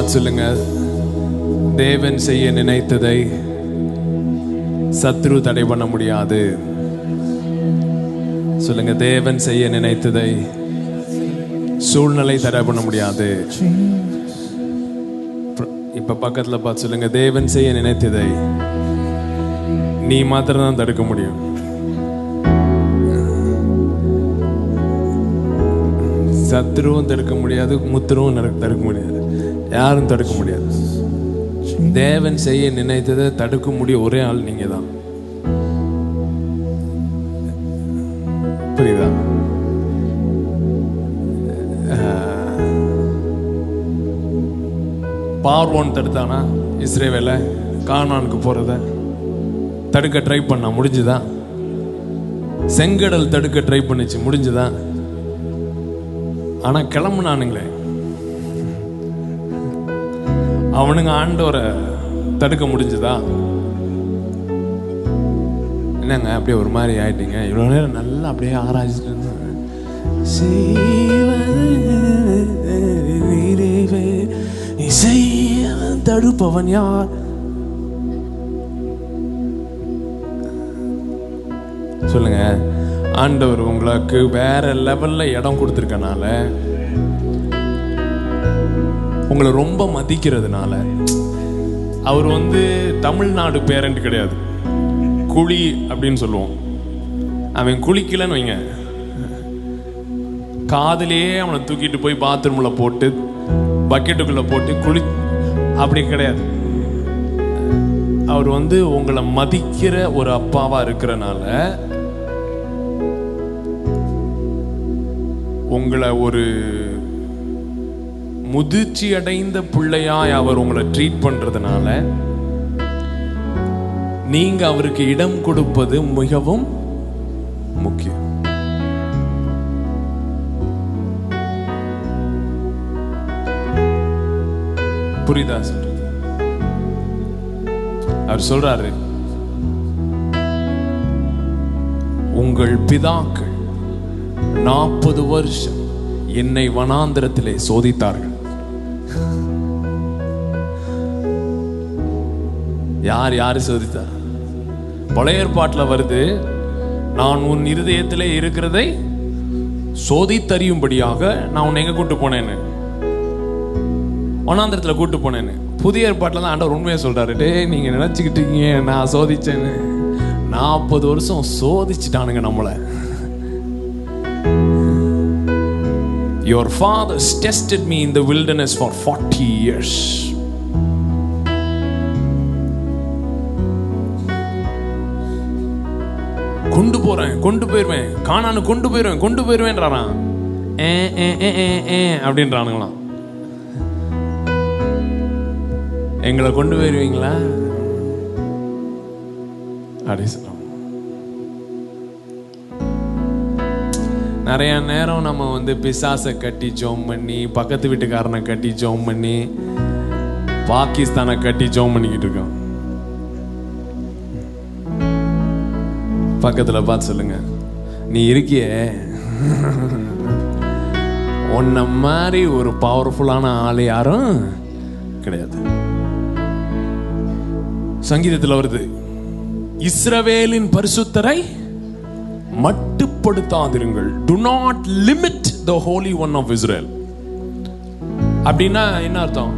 பார்த்து சொல்லுங்க, தேவன் செய்ய நினைத்ததை சத்ரு தடை பண்ண முடியாது. சொல்லுங்க, தேவன் செய்ய நினைத்ததை சூழ்நிலை தடை பண்ண முடியாது. இப்ப பக்கத்துல பார்த்து சொல்லுங்க, தேவன் செய்ய நினைத்ததை நீ மாத்திரம் தான் தடுக்க முடியும். சத்ருவும் தடுக்க முடியாது, முத்திரவும் தடுக்க முடியாது, யாரும் தடுக்க முடியாது. தேவன் செய்ய நினைத்ததை தடுக்க முடிய ஒரே ஆள் நீங்க தான். புரியுதா? பார்வோன் தடுத்தானா இஸ்ரவேலை கானானுக்கு போறத? தடுக்க ட்ரை பண்ணா, முடிஞ்சுதா? செங்கடல் தடுக்க ட்ரை பண்ணிச்சு, முடிஞ்சுதா? ஆனா கிளம்புனானுங்களே, அவனுங்க ஆண்டவரை தடுக்க முடிஞ்சுதா? என்னங்க அப்படியே ஒரு மாதிரி ஆயிட்டீங்க? இவ்வளவு நேரம் நல்லா அப்படியே ஆராய்ச்சிட்டு இருந்தாங்க. தடுப்பவன் யார்? சொல்லுங்க. ஆண்டவர் உங்களுக்கு வேற லெவல்ல இடம் கொடுத்திருக்கனால, உங்களை ரொம்ப மதிக்கிறதுனால, அவர் தமிழ்நாடு பேரண்ட் கிடையாது, குழி அப்படின்னு சொல்லுவோம். அவன் குளிக்கலன்னு வைங்க, காதலியே அவனை தூக்கிட்டு போய் பாத்ரூம்ல போட்டு பக்கெட்டுக்குள்ள போட்டு குளி, அப்படி கிடையாது. அவர் உங்களை மதிக்கிற ஒரு அப்பாவா இருக்கிறனால, உங்களை ஒரு முதிர்ச்சி அடைந்த பிள்ளையாய் அவர் உங்களை ட்ரீட் பண்றதுனால, நீங்க அவருக்கு இடம் கொடுப்பது மிகவும் முக்கியம். புரியுதா சொல்றது? அவர் சொல்றாரு, உங்கள் பிதாக்கள் 40 வருஷம் என்னை வனாந்திரத்திலே சோதித்தார்கள். யாரு சோதித்தார்? பழைய ஏற்பாட்டில் வருது, நான் உன் இருதயத்திலே இருக்கிறதை சோதித்தறியும்படியாக நான் உன்னை எங்க கூட்டு போனேன்னு, வனாந்திரத்துல கூட்டு போனேன்னு. புதிய ஏற்பாட்டில் தான் ஆண்டவர் உண்மையை சொல்றாரு. டே, நீங்க நினைச்சுக்கிட்டு இருக்கீங்க நான் சோதிச்சேன்னு. 40 வருஷம் சோதிச்சுட்டானுங்க நம்மள. Your fathers tested me in the wilderness for 40 years. கொண்டு போயிருவேன், கானானு கொண்டு போயிருவேன்றான். அப்படின்றானுங்களாம். எங்களை கொண்டு போயிருவீங்களா அப்படி சொல்றோம். நிறைய நேரம் நம்ம பிசாசை கட்டி ஜோம் பண்ணி, பக்கத்து வீட்டுக்காரனை கட்டி ஜோம் பண்ணி, பாகிஸ்தானை கட்டி ஜோம் பண்ணிக்கிட்டு இருக்கோம். பக்கத்துல பார்த்து சொல்லுங்க, நீ இருக்கிய உன்ன மாதிரி ஒரு பவர்ஃபுல்லான ஆளு யாரும் கிடையாது. சங்கீதத்தில் வருது, இஸ்ரவேலின் பரிசுத்தரை மட்டுப்படுத்தாதிருங்கள். Do not limit the Holy One of Israel. அப்படின்னா என்ன அர்த்தம்?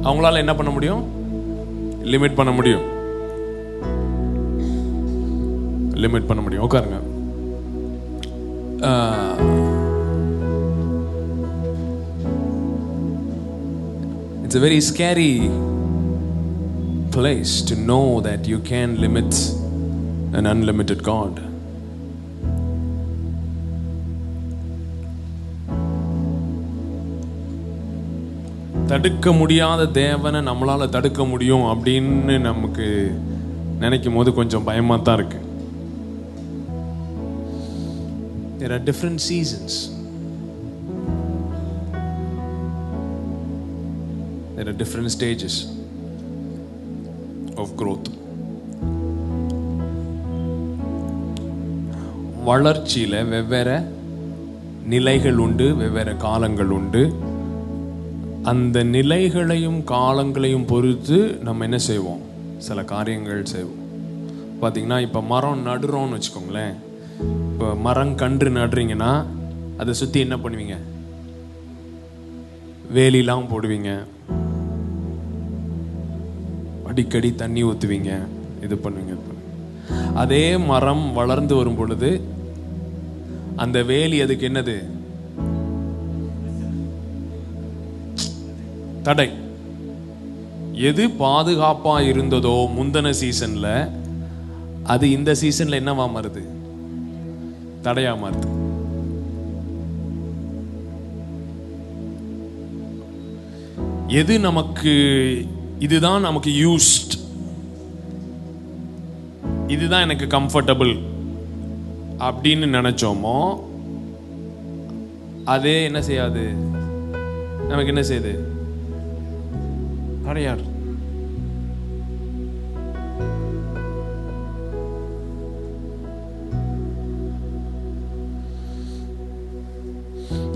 அவங்களால என்ன பண்ண முடியும்? லிமிட் பண்ண முடியும். லிமிட் பண்ண முடியும். உட்காருங்க. It's a very scary place to know that you can limit an unlimited God. தடுக்க முடியாத தேவனை நம்மளால தடுக்க முடியும் அப்படின்னு நமக்கு நினைக்கும் போது கொஞ்சம் பயமா தான் இருக்கு. There are different seasons. There are different stages of growth. வளர்ச்சியில வெவ்வேறு நிலைகள் உண்டு, வெவ்வேறு காலங்கள் உண்டு. அந்த நிலைகளையும் காலங்களையும் பொறுத்து நம்ம என்ன செய்வோம், சில காரியங்கள் செய்வோம். பார்த்தீங்கன்னா இப்போ மரம் நடுறோம்னு வச்சுக்கோங்களேன். இப்போ மரம் கன்று நடுறீங்கன்னா அதை சுற்றி என்ன பண்ணுவீங்க, வேலிலாம் போடுவீங்க, அடிக்கடி தண்ணி ஊற்றுவீங்க, இது பண்ணுவீங்க. அதே மரம் வளர்ந்து வரும் பொழுது அந்த வேலி அதுக்கு என்னது, தடை. எது பாதுகாப்பா இருந்ததோ முந்தின சீசன்ல, அது இந்த சீசன்ல என்னவா மாறுது, தடையா மாறுது. எது நமக்கு இதுதான் நமக்கு யூஸ்ட், இதுதான் எனக்கு கம்ஃபர்டபுள் அப்படின்னு நினைச்சோமோ அதே என்ன செய்யாது, நமக்கு என்ன செய்யுது, தடையார்.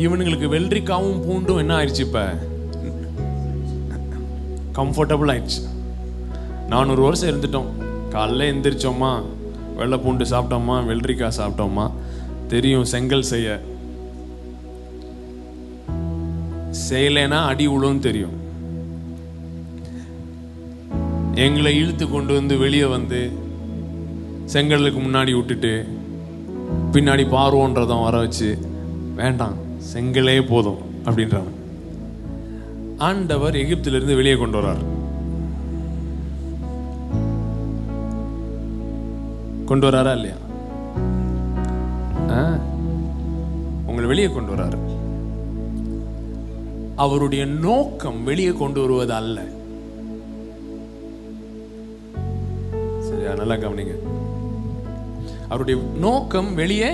இவனுங்களுக்கு வெள்ளரிக்காவும் பூண்டும் என்ன ஆயிடுச்சு, இப்ப கம்ஃபர்டபுள் ஆயிடுச்சு. 400 வருஷம் இருந்துட்டோம். காலைல எந்திரிச்சோமா, வெள்ளை பூண்டு சாப்பிட்டோமா, வெள்ளரிக்காய் சாப்பிட்டோமா, தெரியும் செங்கல் செய்யலைன்னா அடி உழுவும் தெரியும். எங்களை இழுத்து கொண்டு வந்து வெளியே வந்து செங்கலுக்கு முன்னாடி விட்டுட்டு பின்னாடி பார்வோன்றதும் வர வச்சு, வேண்டாம் செங்கலே போதும் அப்படின்றாங்க. ஆண்டவர் எகிப்திலிருந்து வெளியே கொண்டு வர்றார். கொண்டு வராரா இல்லையா? உங்களை வெளியே கொண்டு வர்றாரு. அவருடைய நோக்கம் வெளியே கொண்டு வருவது அல்ல. சரியா, நல்லா கவனிங்க. அவருடைய நோக்கம் வெளியே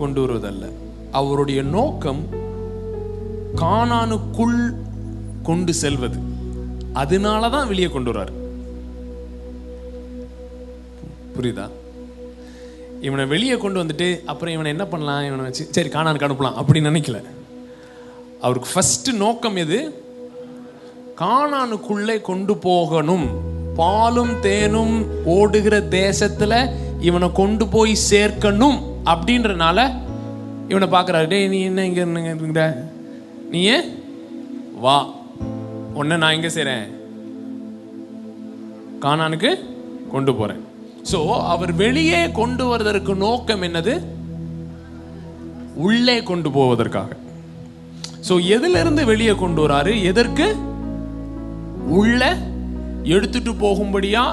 கொண்டு வருவதல்ல. அவருடைய நோக்கம் கானானுக்குள் கொண்டு செல்வது. அதனாலதான் வெளியே கொண்டு வர்றாரு. புரியுதா? இவனை வெளியே கொண்டு வந்துட்டு அப்புறம் இவனை என்ன பண்ணலாம், இவனை வச்சு சரி கானானுக்கு அனுப்பலாம் அப்படின்னு நினைக்கல. அவருக்கு ஃபர்ஸ்ட் நோக்கம் எது, கானானுக்குள்ளே கொண்டு போகணும். பாலும் தேனும் ஓடுகிற தேசத்துல இவனை கொண்டு போய் சேர்க்கணும் அப்படின்றனால இவனை பார்க்குறாரு. டே நீ என்ன இங்க இருந்த, நீ வா, உன்னை நான் எங்க செய்றேன், கானானுக்கு கொண்டு போறேன். சோ அவர் வெளியே கொண்டு வருவதற்கு நோக்கம் என்னது, உள்ளே கொண்டு போவதற்காக. சோ எதுல இருந்து வெளியே கொண்டு வராரு, எதற்கு, உள்ள எடுத்துட்டு போகும்படியா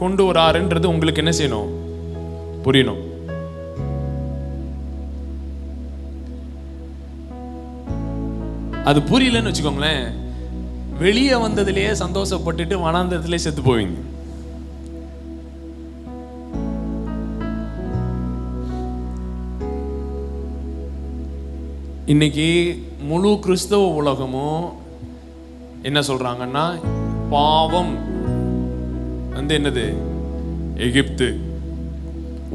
கொண்டு வராருன்றது உங்களுக்கு என்ன செய்யணும், புரியணும். அது புரியலன்னு வச்சுக்கோங்களேன், வெளியே வந்ததுலயே சந்தோஷப்பட்டுட்டு வனாந்தரத்திலே செத்து போவீங்க. இன்னைக்கு முழு கிறிஸ்தவ உலகமும் என்ன சொல்றாங்கன்னா, பாவம் என்னது, எகிப்து,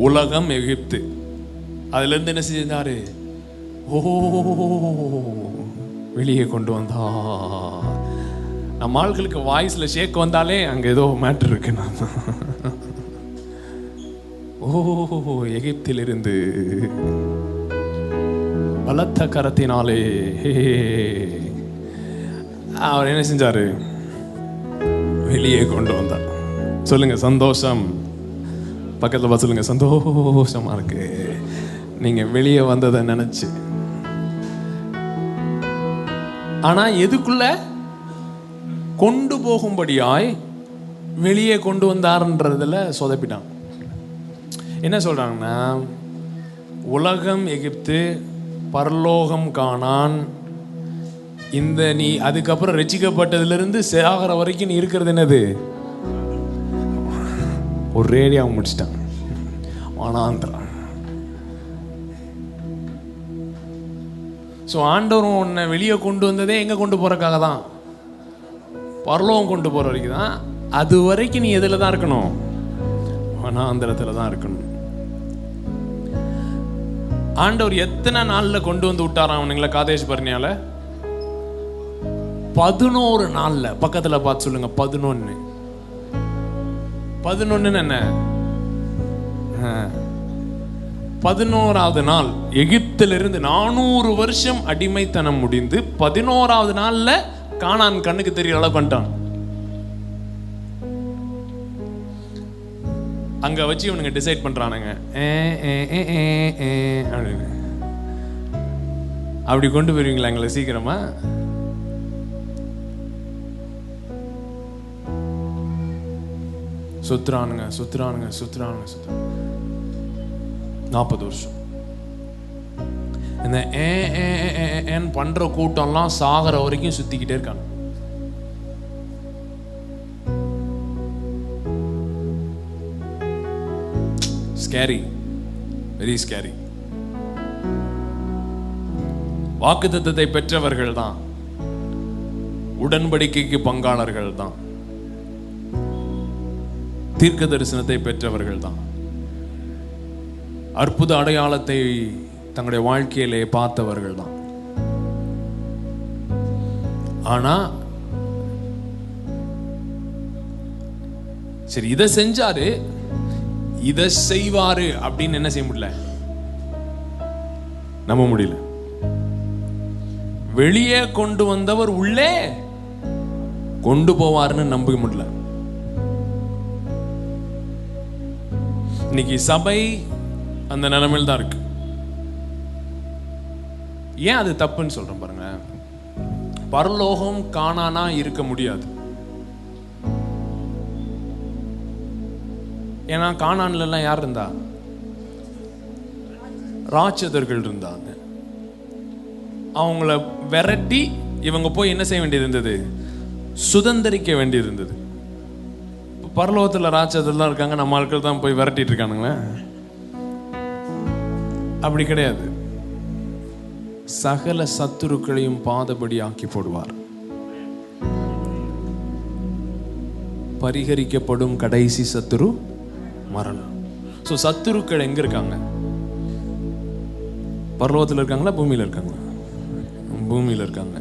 உலகம் எகிப்து. அதுல இருந்து என்ன செஞ்சாரு, ஓ வெளியே கொண்டு வந்தா. நம்ம ஆட்களுக்கு வாய்ஸ்ல ஷேக் வந்தாலே அங்க ஏதோ மேட்டர் இருக்கு. ஓ எகிப்திலிருந்து பலத்த கரத்தினாலே அவர் என்ன செஞ்சாரு, வெளியே கொண்டு வந்தார். சொல்லுங்க சந்தோஷம். பக்கத்துல சொல்லுங்க, சந்தோஷமா இருக்கு நீங்க வெளியே வந்ததை நினைச்சு. ஆனா எதுக்குள்ள கொண்டு போகும்படியாய் வெளியே கொண்டு வந்தார்ன்றதுல சொதப்பிட்டான். என்ன சொல்றாங்கன்னா, உலகம் எகிப்து, பரலோகம் கானான். இந்த நீ அதுக்கப்புறம் ரட்சிக்கப்பட்டதுல இருந்து சாகர வரைக்கும் நீ இருக்கிறது என்னது, ஒரு ரேடியா முடிச்சிட்டான், வனாந்திரம். ஸோ ஆண்டவரும் உன்னை வெளியே கொண்டு வந்ததே எங்க கொண்டு போறதுக்காக தான், பரலோகம் கொண்டு போற வரைக்கும் தான். அது வரைக்கும் நீ எதுல தான் இருக்கணும், வனாந்திரத்துல தான் இருக்கணும். ஆண்டவர் எத்தனை நாள்ல கொண்டு வந்து விட்டாராம் அவனுங்களை காதேஷ் பர்னியால, 11 நாள்ல, பக்கத்துல பார்த்து சொல்லுங்க 11. 11 என்ன? 11வது நாள் எகிப்திலிருந்து 400 வருஷம் அடிமைத்தனம் முடிந்து 11வது நாள்ல கானான் கண்ணுக்கு தெரியற அளவு பண்ணிட்டான். அங்க வச்சு இவனுங்க டிசைட் பண்றானுங்க, அப்படி கொண்டு போயிருவீங்களா எங்களை சீக்கிரமா? சுத்துறானுங்க 40 வருஷம். இந்த பண்ற கூட்டம்லாம் சாகர வரைக்கும் சுத்திக்கிட்டே இருக்காங்க. Scary, very scary. வாக்குத்தத்தத்தை பெற்றவர்கள் தான், உடன்படிக்கைக்கு பங்காளர்கள் தான், தீர்க்க தரிசனத்தை பெற்றவர்கள் தான், அற்புத அடையாளத்தை தங்களுடைய வாழ்க்கையிலே பார்த்தவர்கள் தான். ஆனா சரி, இதை செஞ்சாரு, இதை செய்வாரு அப்படின்னு என்ன செய்ய முடியல, நம்ப முடியல. வெளியே கொண்டு வந்தவர் உள்ளே கொண்டு போவார்னு நம்ப முடியல. இன்னைக்கு சபை அந்த நிலைமையில் தான் இருக்கு. ஏன் அது தப்புன்னு சொல்றேன் பாருங்க. பரலோகம் காணானா இருக்க முடியாது. ஏன்னா கானான்ல எல்லாம் யார் இருந்தா? ராட்சதர்கள் இருந்தாங்க. அவங்கள விரட்டி இவங்க போய் என்ன செய்ய வேண்டியது இருந்தது? சுதந்திரிக்க வேண்டியது இருந்தது. பரலோகத்தில் ராட்சதெல்லாம் இருக்காங்க, நம்ம ஆட்கள் தான் போய் விரட்டிட்டு இருக்கானுங்களே. அப்படி கிடையாது. சகல சத்துருக்களையும் பாதபடி ஆக்கி போடுவார். பரிகரிக்கப்படும் கடைசி சத்துரு மரணம். சோ சத்துருக்கள் எங்க இருக்காங்க? பரலோகத்தில் இருக்காங்களா, பூமியில இருக்காங்களா? பூமியில இருக்காங்க.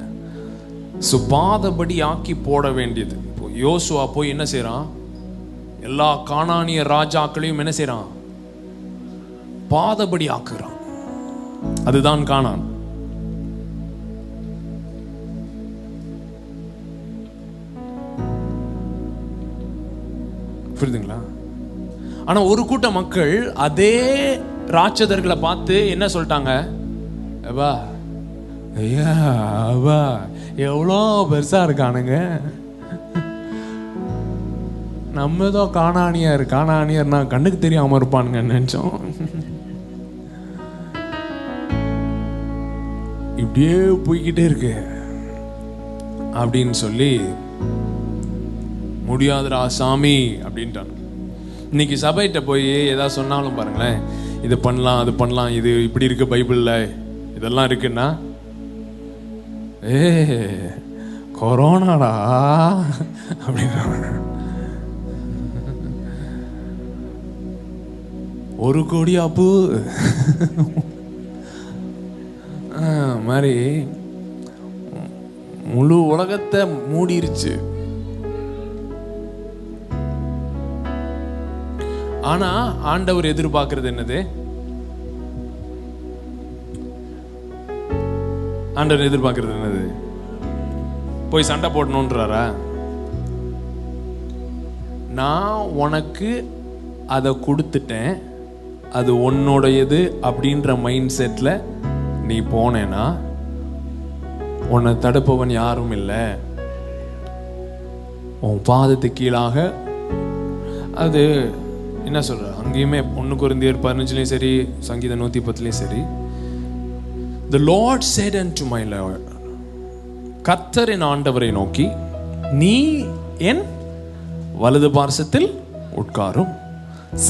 சோ பாதபடி ஆக்கி போட வேண்டியது. யோசுவா போய் என்ன செய்யறான்? எல்லா கானானிய ராஜாக்களையும் என்ன செய்யறான்? பாதபடி ஆக்குறான். அதுதான் கானான். புரியுதுங்களா? ஆனா ஒரு கூட்ட மக்கள் அதே ராட்சதர்களை பார்த்து என்ன சொல்லிட்டாங்க? ஐயா எவ்வளோ பெருசா இருக்கானுங்க, நம்ம ஏதோ காணானியர்னா கண்ணுக்கு தெரியாம இருப்பானுங்க நினைச்சோம். இப்படியே போய்கிட்டே இருக்கு அப்படின்னு சொல்லி, முடியாதுடா சாமி அப்படின்ட்டான். இன்னைக்கு சபைகிட்ட போய் ஏதாவது சொன்னாலும் பாருங்களேன், இது பண்ணலாம் அது பண்ணலாம், இது இப்படி இருக்கு பைபிள்ல, இதெல்லாம் இருக்குன்னா கொரோனாடா அப்படின்றாங்க. 1 கோடி அப்பு மாதிரி முழு உலகத்தை மூடிருச்சு. ஆனா ஆண்டவர் எதிர்பார்க்கிறது என்னது? ஆண்டவர் எதிர்பார்க்கிறது என்னது? போய் சண்டை போடணும்ன்றாரா? நான் உனக்கு அதை கொடுத்துட்டேன், அது உன்னுடையது அப்படின்ற மைண்ட் செட்ல நீ போனேன்னா உன்னை தடுப்பவன் யாரும் இல்லை. உன் பாதத்துக்கு கீழாக அது என்ன சொல்ற, அங்கேயுமே 1 கொரிந்தியர் 15 சரி, சங்கீதம் 110 சரி, the Lord said unto my Lord, கர்த்தர் என் ஆண்டவரை நோக்கி, நீ என் வலது பார்சத்தில் உட்காரும்,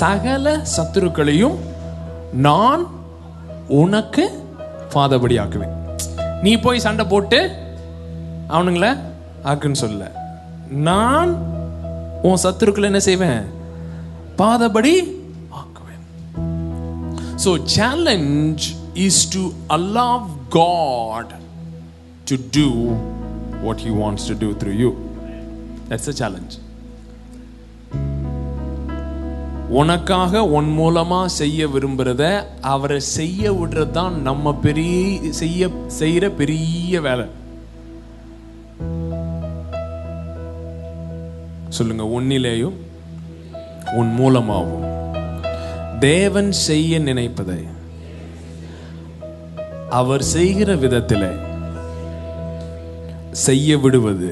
சகல சத்துருக்களையும் நான் உனக்கு பாதபடி ஆக்குவேன். நீ போய் சண்டை போட்டு அவனுங்கள ஆக்குன்னு சொல்ல, நான் உன் சத்துருக்களை என்ன செய்வேன்? பாதபடி ஆக்குவேன். So challenge is to allow God to do what he wants to do through you. That's the challenge. உனக்காக உன் மூலமா செய்ய விரும்புறத அவரை செய்ய விடுறது தான் நம்ம செய்யற பெரிய வேலை. சொல்லுங்க, உன்னிலேயும் உன் மூலமாகவும் தேவன் செய்ய நினைப்பதை அவர் செய்கிற விதத்தில் செய்ய விடுவது,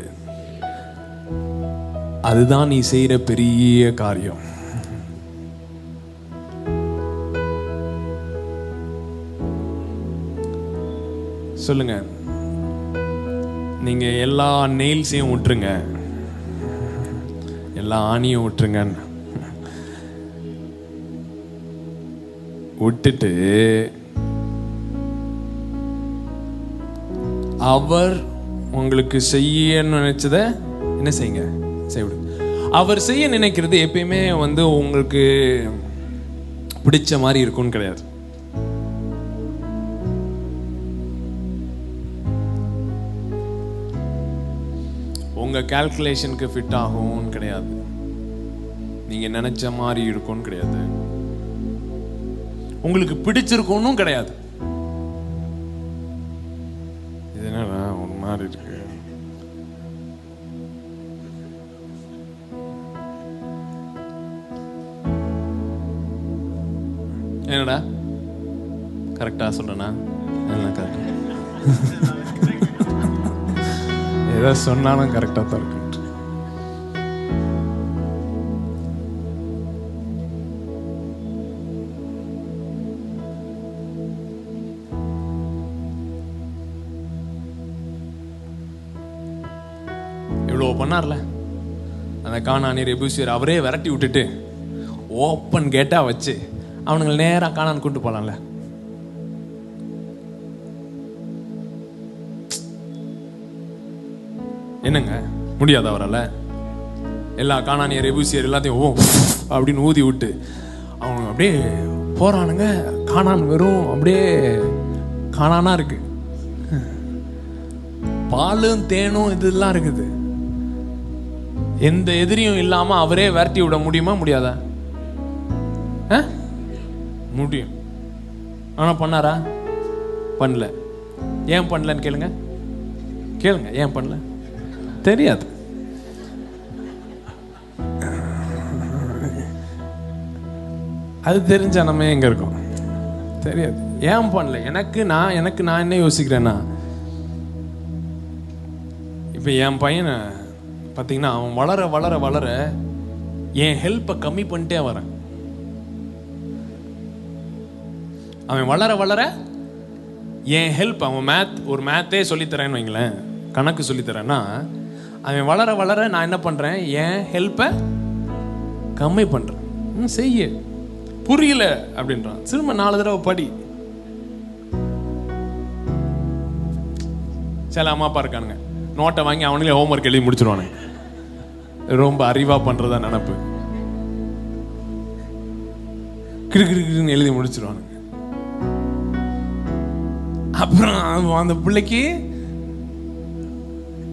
அதுதான் நீ செய்யற பெரிய காரியம். சொல்லுங்க, நீங்க எல்லா நெயில்ஸையும் விட்டுருங்க, எல்லா ஆணியும் விட்டுருங்க, விட்டுட்டு அவர் உங்களுக்கு செய்ய நினைச்சத என்ன செய்யுங்க, செய்விடுங்க. அவர் செய்ய நினைக்கிறது எப்பயுமே உங்களுக்கு பிடிச்ச மாதிரி இருக்கும்னு கிடையாது. உங்க கால்குலேஷனுக்கு ஃபிட் ஆகும்னு கிடையாது, நீங்க நினைச்ச மாதிரி இருக்கும்னு கிடையாது, உங்களுக்கு பிடிச்சிருக்கும்னு கிடையாது. இது என்ன ஒரு மாதிரி இருக்கு, என்னடா கரெக்டா சொல்றேனா? எதை சொன்னாலும் கரெக்டா தான் இருக்கு. இவ்வளோ பண்ணார்ல அந்த கானானியர் எபூசியர், அவரே விரட்டி விட்டுட்டு ஓப்பன் கேட்டா வச்சு அவனுங்களை நேராக கானான் கூட்டு போலாம்ல. என்னங்க முடியாது அவரால்? எல்லா கானானியர் எபூசியர் எல்லாத்தையும் அப்படின்னு ஊதி விட்டு அவங்க அப்படியே போறானுங்க. கானான் வெறும் அப்படியே கானானா இருக்கு, பாலும் தேனும் இதெல்லாம் இருக்குது. எந்த எதிரியும் இல்லாம அவரே விரட்டி விட முடியுமா? முடியாதா? முடியும். ஆனா பண்ணாரா? பண்ணல. ஏன் பண்ணலன்னு கேளுங்க, கேளுங்க. ஏன் பண்ணல தெரியாது. அது தெரிஞ்சா நம்ம எங்க இருக்கோம் தெரியாது. ஏன் பண்ணல? எனக்கு நான் என்ன யோசிக்கிறேன்னா, இப்ப என் பையனை பார்த்தீங்கன்னா அவன் வளர வளர வளர என் ஹெல்ப்பை கம்மி பண்ணிட்டே வரேன். அவன் வளர வளர என் ஹெல்ப், அவன் ஒரு மேத்தே சொல்லித்தரேன்னு வைங்களேன், கணக்கு சொல்லித்தரேன்னா, அவன் வளர வளர நான் என்ன பண்றேன், என் ஹெல்ப்பை கம்மி பண்றேன். செய்ய புரியல அப்படின்றான், திரும்ப 4 தடவை படி. சில அம்மா அப்பா இருக்கானுங்க, நோட்டை வாங்கி அவங்களே ஹோம்ஒர்க் எழுதி முடிச்சிருவானுங்க. ரொம்ப அறிவா பண்றதா நினப்பு, கிடுக்கிடுன்னு எழுதி முடிச்சிருவானுங்க. அப்புறம் அந்த பிள்ளைக்கு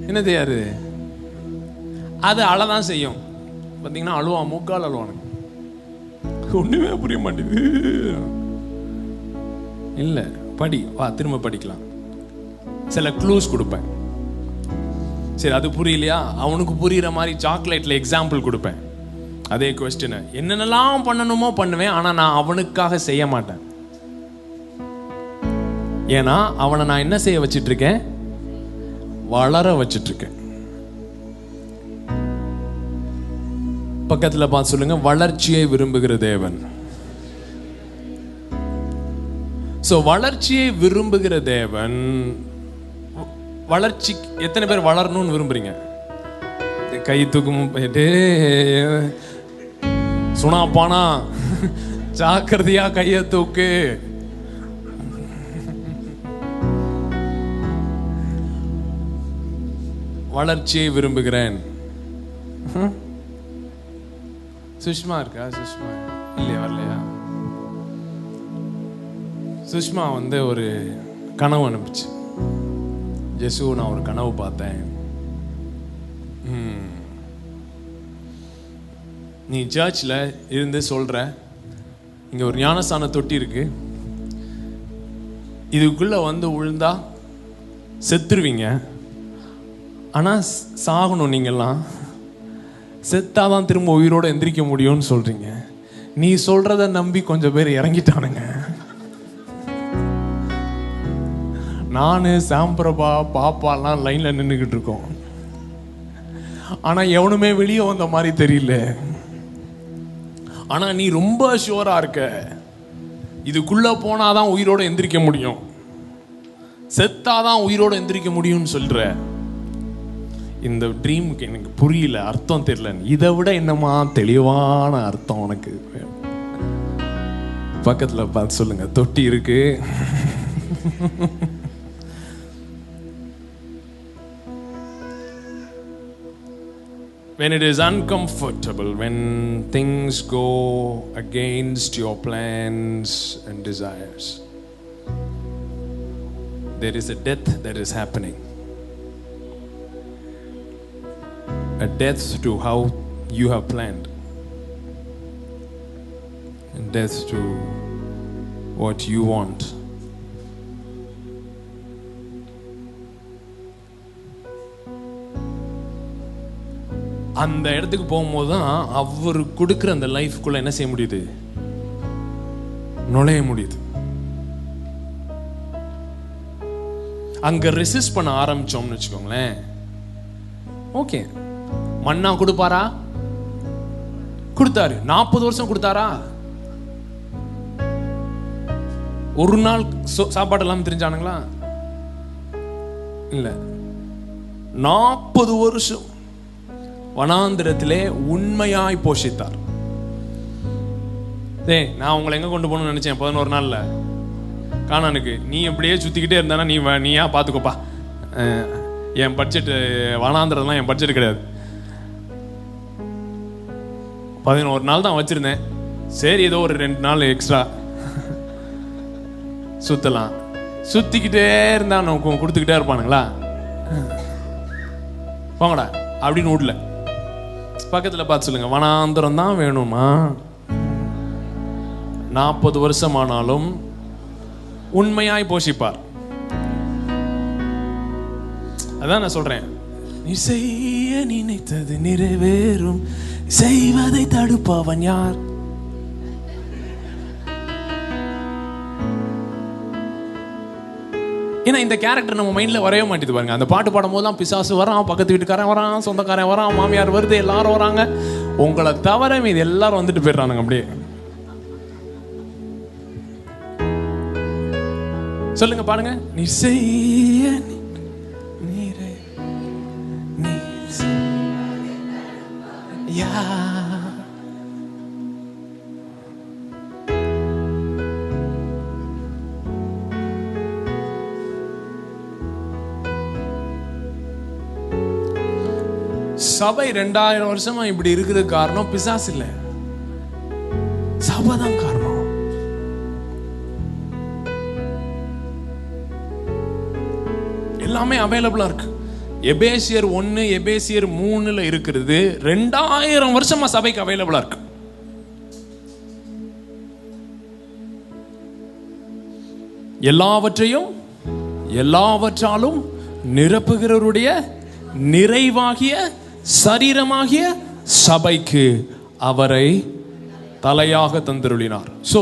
என்ன தெரியாது, அது அழதான் செய்யும். பார்த்தீங்கன்னா அழுவான், மூக்கால் அழுவானுங்க, ஒண்ணுமே புரிய மாட்டேங்குது. இல்ல படி, வா திரும்ப படிக்கலாம். சில க்ளூஸ் கொடுப்பேன். சரி அது புரியலையா, அவனுக்கு புரியுற மாதிரி சாக்லேட்ல எக்ஸாம்பிள் கொடுப்பேன். அதே கொஸ்டின் என்னென்னலாம் பண்ணணுமோ பண்ணுவேன், ஆனா நான் அவனுக்காக செய்ய மாட்டேன். ஏன்னா அவனை நான் என்ன செய்ய வச்சிட்டு இருக்கேன், வளர வச்சிட்டு இருக்கேன். பக்கத்துல பார்த்து சொல்லுங்க, வளர்ச்சியை விரும்புகிற தேவன். சோ வளர்ச்சியை விரும்புகிற தேவன். வளர்ச்சி எத்தனை பேர் வளரணும்னு விரும்புறீங்க? கை தூக்கும் போயிட்டு சுனாப்பானா ஜாக்கிரதையா கைய தூக்கு. வளர்ச்சியை விரும்புகிறேன். சுஷ்மா இருக்கா? சுஷ்மா இல்லையா? வரலையா? சுஷ்மா ஒரு கனவு அனுப்பிச்சு, ஜெசு நான் ஒரு கனவு பார்த்தேன், நீ சர்ச்சில் இருந்து சொல்ற, இங்க ஒரு ஞானஸ்தான தொட்டி இருக்கு, இதுக்குள்ள வந்து விழுந்தா செத்துருவீங்க, ஆனா சாகணும், நீங்கெல்லாம் செத்தாதான் திரும்ப உயிரோட எந்திரிக்க முடியும்னு சொல்றீங்க. நீ சொல்றத நம்பி கொஞ்சம் பேர் இறங்கிட்டானுங்க. நானு சாம்பிரபா பாப்பாலாம் லைன்ல நின்றுகிட்டு இருக்கோம். ஆனா எவனுமே வெளியே வந்த மாதிரி தெரியல. ஆனா நீ ரொம்ப ஷுவரா இருக்க, இதுக்குள்ள போனாதான் உயிரோட எந்திரிக்க முடியும், செத்தாதான் உயிரோட எந்திரிக்க முடியும்னு சொல்ற. இந்த ட்ரீமுக்கு எனக்கு புரியல, அர்த்தம் தெரியல. இதை விட என்னமா தெளிவான அர்த்தம் உனக்கு? பக்கத்துல பார்த்து சொல்லுங்க, தொட்டி இருக்கு. When it is uncomfortable, when things go against your plans and desires, there is a death that is happening. A death to how you have planned, and death to what you want. அந்த இடத்துக்கு போகும்போது தான் அவர் கொடுக்குற அந்த லைஃப்குள்ள என்ன செய்ய முடியுது? நுழைய முடியுது. அங்க ரெசிஸ்ட் பண்ண ஆரம்பிச்சோம்னு வச்சுக்கோங்களேன், ஓகே மண்ணா கொடுப்பாரா? கொடுத்தாரு. 40 வருஷம் கொடுத்தாரா? ஒரு நாள் சாப்பாடு எல்லாம் தெரிஞ்சானுங்களா? இல்ல. 40 வருஷம் வனாந்திரத்திலே உண்மையாய் போஷித்தார். நான் உங்களை எங்க கொண்டு போகணும்னு நினைச்சேன் 11 நாள்ல கானானுக்கு. நீ எப்படியே சுத்திக்கிட்டே இருந்தானா நீயா பாத்துக்கோப்பா, என் பட்ஜெட் வனாந்திரம்லாம் என் பட்ஜெட் கிடையாது. 11 நாள் தான் வச்சிருந்தேன், சரி ஏதோ ஒரு 2 நாள் எக்ஸ்ட்ரா சுத்தலாம். சுத்திக்கிட்டே இருந்தா கொடுத்துக்கிட்டே இருப்பானுங்களா? போங்கடா அப்படின்னு வீட்ல பக்கத்துல பார்த்து சொல்லுங்க, வனாந்திரம் தான் வேணுமா? 40 வருஷம் ஆனாலும் உண்மையாய் போஷிப்பார். அதான் நான் சொல்றேன், நீ செய்ய நினைத்தது நிறைவேறும், செய்வதை தடுப்பவன் யார்? ஏன்னா இந்த கேரக்டர் நம்ம மைண்ட்ல வரைய மாட்டேது பாருங்க. அந்த பாட்டு பாடும் போதுதான் பிசாசு வரான், பக்கத்து வீட்டுக்காரன் வரான், சொந்தக்காரன் வரான், மாமியார் வருது, எல்லாரும் வராங்க. உங்களை தவிர மீது எல்லாரும் வந்துட்டு போயிடுறானுங்க. அப்படியே சொல்லுங்க, பாருங்க. நீ செய்ய சபை 2000 வருஷமா இப்படி இருக்கிறது காரணம் பிசாசு இல்ல, சபை தான் காரணம். எல்லாமே அவைலபிளா இருக்கு. எபேசியர் 1, எபேசியர் 3 இருக்கிறது 2000 வருஷமா சபைக்கு அவைலபிளா இருக்கு. எல்லாவற்றையும் எல்லாவற்றாலும் நிரப்புகிறவருடைய நிறைவாகிய சரீரமாகிய சபைக்கு அவரை தலையாக தந்தருளினார். சோ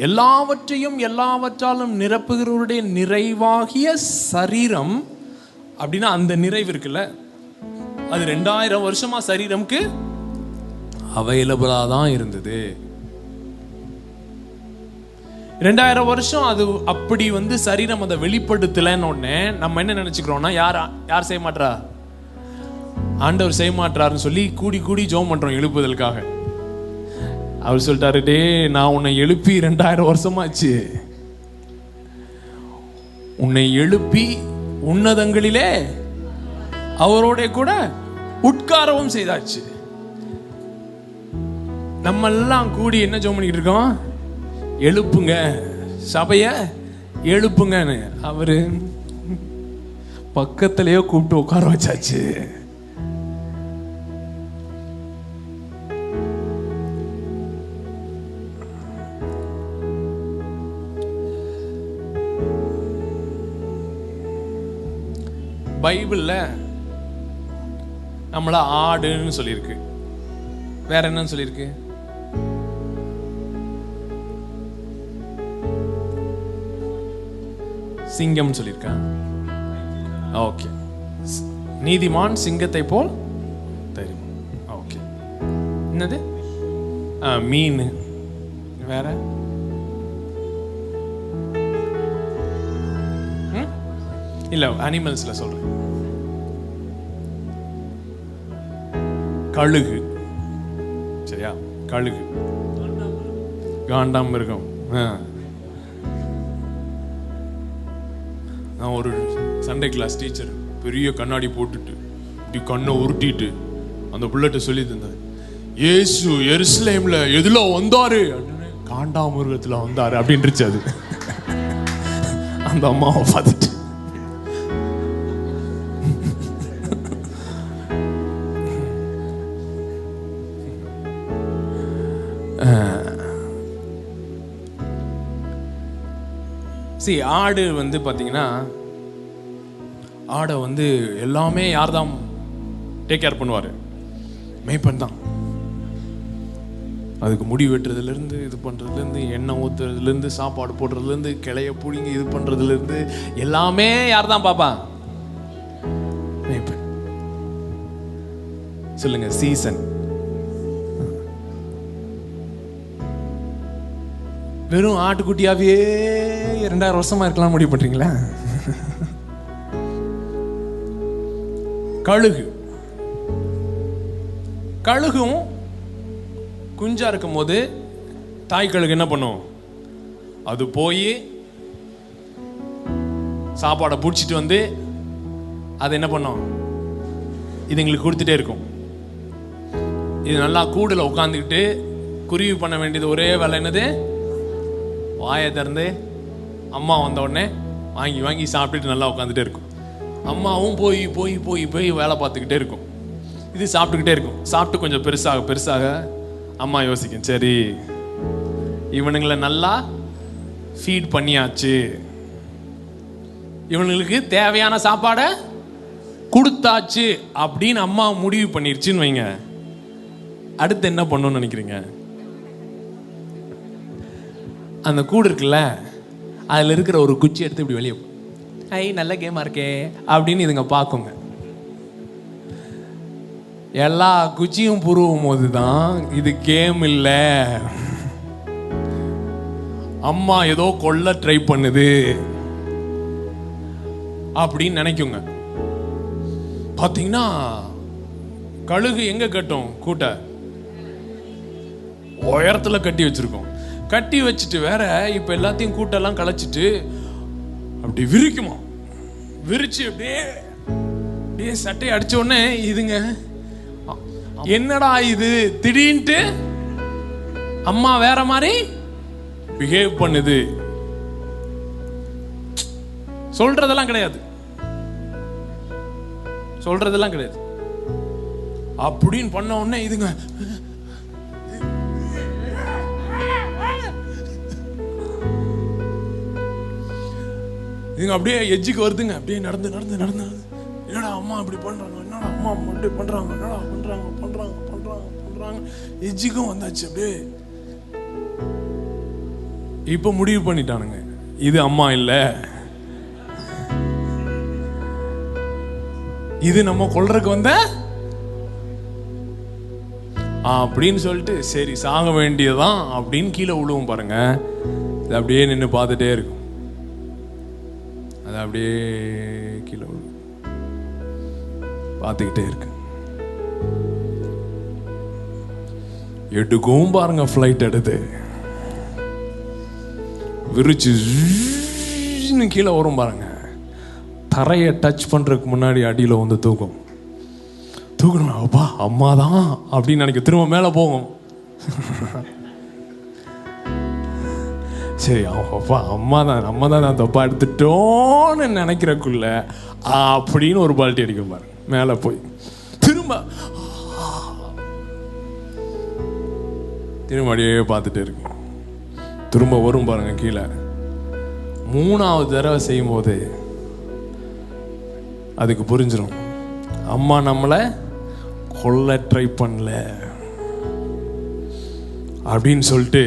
எல்லாவற்றையும் எல்லாவற்றாலும் நிரப்புகிறவருடைய நிறைவாகிய சரீரம் அப்படின்னா அந்த நிறைவு இருக்குல்ல, அது 2000 வருஷமா சரீரம்க்கு அவைலபிளா தான் இருந்தது. 2000 வருஷம் அது அப்படி சரீரம் அதை வெளிப்படுத்தலன்னு உடனே நம்ம என்ன நினைச்சுக்கிறோம்னா, யார் செய்ய மாட்டா? ஆண்டவர் செய்ய மாட்டாருன்னு சொல்லி கூடி கூடி ஜெபம் பண்றோம் எழுப்புதலுக்காக. அவர் சொல்லிட்டாரு, டே நான் உன்னை எழுப்பி 2000 வருஷமாச்சு, உன்னை எழுப்பி உன்னதங்களிலே அவரோட கூட உட்காரவும் செய்தாச்சு. நம்ம எல்லாம் கூடி என்ன ஜெபம் பண்ணிட்டு இருக்கோம்? எழுப்புங்க சபைய, எழுப்புங்கன்னு. அவரு பக்கத்திலேயோ கூப்பிட்டு உட்கார வச்சாச்சு. பைபிள்ல நம்மள ஆடுன்னு சொல்லியிருக்கு. வேற என்னன்னு சொல்லியிருக்கு? சிங்கம் சொல்லியிருக்கா? ஓகே. நீதிமான் சிங்கத்தை போல் தெரியும். ஓகே. என்னது? மீன். வேற? இல்ல, அனிமல்ஸ்ல சொல்றேன். கழுகு. சரியா? கழுகு. காண்டாமிருகம். நான் ஒரு சண்டே கிளாஸ் டீச்சர், பெரிய கண்ணாடி போட்டுட்டு இப்படி கண்ணை உருட்டிட்டு அந்த புள்ளட்ட சொல்லி தந்தார், இயேசு எருசலேம்ல எதுல வந்தாரு அப்படின்னு. காண்டாமிருகத்துல வந்தாரு அப்படின்னுச்சு அது. அந்த அம்மாவை பார்த்துட்டு ஆடு வந்து பாத்தீங்கன்னா, ஆடை வந்து எல்லாமே யார் தான் டேக் கேர் பண்ணுவாரு? மேய்ப்பன் தான். அதுக்கு முடி வெட்டுறதுல இருந்து இது பண்றதுல இருந்து, எண்ணெய் ஊத்துறதுல இருந்து, சாப்பாடு போடுறதுல இருந்து, கிளைய புடிங்கி இது பண்றதுல இருந்து எல்லாமே யார் தான் பாப்பா? மேய்ப்பன். சொல்லுங்க. சீசன். வெறும் ஆட்டுக்குட்டியாவே 2000 வருஷமா இருக்கலாம் முடிவு பண்றீங்களா? கழுகு. கழுகும் குஞ்சா இருக்கும் போது தாய் கழுகு என்ன பண்ணும்? அது போய் சாப்பாடை பிடிச்சிட்டு வந்து அது என்ன பண்ணும்? இது எங்களுக்கு கொடுத்துட்டே இருக்கும். இது நல்லா கூடுல உட்காந்துக்கிட்டு குருவி பண்ண வேண்டியது ஒரே வேலை என்னது? வாயை திறந்து அம்மா வந்த உடனே வாங்கி வாங்கி சாப்பிட்டுட்டு நல்லா உட்காந்துட்டே இருக்கும். அம்மாவும் போய் போய் போய் போய் வேலை பார்த்துக்கிட்டே இருக்கும். இது சாப்பிட்டுக்கிட்டே இருக்கும். சாப்பிட்டு கொஞ்சம் பெருசாக பெருசாக அம்மா யோசிக்கும், சரி இவனுங்களை நல்லா ஃபீட் பண்ணியாச்சு, இவனுங்களுக்கு தேவையான சாப்பாடை கொடுத்தாச்சு அப்படின்னு அம்மா முடிவு பண்ணிருச்சுன்னு வைங்க. அடுத்து என்ன பண்ணணும்னு நினைக்கிறீங்க? அந்த கூடு இருக்குல்ல, அதில் இருக்கிற ஒரு குச்சி எடுத்து இப்படி வெளியே, ஐ நல்ல கேமா இருக்கே அப்படின்னு இதுங்க பார்க்குங்க. எல்லா குச்சியும் புருவும் போது தான் இது கேம் இல்லை, அம்மா ஏதோ கொல்ல ட்ரை பண்ணுது அப்படின்னு நினைக்குங்க. பார்த்தீங்கன்னா கழுகு எங்க கட்டும்? கூட்ட உயரத்துல கட்டி வச்சிருக்கோம். கட்டி வச்சுட்டு வேற இப்ப எல்லாத்தையும் கூட்டெல்லாம் களைச்சிட்டு அப்படி விரிக்குமா. விரிச்சு அப்படியே சட்டையை அடிச்ச உடனே இதுங்க என்னடா இது திடீர்னு அம்மா வேற மாதிரி பிஹேவ் பண்ணுது. சொல்றதெல்லாம் கிடையாது, சொல்றதெல்லாம் கிடையாது. அப்படின்னு பண்ண உடனே இதுங்க அப்படியே எஜ்ஜுக்கு வருதுங்க. அப்படியே நடந்து நடந்து நடந்து, என்னடா அம்மா இப்படி பண்றாங்க, என்னடா அம்மா இப்படி பண்றாங்க, என்னடா பண்றாங்க பண்றாங்க பண்றாங்க பண்றாங்க. எஜ்ஜுக்கும் வந்தாச்சு. அப்படியே இப்ப முடிவு பண்ணிட்டானுங்க, இது அம்மா இல்ல, இது நம்ம கொல்றதுக்கு வந்த அப்படின்னு சொல்லிட்டு சரி சாக வேண்டியதான் அப்படின்னு கீழே விழுவும் பாருங்க. இது அப்படியே நின்று பார்த்துட்டே இருக்கும். அது அப்படியே கீழே பார்த்துக்கிட்டே இருக்கு. எடுக்கும் பாருங்க, ஃப்ளைட் எடுத்து விரிச்சு கீழே வரும் பாருங்க. தரையை டச் பண்றதுக்கு முன்னாடி அடியில் வந்து தூக்கும். தூக்கணும், அப்பா அம்மா தான் அப்படின்னு நினைக்க, திரும்ப மேலே போகும். சரி அப்பா அம்மா தான், நம்ம தான் நான் தப்பா எடுத்துட்டோன்னு நினைக்கிறக்குள்ள அப்படின்னு ஒரு பால்ட்டி அடிக்கும் பாருங்க. மேலே போய் திரும்ப அப்படியே பார்த்துட்டே இருக்கும். திரும்ப வரும் பாருங்க கீழே. 3வது தடவை செய்யும் போது அதுக்கு புரிஞ்சிடும், அம்மா நம்மளை கொல்ல ட்ரை பண்ணல அப்படின்னு சொல்லிட்டு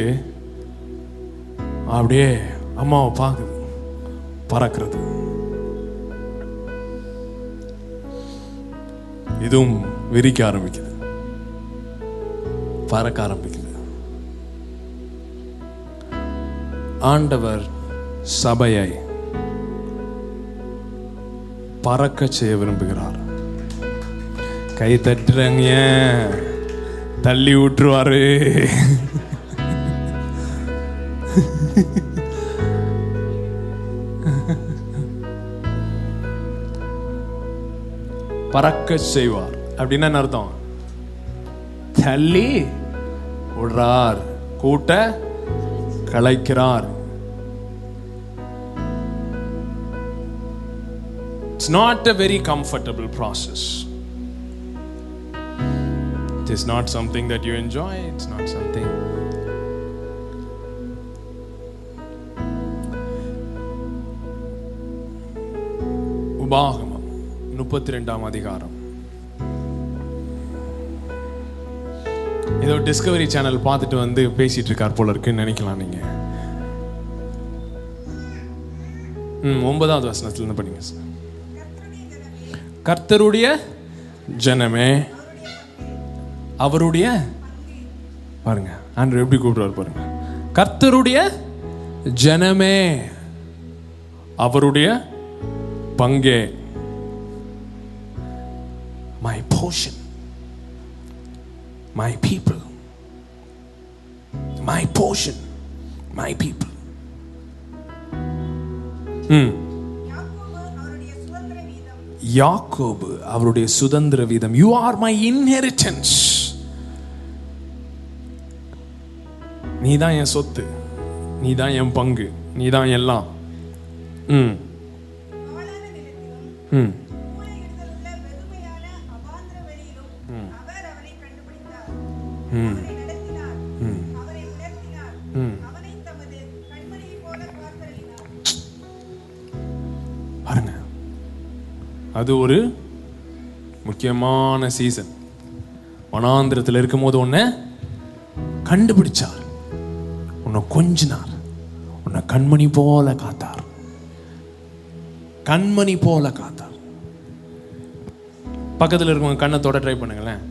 அப்படியே அம்மாவை பார்க்குது, பறக்கிறது. இதுவும் விரிக்க ஆரம்பிக்குது, பறக்க ஆரம்பிக்குது. ஆண்டவர் சபையை பறக்க செய்ய விரும்புகிறார். கை தட்டுறாங்க, தள்ளி விட்டுருவாரு. பறக்க செய்வார் அப்படின்னா என்ன அர்த்தம்? தள்ளி விடுறார், கூட்ட கலைக்கிறார். It's not a very comfortable process. It is not something that you enjoy. It's not something. உபாகமம் 32ஆம் அதிகாரம். ஏதோ டிஸ்கவரி சேனல் பார்த்துட்டு வந்து பேசிட்டு இருக்கார் போல இருக்குன்னு நினைக்கலாம் நீங்க. 9வது வசனத்துல இருந்து படிங்க சார். கர்த்தருடைய ஜனமே, அவருடைய, பாருங்க ஆண்டவர் எப்படி கூப்பிடுவார் பாருங்க. கர்த்தருடைய ஜனமே, அவருடைய பங்கே, my portion, my people, my portion, my people. யாக்கோபு அவருடைய சுதந்திர வீதம். You are my inheritance. நீ தான் என் சொத்து, நீ தான் என் பங்கு, நீ தான் எல்லாம். பாருங்க, அது ஒரு முக்கியமான சீசன். வனாந்திரத்தில் இருக்கும்போது உன்னை கண்டுபிடிச்சார், உன்னை கொஞ்சினார், உன்னை கண்மணி போல காத்தார், கண்மணி போல காத்தார். பக்கத்தில் இருக்கவங்க கண்ணத்தோட ட்ரை பண்ணுங்களேன்,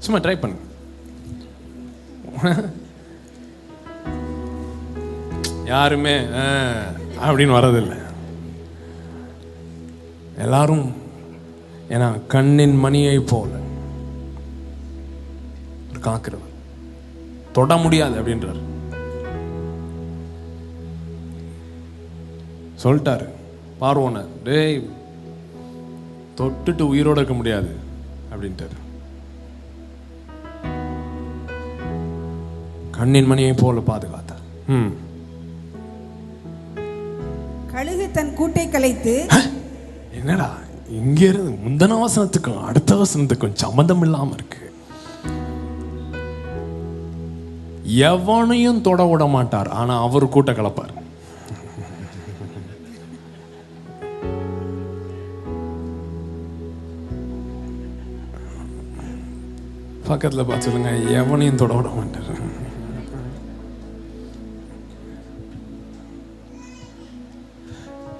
சும்மா ட்ரை பண்ணுங்க. யாருமே அப்படின்னு வரதில்லை. எல்லாரும் ஏன்னா கண்ணின் மணியை போல காக்கிறவர், தொட முடியாது அப்படின்றார். சொல்லிட்டாரு பார்வோனை, டேய் தொட்டுட்டு உயிரோட இருக்க முடியாது அப்படின்ட்டாரு. கண்ணின் மணியை போல பாதுகாத்தார். கழுகு தன் கூட்டை கலைத்து, என்னடா இங்க இருந்து முந்தின வசனத்துக்கும் அடுத்த வசனத்துக்கும் சம்மந்தம் இல்லாம இருக்கு. எவனையும் தொட விட மாட்டார், ஆனா அவர் கூட்ட கலப்பார். பக்கத்துல பார்த்து சொல்லுங்க, எவனையும் தொட விட மாட்டார்.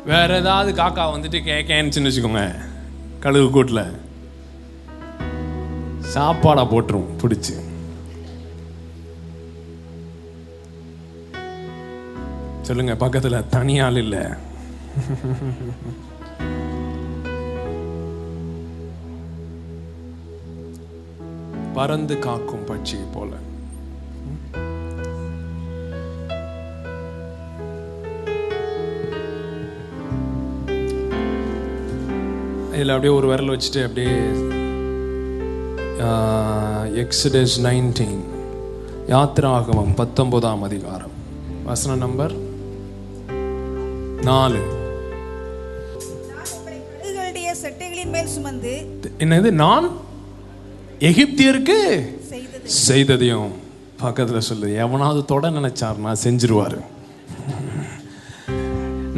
வேற ஏதாவது காக்கா வந்துட்டு கேன்னு வச்சுக்கோங்க, கழுகு கூட்டுல சாப்பாடா போட்டுரும் பிடிச்சு. சொல்லுங்க, பக்கத்துல தனியால் இல்ல. பறந்து காக்கும் பட்சி போல. இதில் அப்படியே ஒரு விரல் வச்சுட்டு அப்படியே எக்ஸடஸ் 19, யாத்திராகமம் 19ஆம் அதிகாரம் வசனம் நம்பர் 4. கழுகுகளுடைய செட்டைகளின் மேல் சுமந்து, என்னது? நான் எகிப்தியருக்கு செய்ததையும். பக்கத்துல சொல்லு, எவனாவது தொட நினைச்சார் நான் செஞ்சிருவாரு.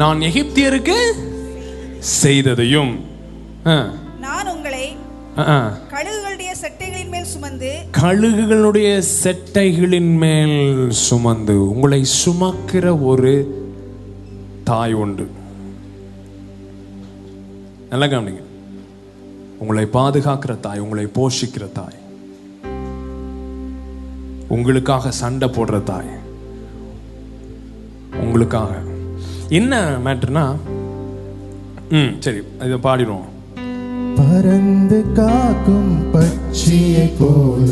நான் எகிப்தியருக்கு செய்ததையும் நான் உங்களை கழுகுகளுடைய செட்டைகளின் மேல் சுமந்து, கழுகுகளுடைய செட்டைகளின் மேல் சுமந்து. உங்களை சுமக்கிற ஒரு தாய் உண்டு. நல்லா கவனிங்க. உங்களை பாதுகாக்கிற தாய், உங்களை போஷிக்கிற தாய், உங்களுக்காக சண்டை போடுற தாய், உங்களுக்காக. என்ன மேட்டர்னா, சரி இதை பாடிடுவோம். பறந்து காக்கும் பட்சியை போல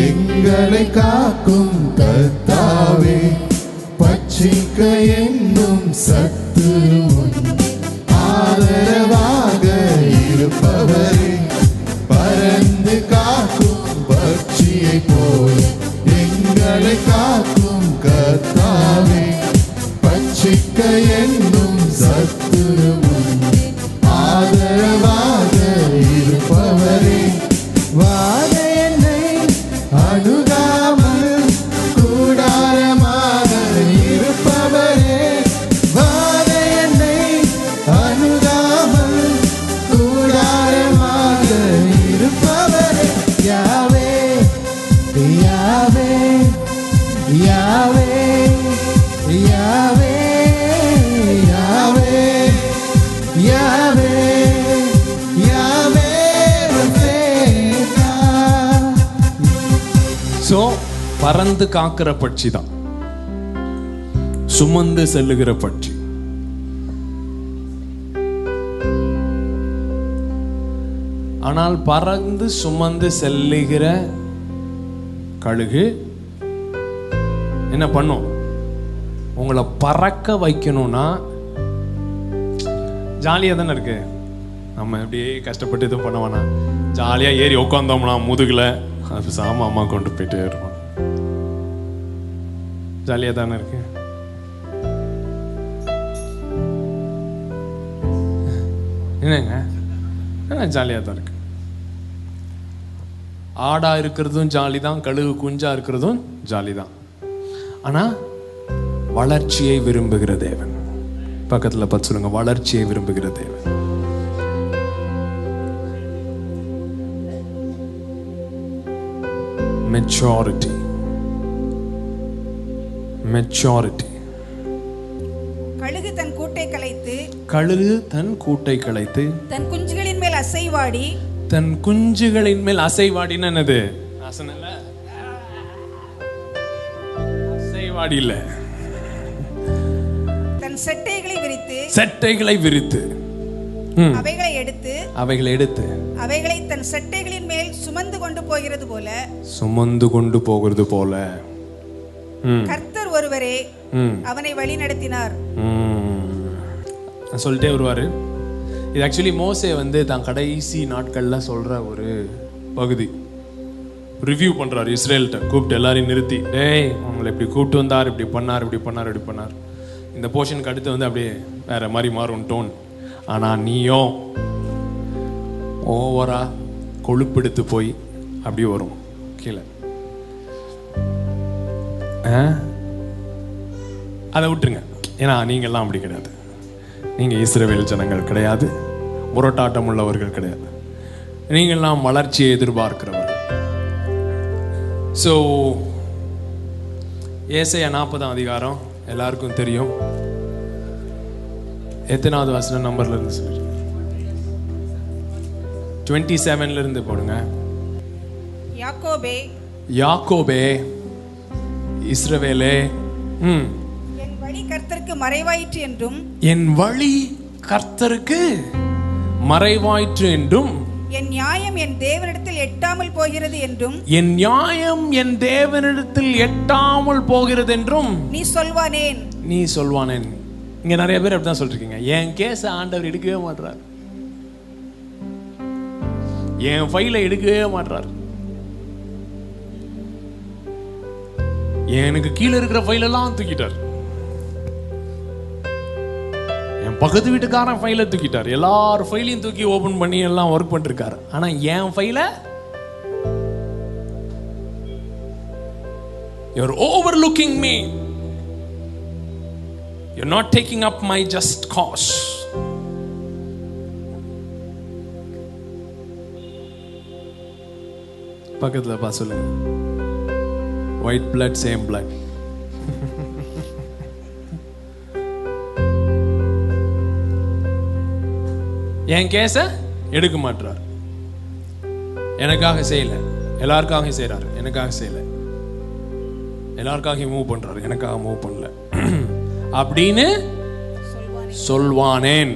எங்களை காக்கும் கர்த்தாவே, பட்சிக்க என்னும் சத்துருவும் ஆதரவாக இருப்பவரே, பறந்து காக்கும் பட்சியை போல எங்களை காக்கும் கர்த்தாவே, பட்சிக்க என்னும் சத்துருவும் ஆதரவாக இருப்பவரே, வாத என்னை அணுகாமல் கூடாரமாக இருப்பவரே, வாத என்னை அணுகாமல் கூடாரமாக இருப்பவரே, யாவே யாவே யாவே யாவே யாவே யாவே யாவே. சோ பறந்து காக்கிற பட்சி தான், சுமந்து செல்லுகிற பட்சி. ஆனால் பறந்து சுமந்து செல்லுகிற கழுகு என்ன பண்ணும்? உங்களை பறக்க வைக்கணும்னா ஜாலியாக தானே இருக்கு. நம்ம அப்படியே கஷ்டப்பட்டு எதுவும் பண்ண வேணாம், ஜாலியாக ஏறி உட்காந்தோம்னா முதுகில் அது சாம அம்மா கொண்டு போயிட்டே இருப்போம். ஜாலியாக தானே இருக்கு. என்னங்க ஜாலியாக தான் இருக்கு. ஆடா இருக்கிறதும் ஜாலி தான், கழுகு குஞ்சா இருக்கிறதும் ஜாலி தான். ஆனால் வளர்ச்சியை விரும்புகிற தேவன். பக்கத்தில் பார்த்து சொல்லுங்க, வளர்ச்சியை விரும்புகிற தேவன். Maturity, maturity. கழுகு தன் கூட்டை கலைத்து, கழுகு தன் கூட்டை கலைத்து தன் குஞ்சுகளின் மேல் அசைவாடி, தன் குஞ்சுகளின் மேல் அசைவாடின்னு என்னது? அசைவாடி இல்ல, தன் செட்டைகளை விரித்து, செட்டைகளை விரித்து அவைகளை எடுத்து, அவைகளை தன் செட்டைகளின் மேல் சுமந்து கொண்டு போகிறது போல, சுமந்து கொண்டு போகிறது போல கர்த்தர் ஒருவரே அவனை வழி நடத்தினார். சொல்லிட்டே வருவாரு. இது ஆக்சுவலி மோசே தான் கடைசி நாட்கள்ல சொல்ற ஒரு பகுதி. ரிவ்யூ பண்றாரு இஸ்ரேல்கிட்ட கூப்பிட்டு எல்லாரையும் நிறுத்தி, டேய் உங்களை இப்படி கூப்பிட்டு வந்தார், இப்படி பண்ணார், இப்படி பண்ணார், இப்படி பண்ணார். இந்த போர்ஷனுக்கு அடுத்து அப்படியே வேற மாதிரி மாறும் டோன். ஆனா நீயும் ஓவரா கொழுப்பெடுத்து போய் அப்படி வரும் கீழே. அதை விட்டுருங்க, ஏன்னா நீங்கள்லாம் அப்படி கிடையாது. நீங்க இஸ்ரவேல் ஜனங்கள் கிடையாது, முரட்டாட்டம் உள்ளவர்கள் கிடையாது. நீங்கள்லாம் வளர்ச்சியை எதிர்பார்க்கிறவர்கள். ஸோ ஏசாயா 40ஆம் அதிகாரம் எல்லாருக்கும் தெரியும். எத்தனாவது வசனம் நம்பர்ல இருந்து சொல்லுங்க? 27ல இருந்து போடுங்க. யாக்கோபே இஸ்ரவேலே, என் வழி கர்த்தருக்கு மறைவாயிற்று என்றும், என் வழி கர்த்தருக்கு மறைவாயிற்று என்றும், என் நியாயம் என் தேவனிடத்தில் எட்டாமல் போகிறது என்றும், என் நியாயம் என் தேவனிடத்தில் எட்டாமல் போகிறது என்றும் நீ சொல்வானேன். இங்க நிறைய பேர் அப்படிதான் சொல்லிருக்கீங்க. என் கேஸ ஆண்டவர் எடுக்கவே மாட்டார், என் ஃபைலை எடுக்கவே மாட்டார், எனக்கு கீழே இருக்கிற ஃபைல் எல்லாம் தூக்கிட்டார், என் பக்கத்து வீட்டுக்காரன் ஃபைலை தூக்கிட்டார், எல்லார் ஃபைலையும் தூக்கி ஓபன் பண்ணி எல்லாம் ஒர்க் பண்ணிருக்காரு. ஆனா என் ஃபைலை you're overlooking me, you're not taking up my just cause. பக்கத்துல பா சொல்லுங்க. White blood same blood. என் கேஸ எடுக்க மாட்டார். எனக்காக செய்யல, எல்லாருக்காக செய்யறாரு. எனக்காக செய்யல, எல்லாருக்காக மூவ் பண்றாரு, எனக்காக மூவ் பண்ணல அப்படின்னு சொல்வானேன்.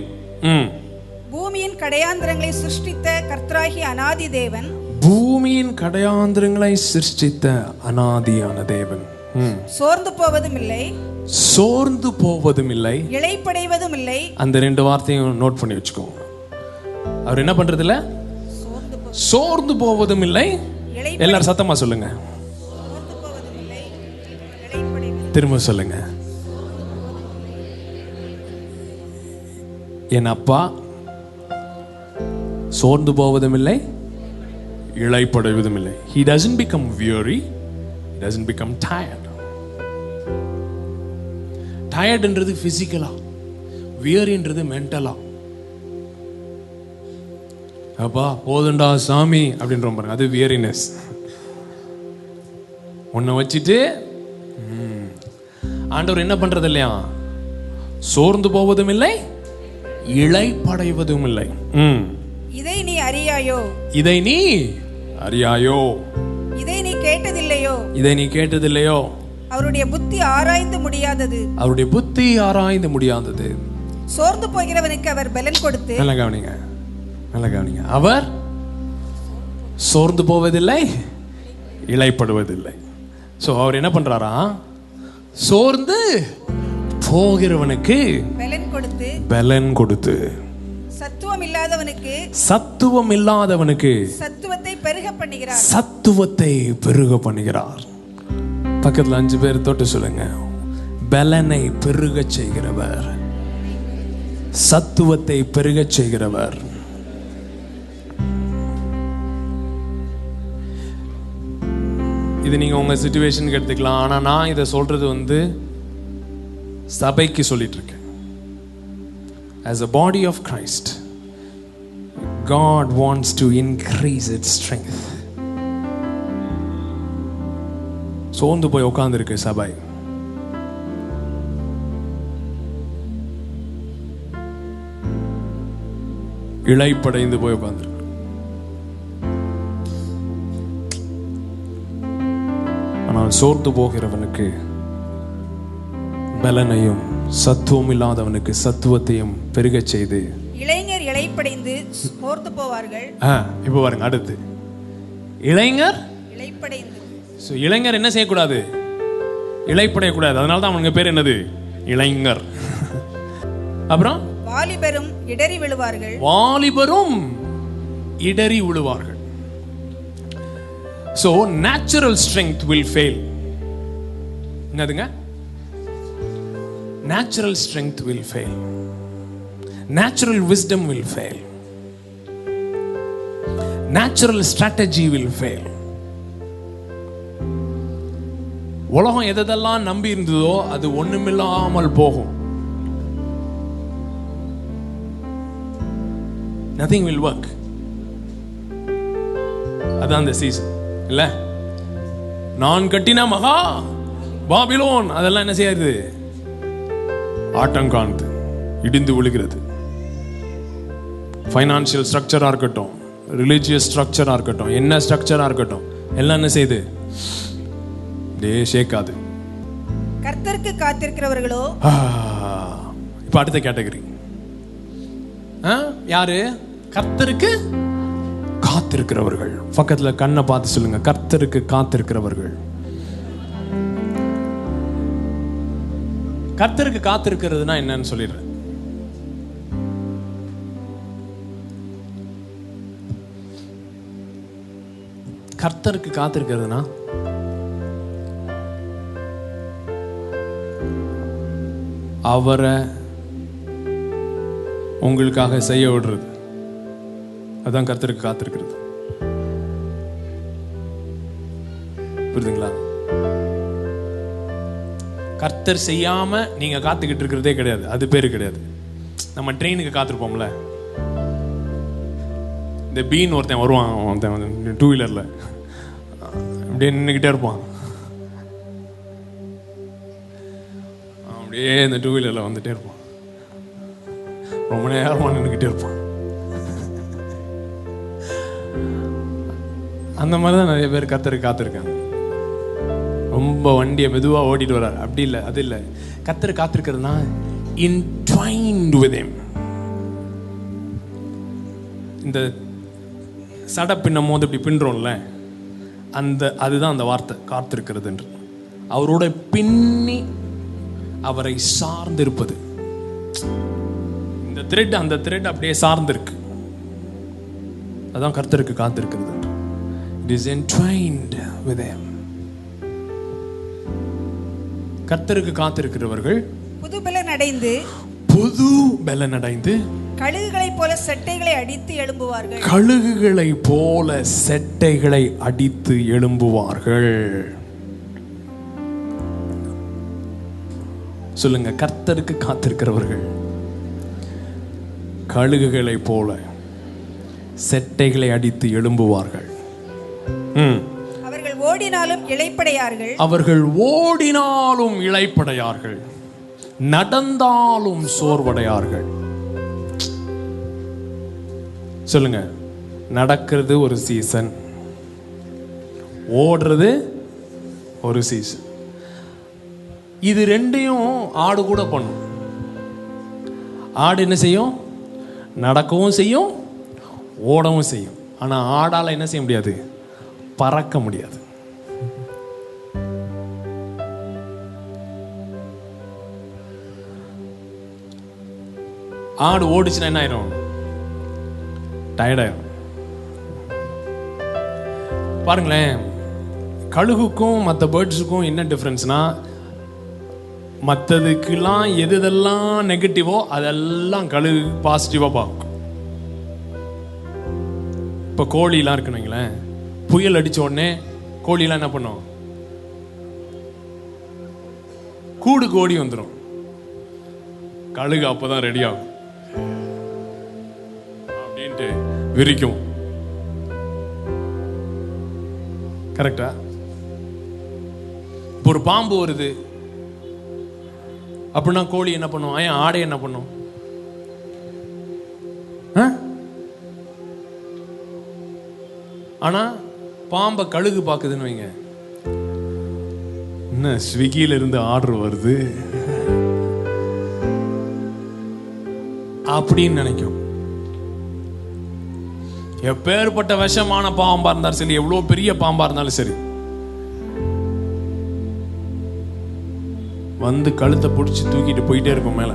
பூமியின் கடையாந்திரங்களை சிருஷ்டித்த கர்த்தராகிய அநாதி தேவன், பூமியின் கடையாந்திரங்களை சிருஷ்டித்த அநாதியான தேவன் சோர்ந்து போவதும் இல்லை, சோர்ந்து போவதும் இல்லை, இளைப்படைவதும் இல்லை. அந்த 2 வார்த்தையும் நோட் பண்ணி வச்சுக்கோங்க. அவர் என்ன பண்றது இல்ல? சோர்ந்து போவதும் இல்லை. எல்லாரும் சத்தமா சொல்லுங்க. திரும்ப சொல்லுங்க. என் அப்பா சோர்ந்து போவதும் இல்லை, இளைப்படைவதும் இல்லை. He doesn't become weary, he doesn't become tired. டயர்ட்ன்றது பிசிக்கலா, வியரின்றது மென்டலா. அப்பா போதுண்டா சாமி அப்படின்ற பாருங்க, அது வியரினஸ். உன்னை வச்சுட்டு ஆண்டவர் என்ன பண்றது இல்லையா? சோர்ந்து போவதும் இல்லை, இளைப்படைவதும் இல்லை. இதை நீ அறியாயோ, இதை நீ அறியாயோ, இதை நீ கேட்டதில்லையோ, இதை நீ கேட்டதில்லையோ. அவருடைய புத்தி ஆராய்ந்து முடியாதது, அவருடைய புத்தி ஆராய்ந்து முடியாதது. சோர்ந்து போகிறவனுக்கு அவர் பலன் கொடுத்து, நல்ல கவனிங்க, நல்ல கவனிங்க. அவர் சோர்ந்து போவதில்லை, இளைப்படுவதில்லை. சோ அவர் என்ன பண்றாரா? சோர்ந்து போகிறவனுக்கு பலன் கொடுத்து, பலன் கொடுத்து, சத்துவம் இல்லாதவனுக்கு, சத்துவம் இல்லாதவனுக்கு சத்துவத்தை பெருக பண்ணுகிறார், சத்துவத்தை பெருக பண்ணுகிறார். பக்கத்துல 5 பேர் தொட்டு சொல்லுங்க. பலனை பெருக செய்கிறவர், சத்துவத்தை பெருக செய்கிறவர். இது நீங்க உங்க சிச்சுவேஷனுக்கு எடுத்துக்கலாம். ஆனா நான் இதை சொல்றது சபைக்கு சொல்லிட்டு இருக்கேன். As a body of Christ, God wants to increase its strength. சோர்ந்து போய் உட்கார்ந்து இருக்கு சபை. இளைப்படைந்து போய் உட்கார்ந்து. ஆனால் சோர்ந்து போகிறவனுக்கு பலனையும், சத்துவம் இல்லாதவனுக்கு சத்துவத்தையும் பெருக செய்து, இளைஞர் இளைப்படைந்து சோர்ந்து போவார்கள். இப்போ பாருங்க அடுத்து, இளைஞர் இளைப்படைந்து. இளைஞர் என்ன செய்யக்கூடாது? இளைப்படையக்கூடாது. அதனால தான் அவனுக்கு பேர் என்னது? இளைஞர். அப்புறம் வாலிபரும் இடறி விழுவார்கள், வாலிபரும் இடறி விழுவார்கள். So natural strength will fail. என்னதுங்க? Natural strength will fail. Natural wisdom will fail. Natural strategy will fail. உலகம் எதெல்லாம் நம்பி இருந்ததோ அது ஒண்ணுமில்லாமல் போகும். Nothing will work. அதான் அந்த சீசன் இல்ல? நான் கட்டின மகா பாபிலோன் அதெல்லாம் என்ன செய்யாது? ஆட்டம் காணுது, இடிந்து விழுகிறது. ஃபைனான்சியல் ஸ்ட்ரக்சரா இருக்கட்டும், ரிலிஜியஸ் ஸ்ட்ரக்சரா இருக்கட்டும், என்ன ஸ்ட்ரக்சரா இருக்கட்டும், எல்லாம் என்ன செய்யுது? ஷேக்காது. கர்த்தருக்கு காத்திருக்கிறவர்களோ, இப்ப அடுத்த கேட்டகரி யாரு? கர்த்தருக்கு காத்திருக்கிறவர்கள். பக்கத்துல கண்ணை பார்த்து சொல்லுங்க, கர்த்தருக்கு காத்திருக்கிறவர்கள். கர்த்தருக்கு காத்திருக்கிறதுனா என்னன்னு சொல்லிடுறேன். கர்த்தருக்கு காத்திருக்கிறதுனா அவரை உங்களுக்காக செய்ய விடுறது. அதான் கர்த்தருக்கு காத்திருக்கிறது. புரியுதுங்களா? கர்த்தர் செய்யாம நீங்க காத்துக்கிட்டு இருக்கிறதே கிடையாது. அது பேரு கிடையாது. நம்ம ட்ரெயினுக்கு காத்திருப்போம்ல, இந்த பீன் ஒருத்தன் வருவான் 2 வீலர்ல, அப்படியே நின்றுக்கிட்டே இருப்பான். அப்படியே இந்த 2 வீலரில் வந்துட்டே இருப்பான். ரொம்ப நேரமாக நின்றுக்கிட்டே இருப்பான். அந்த மாதிரி தான் நிறைய பேர் கர்த்தருக்கு காத்திருக்காங்க. ரொம்ப வண்டியை மெதுவாக ஓட்டிட்டு வர்றாரு. அப்படி இல்லை, அது இல்லை. கர்த்தருக்கு காத்திருக்கிறதுனா entwined with him. இந்த சடை பின்னும் போது இப்படி பின்றோம்ல, அதுதான் அந்த வார்த்தை காத்திருக்கிறது என்று. அவரோட பின்னி அவரை சார்ந்திருப்பது. இந்த த்ரெட் அந்த த்ரெட் அப்படியே சார்ந்திருக்கு. அதான் கர்த்தருக்கு காத்திருக்கிறது. It is entwined with him. கர்த்தருக்கு காத்திருக்கிறவர்கள் புது பலன் அடைந்து கழுகுகளைப் போல செட்டைகளை அடித்து எழும்புவார்கள். கழுகுகளைப் போல செட்டைகளை அடித்து எழும்புவார்கள். சொல்லுங்க, கர்த்தருக்கு காத்திருக்கிறவர்கள் கழுகுகளைப் போல செட்டைகளை அடித்து எழும்புவார்கள். அவர்கள் ஓடினாலும் இளைப்படையார்கள், நடந்தாலும் சோர்வடையார்கள். சொல்லுங்க, நடக்கிறது ஒரு சீசன், ஓடுறது ஒரு சீசன். இது ரெண்டையும் ஆடு கூட பண்ணும். ஆடு என்ன செய்யும்? நடக்கவும் செய்யும், ஓடவும் செய்யும். ஆனா ஆடால என்ன செய்ய முடியாது? பறக்க முடியாது. ஆடு ஓடிச்சுன்னா என்ன ஆயிரும்? டயர்டாயிரும். பாருங்களேன், கழுகுக்கும் மற்ற பேர்ட்ஸுக்கும் என்ன டிஃப்ரென்ஸ்னா, மற்றதுக்கெல்லாம் எதெல்லாம் நெகட்டிவோ அதெல்லாம் கழுகு பாசிட்டிவாக பார்க்கும். இப்போ கோழிலாம் இருக்குன்னு வைங்களேன், புயல் அடித்த உடனே கோழிலாம் என்ன பண்ணும்? கூடுக்கு ஓடி வந்துடும். கழுகு அப்போ தான் ரெடி ஆகும் அப்படின்ட்டு விரிக்கும். கரெக்டா? இப்போ ஒரு பாம்பு வருது அப்படின்னா கோழி என்ன பண்ணும்? ஏன் ஆடை என்ன பண்ணும்? ஆனா பாம்பை கழுகு பாக்குதுன்னு வைங்க, என்ன ஸ்விக்கியில இருந்து ஆர்டர் வருது அப்படின்னு நினைக்கும். எப்பேற்பட்ட விஷமான பாம்பா இருந்தாலும் சரி, எவ்வளவு பெரிய பாம்பா இருந்தாலும் சரி, வந்து கழுத்தை பிடிச்சி தூக்கிட்டு போயிட்டே இருக்கும் மேல.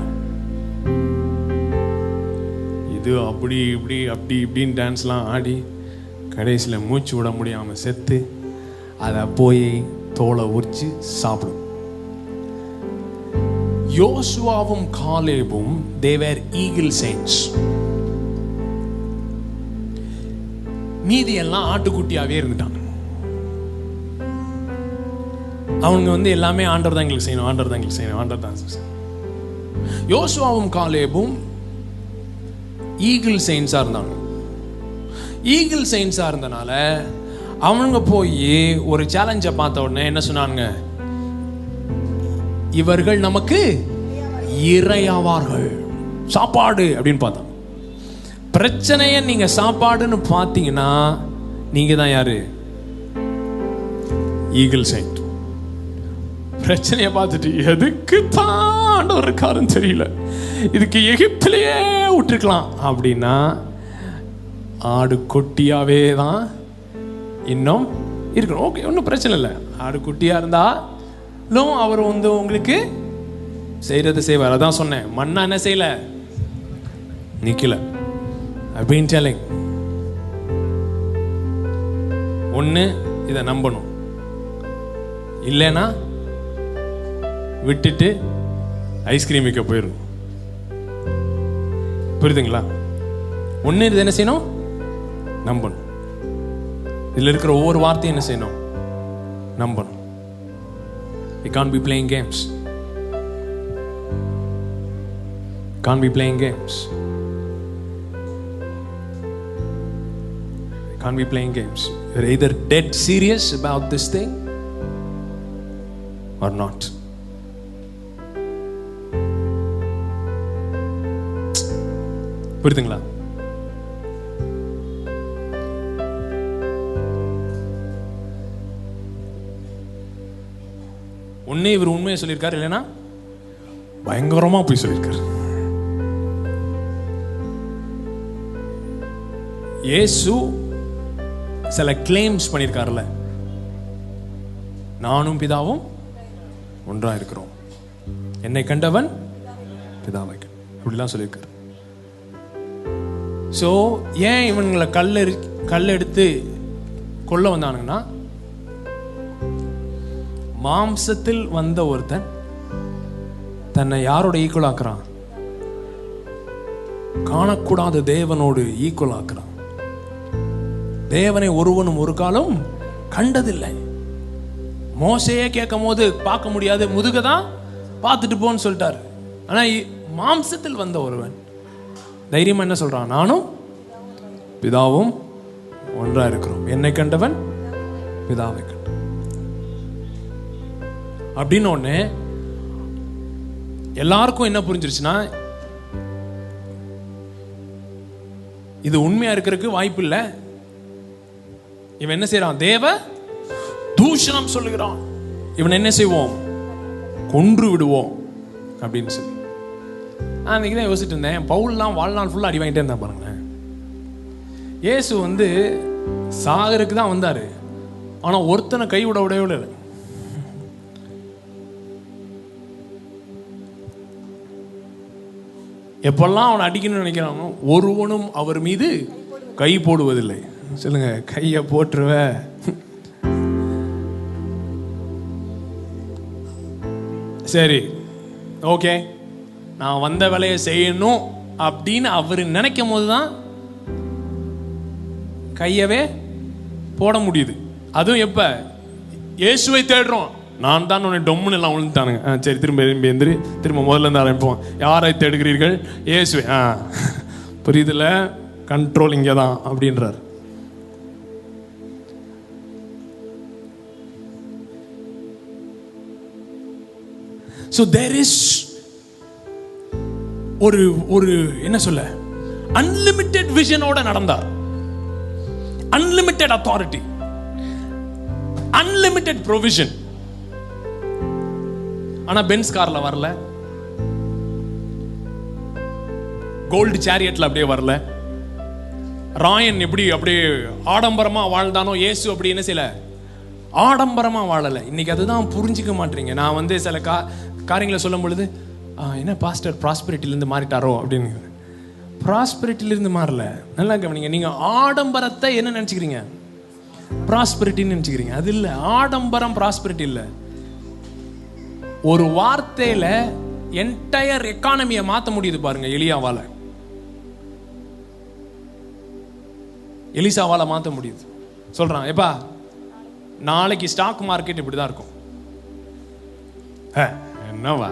இது அப்படி இப்படி அப்படி இப்படின்னு டான்ஸ்லாம் ஆடி கடைசியில் மூச்சு விட முடியாம செத்து அதை போய் தோலை உரிச்சு சாப்பிடும். யோசுவாவும் காலேபும் they were eagle saints. மீதி எல்லாம் ஆட்டுக்குட்டியாவே இருந்துட்டாங்க. அவங்க வந்து எல்லாமே ஆண்டவர் தான் எங்களுக்கு செய்யணும், ஆண்டவர் தான் எங்களுக்கு செய்யணும், ஆண்டவர் தான் செய்யணும். யோசுவாவும் காலேபும் ஈகிள் செயின்ஸா இருந்தாங்க. ஈகிள் செயின்ஸா இருந்தனால அவங்க போய் ஒரு சேலஞ்சை பார்த்த உடனே என்ன சொன்னாங்க? இவர்கள் நமக்கு இரையாவார்கள். சாப்பாடு அப்படின்னு பார்த்தோம். பிரச்சனைய நீங்க சாப்பாடுன்னு பார்த்தீங்கன்னா நீங்க தான் யாரு? Eagle Saint. பிரச்சனையை பார்த்துட்டு எதுக்கு தான் ஒரு காரணம் தெரியல, இதுக்கு எகிப்திலேயே விட்டுருக்கலாம் அப்படின்னா ஆடு குட்டியாவே தான் இன்னும் இருக்கணும். ஓகே, ஒன்றும் பிரச்சனை இல்லை. ஆடு குட்டியா இருந்தாலும் அவர் வந்து உங்களுக்கு செய்யறது செய்வார். அதான் சொன்னேன், மண்ணா என்ன செய்யல, நிக்கல அப்படின்னு டெல்லிங். ஒன்று இதை நம்பணும், இல்லைன்னா விட்டுட்டு ஐஸ்கிரீம் விற்க போயிடும். புரியுதுங்களா? ஒன்று இது என்ன செய்யணும்? நம்பணும். இதில் இருக்கிற ஒவ்வொரு வார்த்தையும் என்ன செய்யணும்? நம்பணும். You can't be playing games. Can't be playing games. Can't be playing games. You're either dead serious about this thing or not. புரியுதுங்களா? ஒன்னே இவர் உண்மையை சொல்லியிருக்காரு, இல்லைன்னா பயங்கரமா போய் சொல்லியிருக்காரு. இயேசு சில கிளைம்ஸ் பண்ணியிருக்காருல்ல, நானும் பிதாவும் ஒன்றா இருக்கிறோம், என்னை கண்டவன் பிதாவை அப்படிலாம் சொல்லியிருக்காரு. ஸோ ஏன் இவங்களை கல்லெடுத்து கொல்ல வந்தானுங்கன்னா, மாம்சத்தில் வந்த ஒருத்தன் தன்னை யாரோட ஈக்குவல் ஆக்குறான்? காணக்கூடாத தேவனோடு ஈக்குவல் ஆக்குறான். தேவனை ஒருவனும் ஒரு காலம் கண்டதில்லை. மோசையே கேட்கும் போது பார்க்க முடியாது, முதுகதான் பார்த்துட்டு போன்னு சொல்லிட்டாரு. ஆனா மாம்சத்தில் வந்த ஒருவன் தைரியமா என்ன சொல்றான்? நானும் பிதாவும் ஒன்றா இருக்கிறோம், என்னை கண்டவன் பிதாவை கண்ட அப்படின்னு ஒண்ணு. எல்லாருக்கும் என்ன புரிஞ்சிருச்சுன்னா, இது உண்மையா இருக்கிறதுக்கு வாய்ப்பு இல்லை. இவன் என்ன செய்யறான்? தேவ தூஷணம் சொல்லுகிறான். இவன் என்ன செய்வோம்? கொன்று விடுவோம் அப்படின்னு சொல்லி. நான் இன்னைக்கு தான் யோசிச்சுட்டு இருந்தேன், பவுல்லாம் வாழ்நாள் ஃபுல்லாக அடி வாங்கிட்டே இருந்தான் பாருங்களேன். இயேசு வந்து சாகருக்கு தான் வந்தாரு, ஆனா ஒருத்தனை கை விடவே இல்லை. எப்பெல்லாம் அவனை அடிக்கணும்னு நினைக்கிறானோ ஒருவனும் அவர் மீது கை போடுவதில்லை. சொல்லுங்க, கையை போட்டுருவ. சரி, ஓகே, நான் வந்த வேலையை செய்யணும் அப்படின்னு அவர் நினைக்கும் போதுதான் கையவே போட முடியுது. அதுவும் எப்ப? இயேசுவை தேடுறோம். நான் தான் உன்னை டொம்முன்னு எல்லாம் விழுந்துட்டானுங்க. சரி, திரும்ப எந்திரி, திரும்ப முதல்ல இருந்து ஆரம்பிப்போம். யாரை தேடுகிறீர்கள்? இயேசுவை. புரியுதுல, கண்ட்ரோல் இங்கே தான் அப்படின்றார். So there is ஒரு என்ன சொல்ல, அன்லிமிட்டெட் விஷனோட நடந்தார். Unlimited authority, unlimited provision. ஆனா பென்ஸ் கார்ல வரல, கோல்டு சேரியட்ல அப்படியே வரல. ராயன் எப்படி அப்படியே ஆடம்பரமா வாழ்ந்தானோ, இயேசு அப்படி என்ன செய்யல, ஆடம்பரமா வாழல. இன்னைக்கு அதுதான் புரிஞ்சிக்க மாட்டீங்க. நான் வந்து சில காரியங்களை சொல்லும் பொழுது, என்ன பாஸ்டர் ப்ராஸ்பெரிட்டிலேருந்து மாறிட்டாரோ அப்படின்னு. ப்ராஸ்பெரிட்டிலிருந்து மாறல. நல்லா கவனிங்க, நீங்க ஆடம்பரத்தை என்ன நினைச்சுக்கிறீங்க? ப்ராஸ்பெரிட்டின்னு நினைச்சுக்கிறீங்க. அது இல்லை. ஆடம்பரம் ப்ராஸ்பெரிட்டி இல்லை. ஒரு வார்த்தையில என்டையர் எக்கானமியை மாற்ற முடியுது பாருங்க. எலிசாவால மாற்ற முடியுது. சொல்றான், எப்பா நாளைக்கு ஸ்டாக் மார்க்கெட் இப்படிதான் இருக்கும். என்னவா,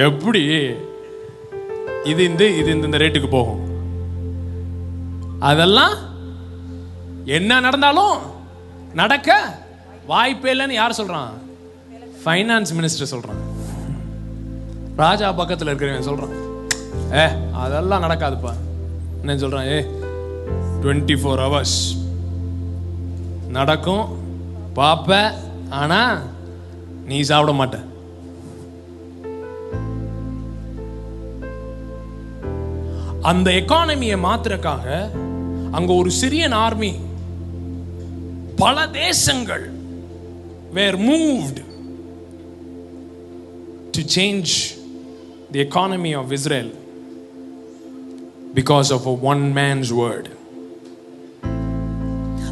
எப்படி இது இந்த ரேட்டுக்கு போகும்? அதெல்லாம் என்ன நடந்தாலும் நடக்க வாய்ப்பே இல்லைன்னு யார் சொல்றான்? ஃபைனான்ஸ் மினிஸ்டர் சொல்றான். ராஜா பக்கத்தில் இருக்கிறவன் சொல்றான், அதெல்லாம் நடக்காதுப்பா. என்ன சொல்றான்? 24 hours நடக்கும் பாப்ப, ஆனா நீ சாப்பிட மாட்ட. அந்த எக்கானமியை மாத்திரக்காக அங்க ஒரு சிரியன் ஆர்மி, பல தேசங்கள் were moved to change the economy of Israel because of a one man's word.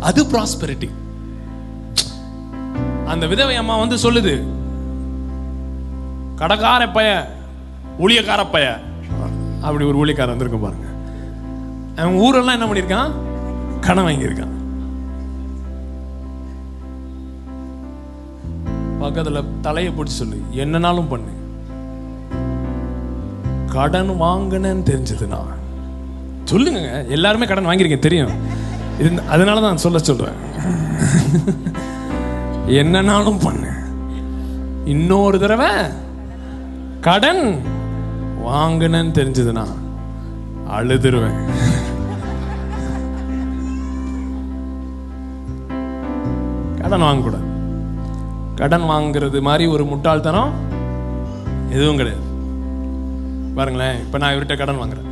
அது prosperity. அந்த விதவை அம்மா வந்து சொல்லுது, கடக்கார பைய, ஊழியக்கார பைய, அப்படி ஒரு ஊழியக்காரன் வந்திருக்க பாருங்க. அவன் ஊரெல்லாம் என்ன பண்ணிருக்கான்? கடன் வாங்கியிருக்கான். பக்கத்துல தலையை பிடிச்சி சொல்லு, என்னனாலும் பண்ணு, கடன் வாங்கினேன்னு தெரிஞ்சதுன்னா சொல்லுங்க. எல்லாருமே கடன் வாங்கியிருக்கேன் தெரியும். அதனால தான் சொல்றேன், என்னன்னாலும் பண்ணு. இன்னொரு தடவை கடன் வாங்கினேன்னு தெரிஞ்சதுன்னா அழுதுருவேன். கடன் வாங்கக்கூடாது. கடன் வாங்குறது மாதிரி ஒரு முட்டாள்தனம் எதுவும் கிடையாது. பாருங்களேன், இப்போ நான் இவர்கிட்ட கடன் வாங்குறேன்,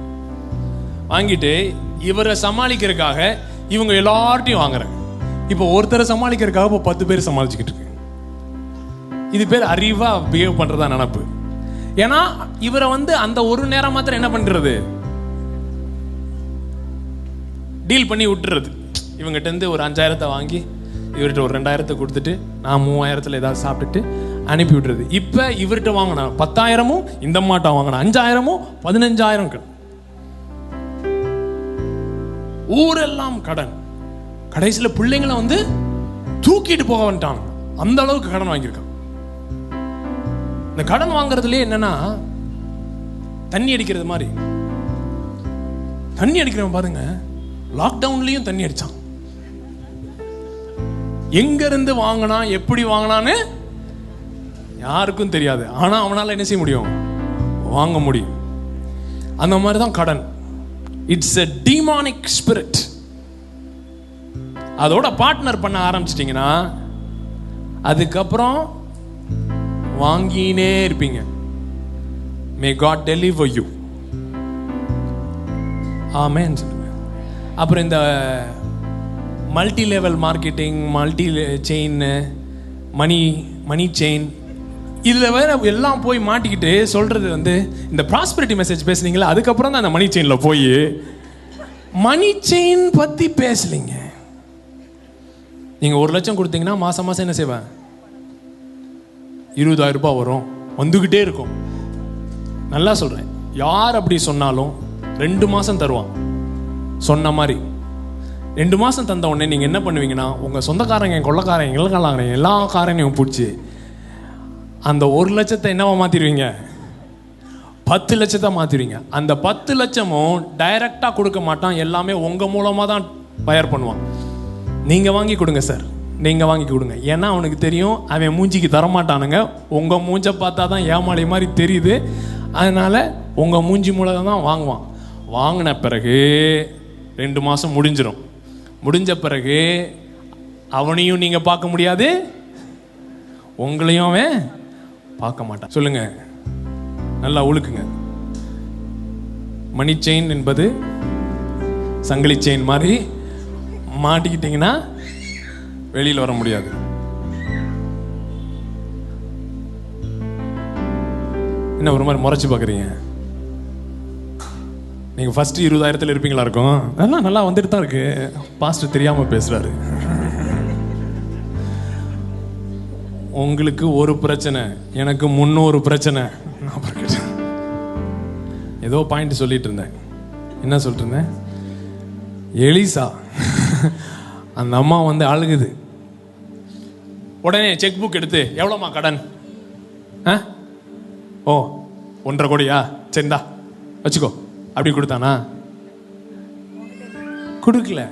வாங்கிட்டு இவரை சமாளிக்கிறதுக்காக இவங்க எல்லார்ட்டையும் வாங்குறேன். இப்போ ஒருத்தரை சமாளிக்கிறதுக்காக இப்போ 10 பேர் சமாளிச்சுக்கிட்டு இருக்கு. இது பேர் அறிவா பிஹேவ் பண்றதா நினப்பு. ஏன்னா இவரை அந்த ஒரு நேரம் மாத்திரம் என்ன பண்றது, டீல் பண்ணி விட்டுறது. இவங்ககிட்ட இருந்து ஒரு 5000 வாங்கி இவர்கிட்ட ஒரு 2000 கொடுத்துட்டு நான் 3000 ஏதாவது சாப்பிட்டுட்டு அனுப்பி விட்டுறது. இப்போ இவர்கிட்ட வாங்கினா 10,000, இந்த மாட்டம் வாங்கினா 5,000, 15,000. ஊரெல்லாம் கடன். கடைசியில் பிள்ளைங்களை தூக்கிட்டு போக வந்துட்டாங்க. அந்த அளவுக்கு கடன் வாங்கியிருக்கான். இந்த கடன் வாங்குறதுலேயே என்னன்னா தண்ணி அடிக்கிறது மாதிரி. தண்ணி அடிக்கிறவன் பாருங்க, லாக்டவுன்லயும் தண்ணி அடிச்சான். எங்க இருந்து வாங்கினா எப்படி வாங்கினான்னு யாருக்கும் தெரியாது. ஆனா அவனால என்ன செய்ய முடியும், வாங்க முடியும். அந்த மாதிரி தான் கடன். It's a demonic spirit. அதோட பார்ட்னர் பண்ண ஆரம்பிச்சிட்டீங்கன்னா அதுக்கப்புறம் வாங்கினே இருப்பீங்க. May God deliver you. Amen. அப்புறம் இந்த multi level marketing, multi chain, money chain, இதில் வேற எல்லாம் போய் மாட்டிக்கிட்டு சொல்றது இந்த ப்ராஸ்பெரிட்டி மெசேஜ் பேசுனீங்களா, அதுக்கப்புறம் தான் அந்த மணி செயினில் போய் மணி செயின் பற்றி பேசலிங்க. நீங்கள் 1 லட்சம் கொடுத்தீங்கன்னா மாதம் மாதம் என்ன செய்வேன், 20,000 ரூபாய் வரும், வந்துக்கிட்டே இருக்கும். நல்லா சொல்கிறேன், யார் அப்படி சொன்னாலும் 2 மாதம் தருவான். சொன்ன மாதிரி 2 மாதம் தந்த உடனே நீங்கள் என்ன பண்ணுவீங்கன்னா, உங்கள் சொந்தக்காரங்க, கொள்ளக்காரங்க, இலக்காரங்க எல்லா காரனையும் பிடிச்சி அந்த 1 லட்சத்தை என்னவா மாற்றிடுவீங்க, 10 லட்சத்தை மாற்றிடுவீங்க. அந்த 10 லட்சமும் டைரெக்டாக கொடுக்க மாட்டான், எல்லாமே உங்கள் மூலமாக தான் பயர் பண்ணுவான். நீங்கள் வாங்கி கொடுங்க சார், நீங்கள் வாங்கி கொடுங்க. ஏன்னா அவனுக்கு தெரியும் அவன் மூஞ்சிக்கு தரமாட்டானுங்க. உங்கள் மூஞ்சை பார்த்தா தான் ஏமாளி மாதிரி தெரியுது. அதனால் உங்கள் மூஞ்சி மூலம் தான் வாங்குவான். வாங்கின பிறகு 2 மாதம் முடிஞ்சிடும். முடிஞ்ச பிறகு அவனையும் நீங்கள் பார்க்க முடியாது, உங்களையும் அவன் பார்க்க மாட்டான். சொல்லுங்க, நல்லா உழுக்குங்க. மணி செயின் என்பது சங்கிலி செயின் மாதிரி மாட்டிக்கிட்டீங்கன்னா வெளியில் வர முடியாது. என்ன ஒரு மாதிரி முறைச்சு பார்க்குறீங்க? நீங்கள் ஃபஸ்ட்டு 20,000 இருப்பீங்களா இருக்கும். அதெல்லாம் நல்லா வந்துட்டு தான் இருக்கு. பாஸ்டர் தெரியாமல் பேசுகிறாரு. உங்களுக்கு ஒரு பிரச்சனை, எனக்கு 300 பிரச்சனை. ஏதோ பாயிண்ட் சொல்லிட்டு இருந்தேன். என்ன சொல்லிட்டு இருந்தேன்? எலிசா அந்த அம்மா அழுகுது. உடனே செக் புக் எடுத்து, எவ்வளோமா கடன்? ஓ 1.5 கோடியா, சரிந்தா வச்சுக்கோ, அப்படி கொடுத்தானா? கொடுக்கல.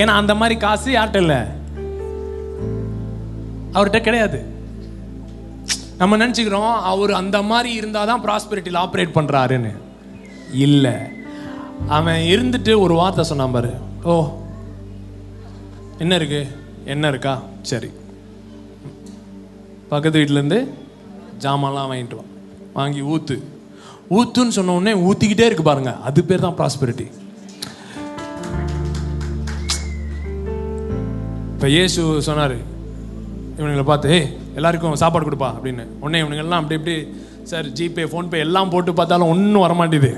ஏன்னா அந்த மாதிரி காசு யார்கிட்ட இல்லை, அவர்கிட்ட கிடையாது. நம்ம நினச்சிக்கிறோம் அவர் அந்த மாதிரி இருந்தால் தான் ப்ராஸ்பெரிட்டியில் ஆப்ரேட் பண்ணுறாருன்னு. இல்லை, அவன் இருந்துட்டு ஒரு வார்த்தை சொன்னான் பாரு. ஓ என்ன இருக்கு, என்ன இருக்கா, சரி பக்கத்து வீட்டிலேருந்து ஜாமான்லாம் வாங்கிட்டு வா, வாங்கி ஊத்துன்னு சொன்ன உடனே ஊற்றிக்கிட்டே இருக்கு பாருங்க. அது பேர் தான் ப்ராஸ்பெரிட்டி. இப்போ இயேசு சொன்னார் இவனுங்களை பார்த்து, எல்லாருக்கும் சாப்பாடு கொடுப்பா அப்படின்னு. உடனே இவனுங்கெல்லாம் அப்படி இப்படி சார் ஜிபே, ஃபோன்பே எல்லாம் போட்டு பார்த்தாலும் ஒன்றும் வரமாட்டேது,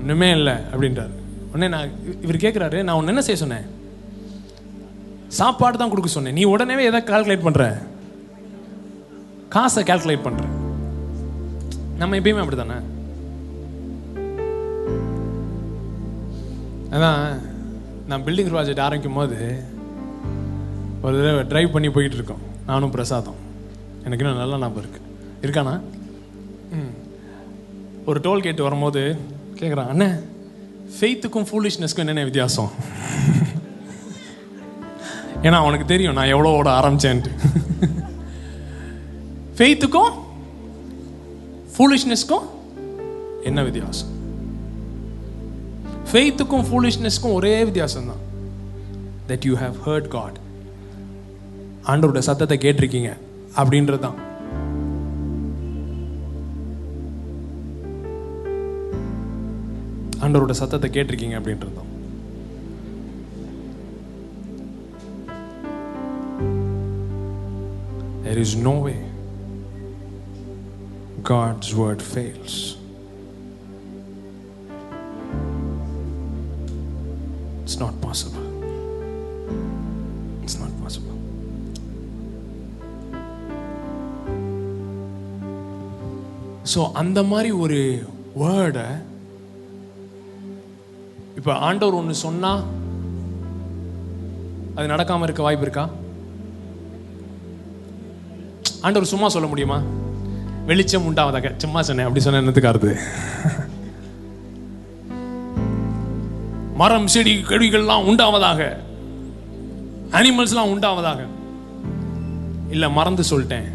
ஒன்றுமே இல்லை அப்படின்றார். உடனே இவர் கேட்குறாரு, நான் உன்னை என்ன செய்ய சொன்னேன்? சாப்பாடு தான் கொடுக்க சொன்னேன். நீ உடனே எதை கால்குலேட் பண்ணுற? காசை கால்குலேட் பண்ணுற. நம்ம எப்பயுமே அப்படி தானே. அதான் நான் பில்டிங் ப்ராஜெக்ட் ஆரம்பிக்கும் போது ஒரு தடவை ட்ரைவ் பண்ணி போயிட்டு இருக்கோம், நானும் பிரசாதம். எனக்கு இன்னும் நல்லா ஞாபகம் இருக்கானா? ஒரு டோல் கேட்டு வரும்போது கேட்குறான், அண்ணே ஃபெய்த்துக்கும் ஃபூலிஷ்னஸ்க்கும் என்னென்ன வித்தியாசம்? ஏன்னா அவனுக்கு தெரியும் நான் எவ்வளோ ஓட ஆரம்பிச்சேன்ட்டு. ஃபெய்த்துக்கும் ஃபூலிஷ்னஸ்க்கும் என்ன வித்தியாசம்? ஃபெய்த்துக்கும் ஃபூலிஷ்னஸ்க்கும் ஒரே வித்தியாசம் தான். that you have heard God. ஆண்டவருடைய சத்தத்தை கேட்டிருக்கீங்க அப்படின்றது தான். ஆண்டவருடைய சத்தத்தை கேட்டிருக்கீங்க அப்படின்றது தான். There is no way God's word fails. It's not possible. It's not possible. So அந்த மாதிரி ஒரு வேர்டை இப்போ ஆண்டவர் ஒன்று சொன்னா அது நடக்காம இருக்க வாய்ப்பு இருக்கா? ஆண்டவர் சும்மா சொல்ல முடியுமா? வெளிச்சம் உண்டாவதாக சும்மா சொன்னேன் அப்படி சொன்ன என்னத்துக்காருது? மரம் செடி கழிவுகள்லாம் உண்டாவதாக, அனிமல்ஸ்லாம் உண்டாவதாக. இல்ல மறந்து சொல்லிட்டேன்.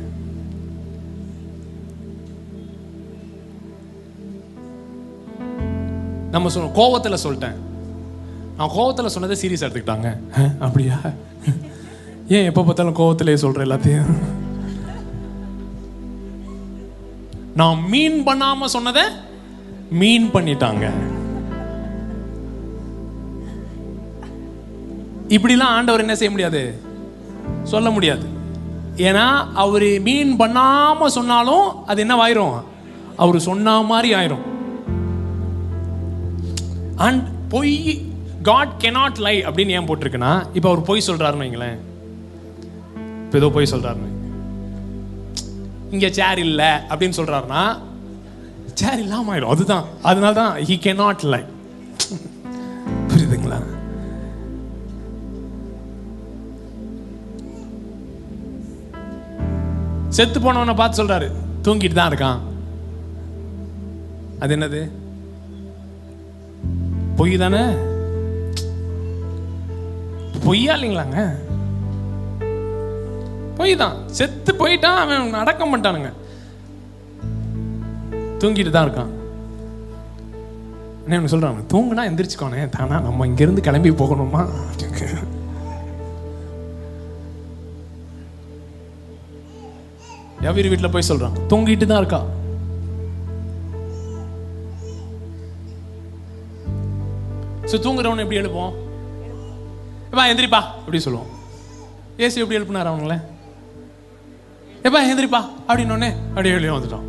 நம்ம சொல்ல கோவத்துல சொல்லிட்டேன். நான் கோவத்துல சொன்னதை சீரியஸா எடுத்துக்கிட்டாங்க. அப்படியா? ஏன் எப்ப பார்த்தாலும் கோவத்திலே சொல்ற எல்லாத்தையும்? நான் மீன் பண்ணாம சொன்னதை மீன் பண்ணிட்டாங்க. இப்படிலாம் ஆண்டவர் என்ன செய்ய முடியாது, சொல்ல முடியாது. ஏன்னா அவரு மீன் பண்ணாம சொன்னாலும் அது என்ன ஆயிரும், அவரு சொன்ன மாதிரி ஆயிரும். அண்ட் பொய், காட் cannot lie அப்படின்னு ஏன் போட்டிருக்குன்னா, இப்போ அவர் பொய் சொல்றாருன்னு வைங்களேன். இப்போ ஏதோ பொய் சொல்றாருன்னு, இங்க சேர் இல்லை அப்படின்னு சொல்றாருன்னா சேர் இல்லாம ஆயிடும். அதுதான், அதனால தான் he cannot lie. புரியுதுங்களா? செத்து போனவனை பார்த்து சொல்றாரு தூங்கிட்டு தான் இருக்கான். அது என்னது? பொய் தானே? பொய்யா இல்லைங்களாங்க? பொய் தான். செத்து போயிட்டான், அவன் அடக்கம் பண்ணிட்டானுங்க, தூங்கிட்டு தான் இருக்கான். என்ன சொல்றாங்க, தூங்குனா எந்திரிச்சுக்கோனே தானா, நம்ம இங்க இருந்து கிளம்பி போகணுமா? எவ்வளவு வீட்டில் போய் சொல்றான் தூங்கிட்டு தான் இருக்கா. தூங்குறவன் எப்படி எழுப்போம்? எப்பா எந்திரிப்பா அப்படி சொல்லுவோம். ஏசு எப்படி எழுப்பினார் அவங்கள? எப்பா எந்திரிப்பா அப்படின்னு அப்படியே வெளியே வந்துட்டோம்.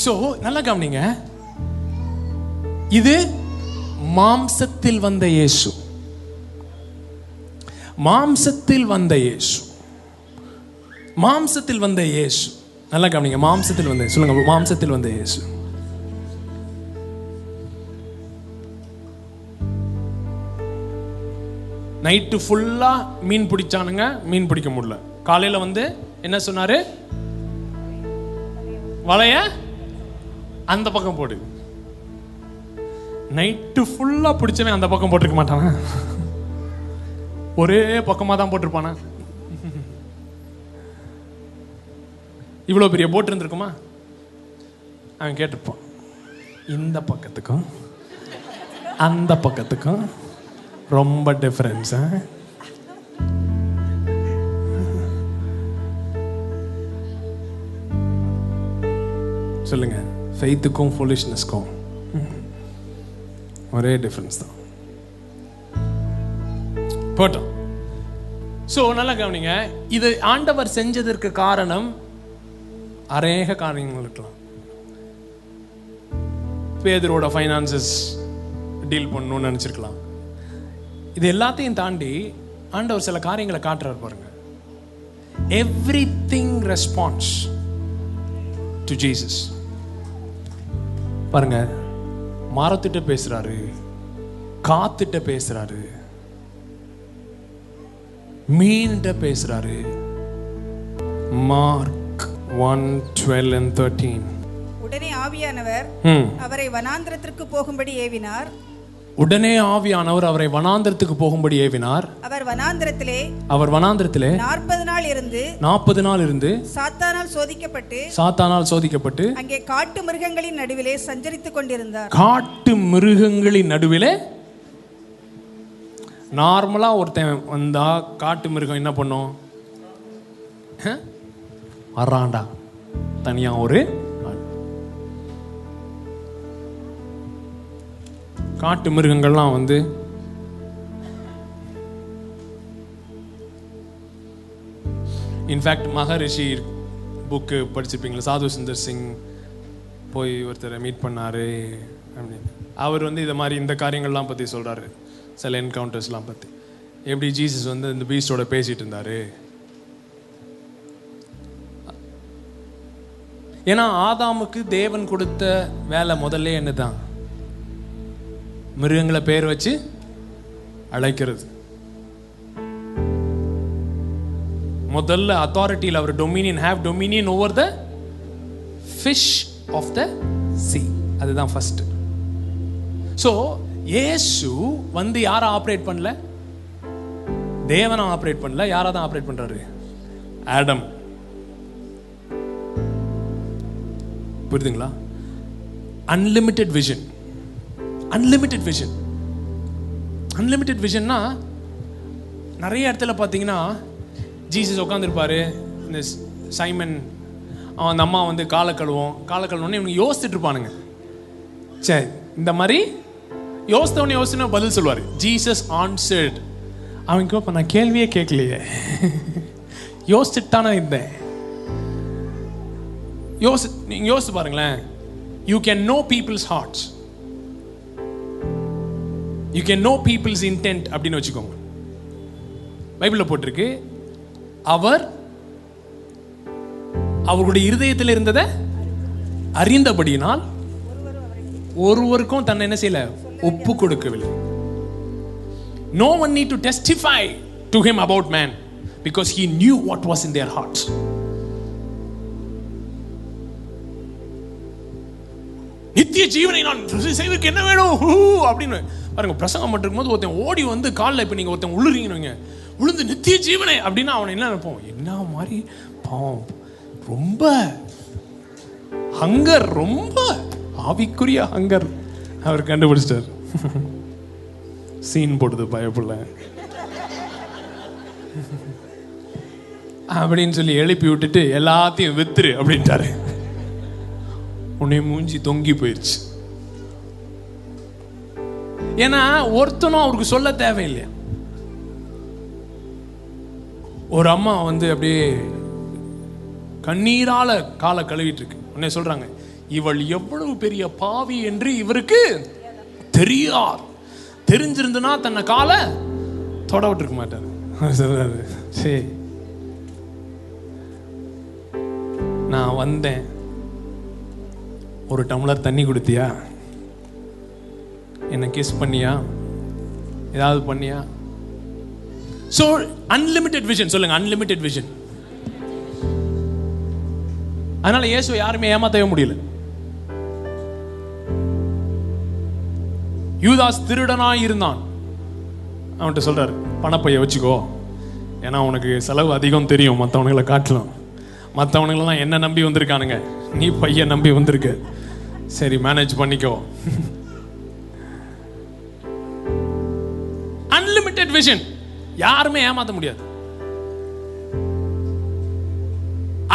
சோ நல்லா கவனிங்க, இது மாம்சத்தில் வந்த இயேசு. மாம்சத்தில் வந்த இயேசு. மாம்சத்தில் வந்த இயேசு. நல்லா கவனிங்க, மாம்சத்தில் வந்த, சொல்லுங்க, மாம்சத்தில் வந்த இயேசு. நைட்டு ஃபுல்லா மீன் பிடிச்சானுங்க, மீன் பிடிக்க முடியல. காலையில வந்து என்ன சொன்னாரு, வலைய அந்த பக்கம் போடு. நைட்டு ஃபுல்லா பிடிச்சவன் அந்த பக்கம் போட்டிருக்க மாட்டானா? ஒரே பக்கமா தான் போட்டிருப்பானா? இவ்வளவு பெரிய போட் இருந்திருக்குமா? அவன் கேட்டிருப்பான், இந்த பக்கத்துக்கும் அந்த பக்கத்துக்கும் ரொம்ப டிஃபரன்ஸ். சொல்லுங்க, ஃபெய்த்துக்கும் ஃபூலிஷ்னஸ்க்கும் ஒரே டிஃபரன்ஸ் தான். போட்டோம். சோ நல்லா கவனிங்க, இது ஆண்டவர் செஞ்சதற்கு காரணம் அநேக காரியங்கள் இருக்கலாம். பேதுருவோட ஃபைனான்சஸ் டீல் பண்ணணும்னு நினைச்சிருக்கலாம். இது எல்லாத்தையும் தாண்டி ஆண்டவர் சில காரியங்களை காட்டுறாரு பாருங்க. Everything response to Jesus. பாருங்க, மரத்திட்ட பேசுறாரு, காத்துட்ட பேசுறாரு, மீன்கிட்ட பேசுறாரு. Mark 1:12 and 13. உடனே ஆவியானவர் அவரை வனாந்திரத்திற்கு போகும்படி ஏவினார். உடனே ஆவியானவர் அவரை வனாந்திரத்துக்கு போகும்படி ஏவினார். அவர் வனாந்திரத்திலே 40 நாள் இருந்து சாத்தானால் சோதிக்கப்பட்டு அங்கே காட்டு மிருகங்களின் நடுவிலே சஞ்சரித்துக் கொண்டிருந்தார். காட்டு மிருகங்களின் நடுவிலே. நார்மலா ஒருத்தன் வந்தா காட்டு மிருகம் என்ன பண்ணும்? வர்றாண்டா தனியா ஒரு காட்டு மிருகங்கள்லாம் வந்து இன்ஃபேக்ட் மகரிஷி புக்கு படிச்சிருப்பீங்களா? சாது சுந்தர் சிங் போய் ஒருத்தரை மீட் பண்ணாரு அப்படின்னு. அவர் வந்து இதை மாதிரி இந்த காரியங்கள்லாம் பற்றி சொல்கிறாரு, சில என்கவுண்டர்ஸ்லாம் பற்றி. எப்படி ஜீசஸ் வந்து இந்த பீஸ்டோட பேசிகிட்டு இருந்தார். ஏன்னா ஆதாமுக்கு தேவன் கொடுத்த வேலை முதல்ல என்ன தான்? மிருகங்களை பேர் வச்சு அழைக்கிறது. முதல்ல அத்தாரிட்டியில் அவர் dominion over the fish of the sea. அதுதான் ஃபர்ஸ்ட். ஸோ இயேசு வந்து யாரை ஆப்ரேட் பண்ணல? தேவனை ஆப்ரேட் பண்ணல. யாரா தான் ஆப்ரேட் பண்றாரு? ஆடம். புரியுதுங்களா? Unlimited vision. அன்லிமிட்டெட் விஷன்னா நிறைய இடத்துல பார்த்தீங்கன்னா ஜீசஸ் உட்காந்துருப்பாரு. இந்த சைமன் அந்த அம்மா வந்து காலை கழுவோன்னு இவங்க யோசிச்சுட்டு இருப்பானுங்க. சரி, இந்த மாதிரி யோசித்தவனே பதில் சொல்லுவார். Jesus answered. அவங்க இப்போ நான் கேள்வியே கேட்கலையே, யோசிச்சுட்டு தானே இருந்தேன். நீங்க யோசிச்சு பாருங்களேன். You can know people's hearts, you can know people's intent அப்படின்னு வச்சுக்கோங்க. பைபிள்ல போட்டிருக்கு, அவர் அவர்களுடைய இருதயத்தில் இருந்ததை அறிந்தபடியினால் ஒருவருக்கும் தன்னை என்ன செய்யல? ஒப்பு கொடுக்கவில்லை. No one need to testify to him about man because he knew what was in their hearts. நித்திய ஜீவனை நான் செய்வதற்கு என்ன வேணும் அப்படின்னு பாருங்க. பிரசங்கம் பண்ணிருக்கும் போது ஒருத்தன் ஓடி வந்து காலில் இப்போ நீங்கள் ஒருத்தன் உழுறீங்க, உளுந்து நித்திய ஜீவனை அப்படின்னா அவனை என்ன நினைப்போம்? என்ன மாதிரி பாவம், ரொம்ப ஹங்கர், ரொம்ப ஆவிக்குரிய ஹங்கர் அவர் கண்டுபிடிச்சிட்டார். சீன் போடுது பயப்புள்ள அப்படின்னு சொல்லி எழுப்பி விட்டுட்டு எல்லாத்தையும் வித்துரு அப்படின்ட்டாரு. உன்னை மூஞ்சி தொங்கி போயிருச்சு. ஏன்னா ஒருத்தனும் அவருக்கு சொல்ல தேவையில்லை. ஒரு அம்மா வந்து அப்படியே கண்ணீரால காலை கழுவிட்டு இருக்கு. உடனே சொல்றாங்க, இவள் எவ்வளவு பெரிய பாவி என்று இவருக்கு தெரியாது. தெரிஞ்சிருந்தனா தன்னை காலை தொட விட்டுருக்க மாட்டார். சொல்றாரு, சரி நான் வந்தேன், ஒரு டம்ளர் தண்ணி கொடுத்தியா, என்ன கிஸ் பண்ணியா, ஏதாவது பண்ணியா? So unlimited vision. சொல்லுங்க, அன்லிமிட்டெட் விஷன். அதனால இயேசு யாருமே ஏமாத்தவே முடியல. யூதாஸ் திருடனாய் இருந்தான். அவன்கிட்ட சொல்றாரு, பணப்பைய வச்சுக்கோ, ஏன்னா உனக்கு செலவு அதிகம் தெரியும் மற்றவனுங்களை காட்டலாம். மற்றவனுங்களெல்லாம் என்ன நம்பி வந்திருக்கானுங்க, நீ பையன் நம்பி வந்திருக்க, சரி மேனேஜ் பண்ணிக்கோ. Unlimited vision. யாருமே ஏமாத்த முடியாது.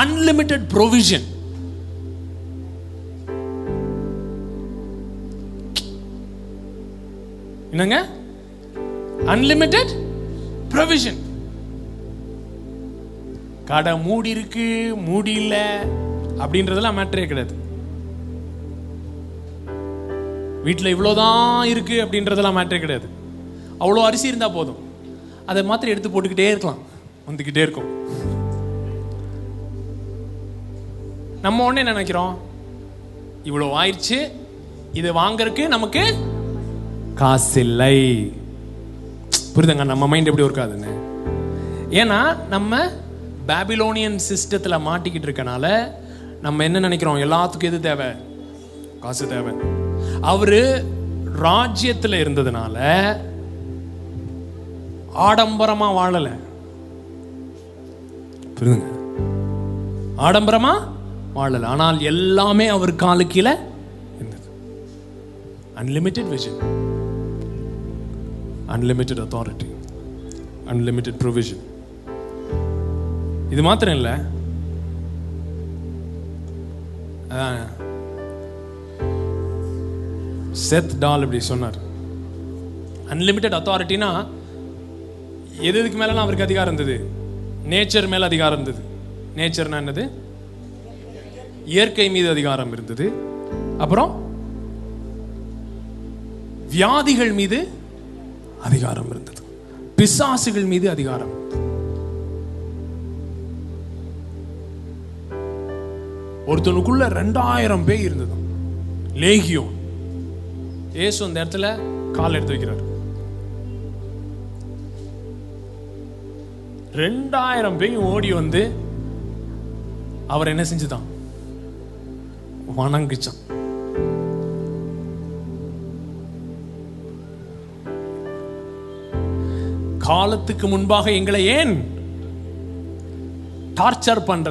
Unlimited provision. என்னங்க? Unlimited provision. கடை மூடி இருக்கு, மூடி இல்லை அப்படின்றதெல்லாம் மேட்டரே கிடையாது. வீட்டில் இவ்வளோதான் இருக்கு அப்படின்றதெல்லாம் மேட்டரே கிடையாது. அவ்வளோ அரிசி இருந்தால் போதும், அதை மாத்திரம் எடுத்து போட்டுக்கிட்டே இருக்கலாம், வந்துக்கிட்டே இருக்கும். நம்ம உடனே நினைக்கிறோம், இவ்வளோ ஆயிடுச்சு, இதை வாங்கறதுக்கு நமக்கு காசு இல்லை. புரியுதுங்க? நம்ம மைண்ட் எப்படி இருக்காதுன்னு. ஏன்னா நம்ம பாபிலோனியன் சிஸ்டத்தில் மாட்டிக்கிட்டு இருக்கனால நம்ம என்ன நினைக்கிறோம்? எல்லாத்துக்கும் எது தேவை? காசு தேவை. அவரு ராஜ்யத்தில் இருந்ததுனால ஆடம்பரமா வாழல. புரியுதுங்க? ஆடம்பரமா வாழல. ஆனால் எல்லாமே அவர் காலு கீழே இருந்தது. Unlimited vision, unlimited authority, unlimited provision. இது மாத்திரம் இல்லை, செத் டால் இப்படி சொன்னார். அன்லிமிட்டெட் அத்தாரிட்டினா எதுக்கு மேலாம் அவருக்கு அதிகாரம் இருந்தது? நேச்சர் மேல அதிகாரம் இருந்தது. நேச்சர்னா என்னது? இயற்கை மீது அதிகாரம் இருந்தது. அப்புறம் வியாதிகள் மீது அதிகாரம் இருந்தது. பிசாசுகள் மீது அதிகாரம். ஒருத்தனுக்குள்ள 2000 பேய் இருந்தது, லேகியோன். இயேசு அந்த இடத்துல கால் எடுத்து வைக்கிறார். 2000 பேய் ஓடி வந்து அவர் என்ன செஞ்சுதான்? வணங்கிச்சான். காலத்துக்கு முன்பாக எங்களை ஏன் டார்ச்சர் பண்ற?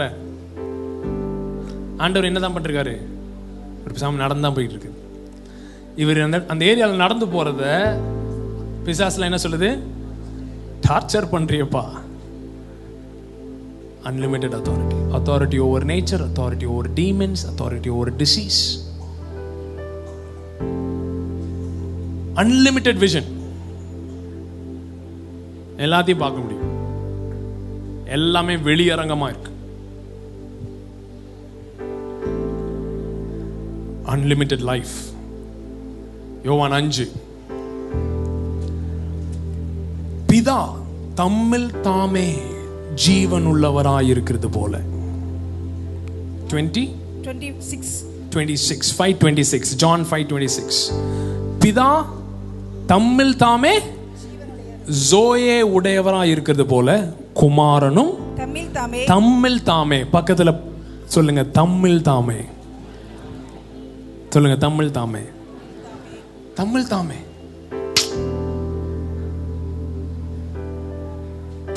ஆண்டவர் என்னதான் பண்றாரு? நடந்துதான் போயிட்டு இருக்கு. இவர் அந்த ஏரியாவில் நடந்து போறத பிசாசுல என்ன சொல்லுது? டார்ச்சர் பண்றியப்பா. Unlimited authority. Authority over nature, authority over demons, authority over disease, unlimited vision. எல்லாத்தையும் பார்க்க முடியும். எல்லாமே வெளியரங்கமா இருக்கு. Unlimited life. யோவான் 5, பிதா தம்மில் தாமே ஜீவன் உள்ளவராயிருக்கிறது போல. 5:26 John 5:26. பிதா தம்மில் தாமே ஜோயே உடையவராய் இருக்கிறது போல குமாரனும் தம்மில் தாமே. பக்கத்துல சொல்லுங்க, தம்மில் தாமே. சொல்லுங்க, தம்மில் தாமே. தம்மில் தாமே,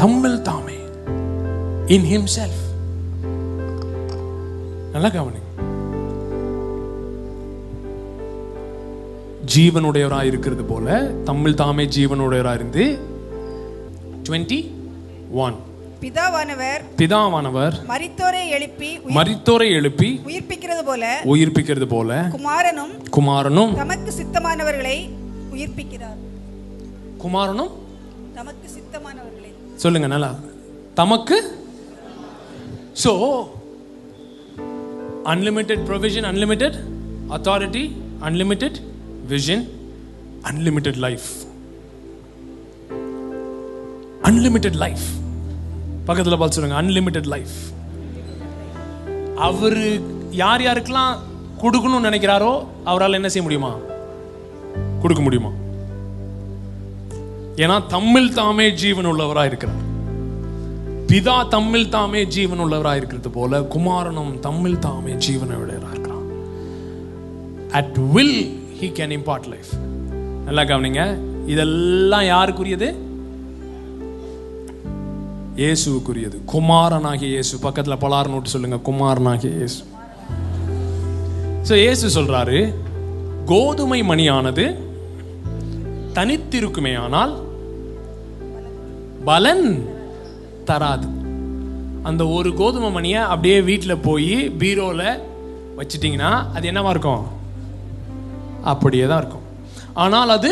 தம்மில் தாமே, in himself. நல்லா கவனிங்க. ஜீவனுடையவராய் இருக்கிறது போல தம்மில் தாமே ஜீவனுடையவராய் இருந்து. 21 பிதாவானவர் மரித்தோரை எழுப்பி உயிர்ப்பிக்கிறது போல குமாரனும் தமக்கு சித்தமானவர்களை உயிர்ப்பிக்கிறார். குமாரனும் தமக்கு சித்தமானவர்களை. சொல்லுங்க நல்லா, தமக்கு. So unlimited provision, unlimited authority, unlimited vision, unlimited life. Unlimited life. பக்கத்துல பார்த்து சொல்லுங்க, unlimited life. அவரு யார் யாருக்கெல்லாம் கொடுக்கணும்னு நினைக்கிறாரோ அவரால் என்ன செய்ய முடியுமா? கொடுக்க முடியுமா? ஏன்னா தம்மில் தாமே ஜீவன் உள்ளவராய் இருக்கிறார். பிதா தம்மில் தாமே ஜீவன் உள்ளவராய் இருக்கிறது போல குமாரனும் தம்மில் தாமே ஜீவனை உடையவராய் இருக்கிறார். At will he can impart life. நல்லா கவனிங்க, இதெல்லாம் யாருக்குரியது? இயேசுவுக்குரியது. குமாரனாகிய இயேசு. பக்கத்துல பலார் நோட்டு சொல்லுங்க, குமாரனாகிய இயேசு. சோ இயேசு சொல்றாரு, கோதுமை மணியானது தனித்திருக்குமே ஆனால் பலன் தராது. அந்த ஒரு கோதுமை மணியை அப்படியே வீட்டில் போய் பீரோல வச்சிட்டீங்கன்னா அது என்னவா இருக்கும்? அப்படியே தான் இருக்கும். ஆனால் அது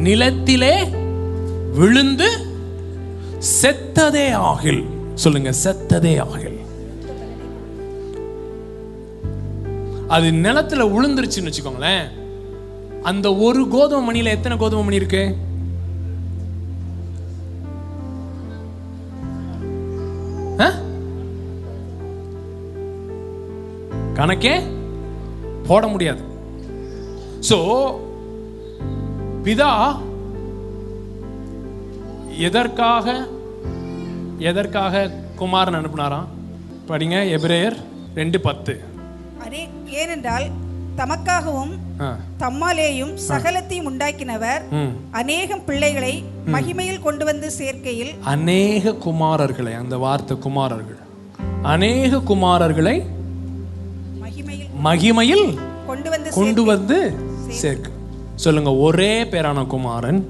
நிலத்திலே விழுந்து செத்ததே ஆகில். சொல்லுங்க, செத்ததே ஆகில். அது நிலத்துல விழுந்துருச்சுன்னு வச்சுக்கோங்களேன். அந்த ஒரு கோதுமை மணியில எத்தனை கோதுமை மணி இருக்கு? கணக்கே போட முடியாது. சோ பிதா எதற்காக குமாரன் அனுப்பினாராம்? படிங்க, எபிரேயர் 2:10. ஏனென்றால் தமக்காகவும் தம்மாலேயும் சகலத்தையும் உண்டாக்கினவர் அநேகம் பிள்ளைகளை மகிமையில் கொண்டு வந்து சேர்க்கையில், அநேக குமாரர்களை, அந்த வார்த்தை குமாரர்கள், அநேக குமாரர்களை மகிமையில் கொண்டு வந்து சேர்க்க. சொல்லுங்க, ஒரே பேரான குமாரன்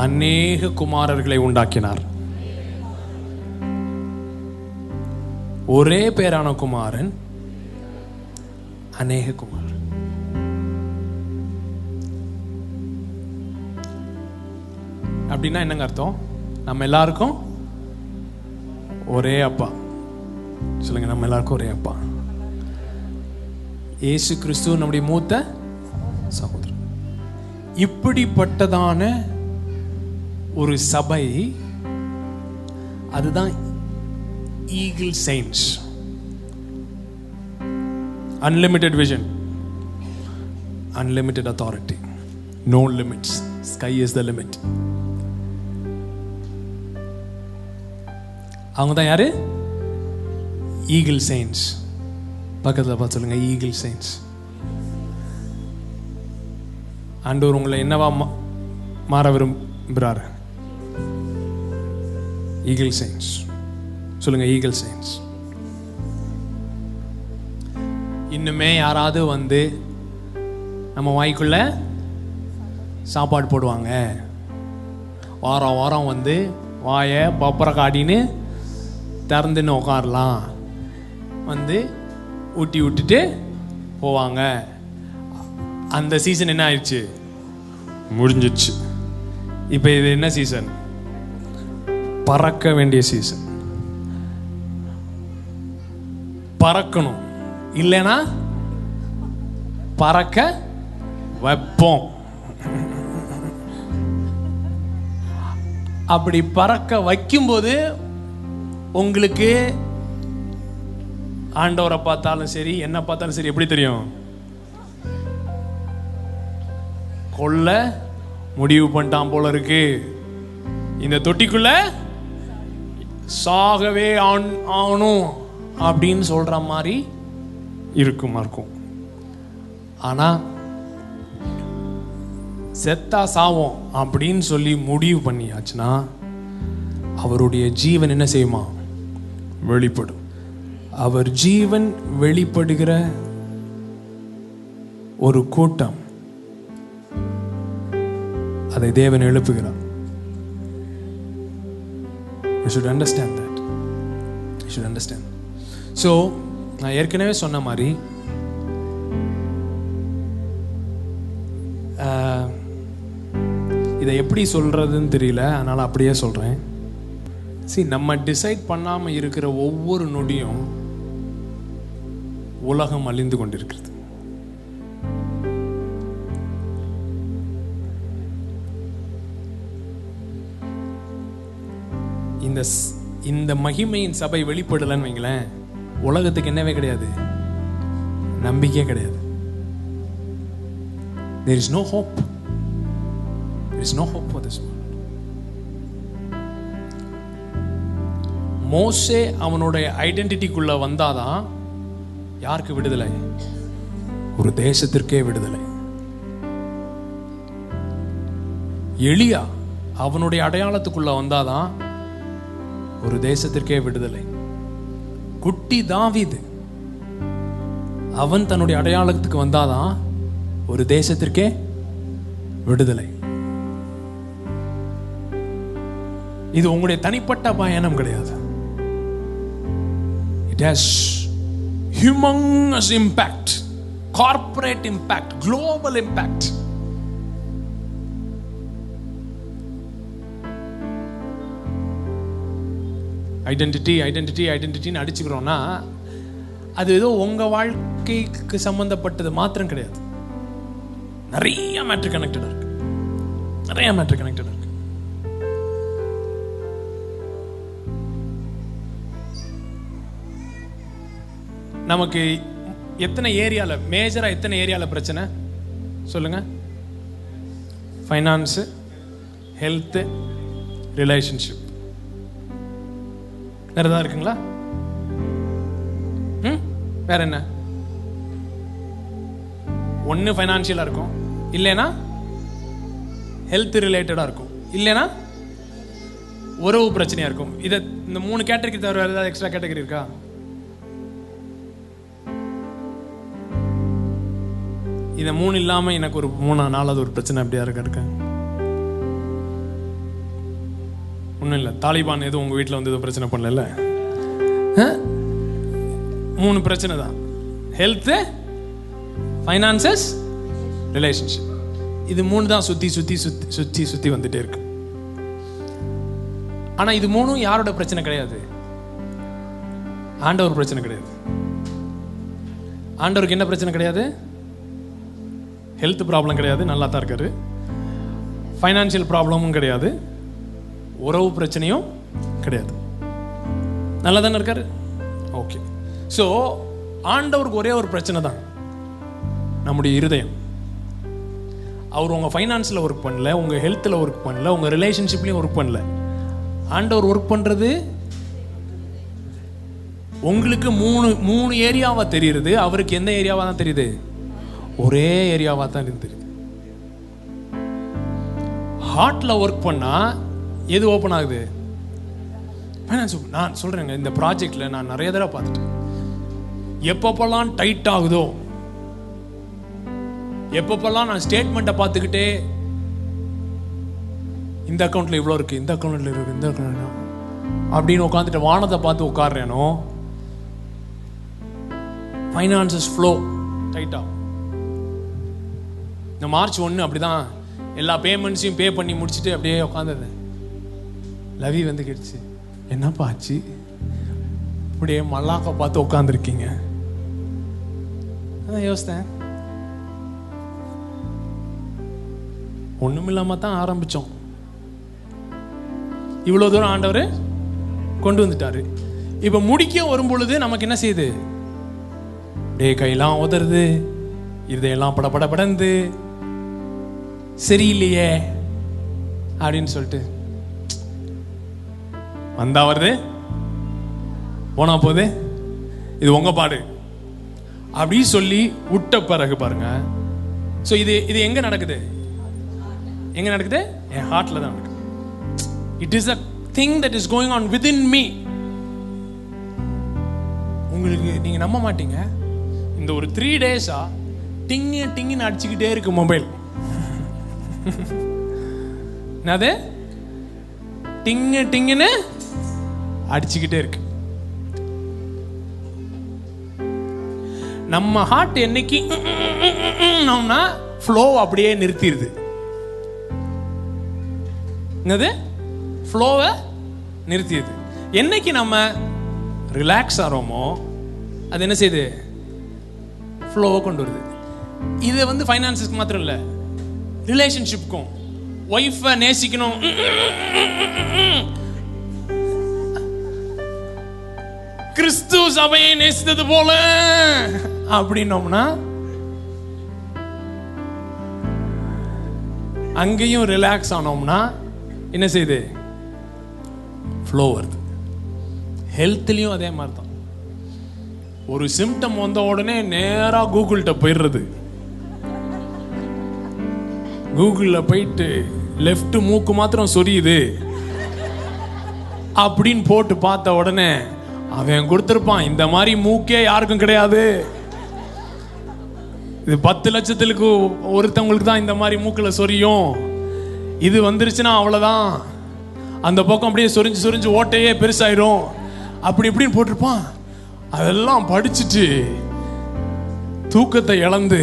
அநேக குமாரர்களை உண்டாக்கினார். ஒரே பேரான குமாரன் அநேக குமார். அப்படின்னா என்னங்க அர்த்தம்? நம்ம எல்லாருக்கும் ஒரே அப்பா. சொல்லுங்க, நம்ம எல்லாருக்கும் ஒரே அப்பா. இயேசு கிறிஸ்து நம்முடைய மூத்த சகோதரன். இப்படிப்பட்டதான ஒரு சபை, அதுதான் eagle science. Unlimited vision, unlimited authority, no limits, sky is the limit. அவங்க தான் யாரு? Eagle science. பக்கத்தில் பார்த்து சொல்லுங்க, ஈகிள் சைன்ஸ். ஆண்டவர் உங்களை என்னவா மாற விரும்புகிறார்? Eagle science. சொல்லுங்க, ஈகிள் சைன்ஸ். இன்னுமே யாராவது வந்து நம்ம வாய்க்குள்ள சாப்பாடு போடுவாங்க, வாரம் வாரம் வந்து வாயை பப்பரை காட்டின்னு திறந்துன்னு உட்காரலாம், வந்து ஊட்டி விட்டுட்டு போவாங்க. அந்த சீசன் என்ன ஆயிடுச்சு? முடிஞ்சிடுச்சு. இப்போ இது என்ன சீசன்? பறக்க வேண்டிய சீசன். பறக்கணும், இல்லைனா பறக்க வைப்போம். அப்படி பறக்க வைக்கும்போது உங்களுக்கு ஆண்டவரை பார்த்தாலும் சரி, என்ன பார்த்தாலும் சரி, எப்படி தெரியும்? கொல்ல முடிவு பண்ணிட்டான் போல இருக்கு, இந்த தொட்டிக்குள்ள சாகவே ஆகணும் அப்படின்னு சொல்ற மாதிரி இருக்கும். ஆனா செத்தா சாவோம் அப்படின்னு சொல்லி முடிவு பண்ணியாச்சுன்னா அவருடைய ஜீவன் என்ன செய்யுமா? வெளிப்படும். அவர் ஜீவன் வெளிப்படுகிற ஒரு கூட்டம், அதை தேவன் எழுப்புகிறார். You should understand that. You should understand. So, நான் ஏற்கனவே சொன்ன மாதிரி இதை எப்படி சொல்றதுன்னு தெரியல, அதனால அப்படியே சொல்றேன். நம்ம டிசைட் பண்ணாம இருக்கிற ஒவ்வொரு நொடியும் உலகம் அழிந்து கொண்டிருக்கிறது. இந்த மகிமையின் சபை வெளிப்படலன்னு வைங்களேன், உலகத்துக்கு என்னவே கிடையாது, நம்பிக்கையே கிடையாது. There is no hope. There is no hope for this world. மோசே அவனுடைய ஐடென்டிட்டிக்குள்ள வந்தாதான் யாருக்கு விடுதலை? ஒரு தேசத்திற்கே விடுதலை. எலியா அவனுடைய அடையாளத்துக்குள்ள வந்தாதான் ஒரு தேசத்திற்கே விடுதலை. குட்டி தாவீது அவன் தன்னுடைய அடையாளத்துக்கு வந்தாதான் ஒரு தேசத்திற்கே விடுதலை. இது உங்களுடைய தனிப்பட்ட பயணம் கிடையாது. It has humongous impact, corporate impact, global impact. ஐடென்டிட்டின்னு அடிச்சுக்கிறோம்னா அது ஏதோ உங்க வாழ்க்கைக்கு சம்பந்தப்பட்டது மாத்திரம் கிடையாது. நிறைய மேட்டர் கனெக்டட் இருக்கு. நமக்கு எத்தனை ஏரியால, மேஜரா எத்தனை ஏரியால பிரச்சனை சொல்லுங்க? Finance, health, relationship. வேற ஏதாவது இருக்குங்களா? வேற என்ன? ஒன்று ஃபைனான்ஷியலாக இருக்கும், இல்லைன்னா ஹெல்த் ரிலேட்டடாக இருக்கும், இல்லைன்னா உறவு பிரச்சனையாக இருக்கும். இதை இந்த 3 கேட்டகரி தவிர வேறு ஏதாவது எக்ஸ்ட்ரா கேட்டகரி இருக்கா? இதை 3 இல்லாமல் எனக்கு ஒரு 3-4வது ஒரு பிரச்சனை அப்படியா இருக்கு? ஒன்றும் இல்லை. தாலிபான் எதுவும் உங்கள் வீட்டில் வந்து எதுவும் பிரச்சனை பண்ணல? 3 பிரச்சனை தான். Health, finances, relationship. இது 3 தான் சுற்றி சுற்றி சுற்றி சுற்றி சுற்றி வந்துட்டே இருக்கு. ஆனால் இது 3ம் யாரோட பிரச்சனை கிடையாது? ஆண்டவர் பிரச்சனை கிடையாது. ஆண்டவருக்கு என்ன பிரச்சனை கிடையாது? ஹெல்த் ப்ராப்ளம் கிடையாது, நல்லா தான் இருக்காரு. ஃபைனான்சியல் ப்ராப்ளமும் கிடையாது, உறவு பிரச்சனையும் கிடையாது, நல்லா தானே இருக்காரு. ஓகே. ஸோ ஆண்டவருக்கு ஒரே ஒரு பிரச்சனை தான், நம்முடைய இருதயம். அவர் உங்கள் ஃபைனான்ஸில் ஒர்க் பண்ணல, உங்கள் ஹெல்த்தில் ஒர்க் பண்ணல, உங்கள் ரிலேஷன்ஷிப்லேயும் ஒர்க் பண்ணல. ஆண்டவர் ஒர்க் பண்ணுறது உங்களுக்கு 3 ஏரியாவாக தெரியுது. அவருக்கு எந்த ஏரியாவாக தான் தெரியுது? ஒரே ஏரியாவாக தான் தெரியுது. ஹார்ட்டில் ஒர்க் பண்ணால் எது ஓப்பன் ஆகுது? ஃபைனான்ஸ். நான் சொல்கிறேங்க, இந்த ப்ராஜெக்டில் நான் நிறைய தடவை பார்த்துட்டேன். எப்பப்பெல்லாம் டைட் ஆகுதோ, எப்பப்பெல்லாம் நான் ஸ்டேட்மெண்ட்டை பார்த்துக்கிட்டே இந்த அக்கௌண்ட்டில் இவ்வளோ இருக்குது, இந்த அக்கௌண்ட்டில் இருக்குது, இந்த அக்கௌண்ட் அப்படின்னு உட்காந்துட்டு வானத்தை பார்த்து உட்காடுறேனோ, ஃபைனான்சஸ் ஃப்ளோ டைட்டாக. இந்த மார்ச் 1 அப்படி தான் எல்லா பேமெண்ட்ஸையும் பே பண்ணி முடிச்சுட்டு அப்படியே உட்காந்துருந்தேன். லவி வந்து கேட்டுச்சு, என்னப்பா ஆச்சு, இப்படியே மல்லாக்க பார்த்து உட்காந்துருக்கீங்க? அதான் யோசித்தேன், ஒன்றுமில்லாமல் தான் ஆரம்பித்தோம், இவ்வளோ தூரம் ஆண்டவர் கொண்டு வந்துட்டாரு. இப்போ முடிக்க வரும் பொழுது நமக்கு என்ன செய்யுது? டே கையெல்லாம் உதறது, இதெல்லாம் படபடபடந்து சரியில்லையே அப்படின்னு சொல்லிட்டு வந்தா வருது, போனா போகுது, இது உங்க பாடு அப்படி சொல்லி விட்ட பிறகு பாருங்க. ஸோ இது எங்க நடக்குது? எங்க நடக்குது? என் ஹார்ட்ல தான் நடக்குது. It is a thing that is going on within me. உங்களுக்கு நீங்க நம்ப மாட்டீங்க, இந்த ஒரு 3 days-ஆ டிங்குன்னு அடிச்சுக்கிட்டே இருக்கு மொபைல். என்னது? டிங்குன்னு அடிச்சுக்கிட்டே இருக்கு. நம்ம ஹார்ட் என்னைக்கு ஃப்ளோ அப்படியே நிறுத்திடுது. என்னது? ஃப்ளோவை நிறுத்தியது. என்னைக்கு நம்ம ரிலாக்ஸ் ஆகிறோமோ அது என்ன செய்யுது? ஃப்ளோவை கொண்டு வருது. இது வந்து ஃபைனான்ஸுக்கு மாத்திரம் இல்லை, ரிலேஷன்ஷிப்க்கும். ஒய்ஃபை நேசிக்கணும், கிறிஸ்து சபையை நேசித்தது போல அப்படின்னோம்னா அங்கேயும் ரிலாக்ஸ் ஆனோம்னா என்ன செய்யுது? ஃப்ளோ வருது. ஹெல்த்லையும் அதே மாதிரி தான். ஒரு சிம்டம் வந்த உடனே நேராக கூகுள்கிட்ட போயிடுறது. கூகுளில் போயிட்டு லெஃப்ட் மூக்கு மாத்திரம் சொரியுது அப்படின்னு போட்டு பார்த்த உடனே அவன் கொடுத்துருப்பான், இந்த மாதிரி மூக்கே யாருக்கும் கிடையாது, இது 10 லட்சத்துக்கு ஒருத்தவங்களுக்கு தான் இந்த மாதிரி மூக்கில் சொரியும், இது வந்துருச்சுன்னா அவ்வளோதான், அந்த பக்கம் அப்படியே சொரிஞ்சு சொரிஞ்சு ஓட்டையே பெருசாயிரும் அப்படி இப்படின்னு போட்டிருப்பான். அதெல்லாம் படிச்சுட்டு தூக்கத்தை இழந்து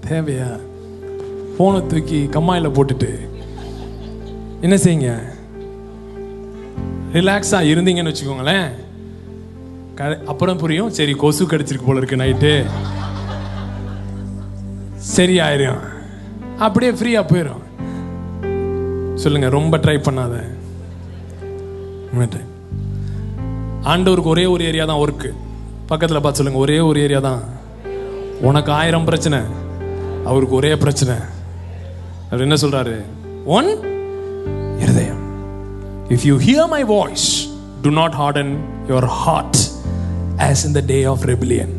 தேவையா போனை தூக்கி கம்மாயில் போட்டுட்டு என்ன செய்யுங்க, ரிலாக்ஸாக இருந்தீங்கன்னு வச்சுக்கோங்களேன். அப்புறம் புரியும், சரி கொசு கடிச்சிருக்கு போல இருக்கு நைட்டு, சரி ஆயிரும், அப்படியே ஃப்ரீயாக போயிடும். சொல்லுங்க, ரொம்ப ட்ரை பண்ணாத. ஆண்டவருக்கு ஒரே ஒரு ஏரியா தான் ஒர்க்கு. பக்கத்தில் பார்த்து சொல்லுங்க, ஒரே ஒரு ஏரியா தான். உனக்கு 1000 பிரச்சனை, அவருக்கு ஒரே பிரச்சனை. அவர் என்ன சொல்றாரு? ஒன் இருதயம். If you hear my voice, do not harden your heart as in the day of rebellion.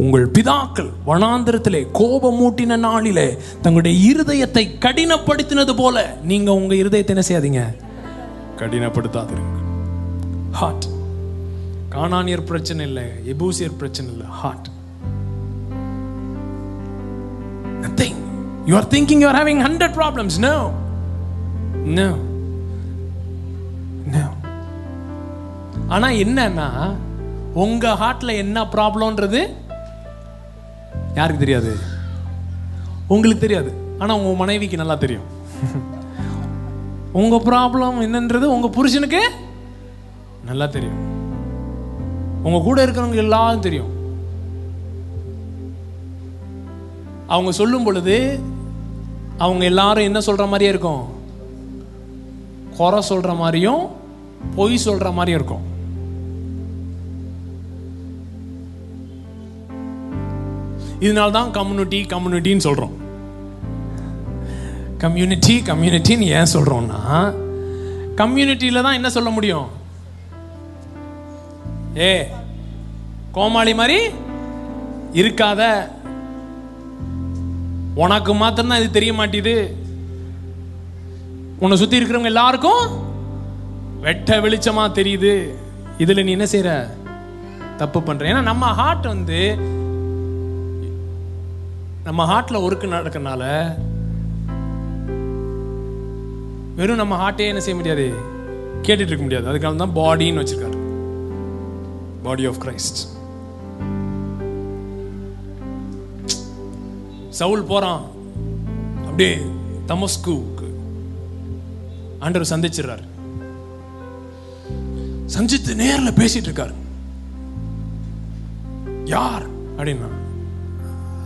உங்கள் பிதாக்கள் வனாந்திரத்திலே கோபமூட்டின நாளிலே தங்களுடைய இருதயத்தை கடினப்படுத்தினது போல நீங்க உங்க இருதயத்தை என்ன செய்யாதீங்க, கடினப்படுத்தாதீங்க. ஹார்ட். கானானியர் பிரச்சனை இல்லை, எபூசியர் பிரச்சனை இல்லை, heart. Nothing. You are thinking you are having 100 problems. No. No. No. ஆனா என்னன்னா உங்க ஹார்ட்ல என்ன ப்ராப்ளம்ன்றது யாருக்கு தெரியாது? உங்களுக்கு தெரியாது. ஆனா உங்க மனைவிக்கு நல்லா தெரியும். உங்க ப்ராப்ளம் என்னன்றது உங்க புருஷனுக்கு நல்லா தெரியும். உங்க கூட இருக்கிறவங்க எல்லாரும் தெரியும். அவங்க சொல்லும் பொழுது அவங்க எல்லாரும் என்ன சொல்ற மாதிரியே இருக்கும், குறை சொல்ற மாதிரியும் பொய் சொல்ற மாதிரியும் இருக்கும். இதனால தான் கம்யூனிட்டின்னு சொல்றோம். கம்யூனிட்டின்னு ஏன் சொல்றோம்னா, கம்யூனிட்டியில தான் என்ன சொல்ல முடியும், ஏ கோமாளி மாதிரி இருக்காத, உனக்கு மாத்திரம் இது தெரிய மாட்டேது, உன்னை சுத்தி இருக்கிறவங்க எல்லாருக்கும் வெட்ட வெளிச்சமா தெரியுது, இதுல நீ என்ன செய்யற, தப்பு பண்ற. ஏன்னா நம்ம ஹார்ட் வந்து நம்ம ஹார்ட்ல ஒர்க் நடக்கறனால வெறும் நம்ம ஹார்ட்டே என்ன செய்ய முடியாது, கேட்டுட்டு இருக்க முடியாது. அதுக்காக தான் பாடின்னு வச்சிருக்காரு, பாடி ஆஃப் கிரைஸ்ட். சவுல் போறான் அப்படியே தமஸ்குக்கு, ஆண்டவர் சந்திச்சிடறாரு. சந்தித்து நேர்ல பேசிட்டு இருக்காரு. யார் அப்படின்னா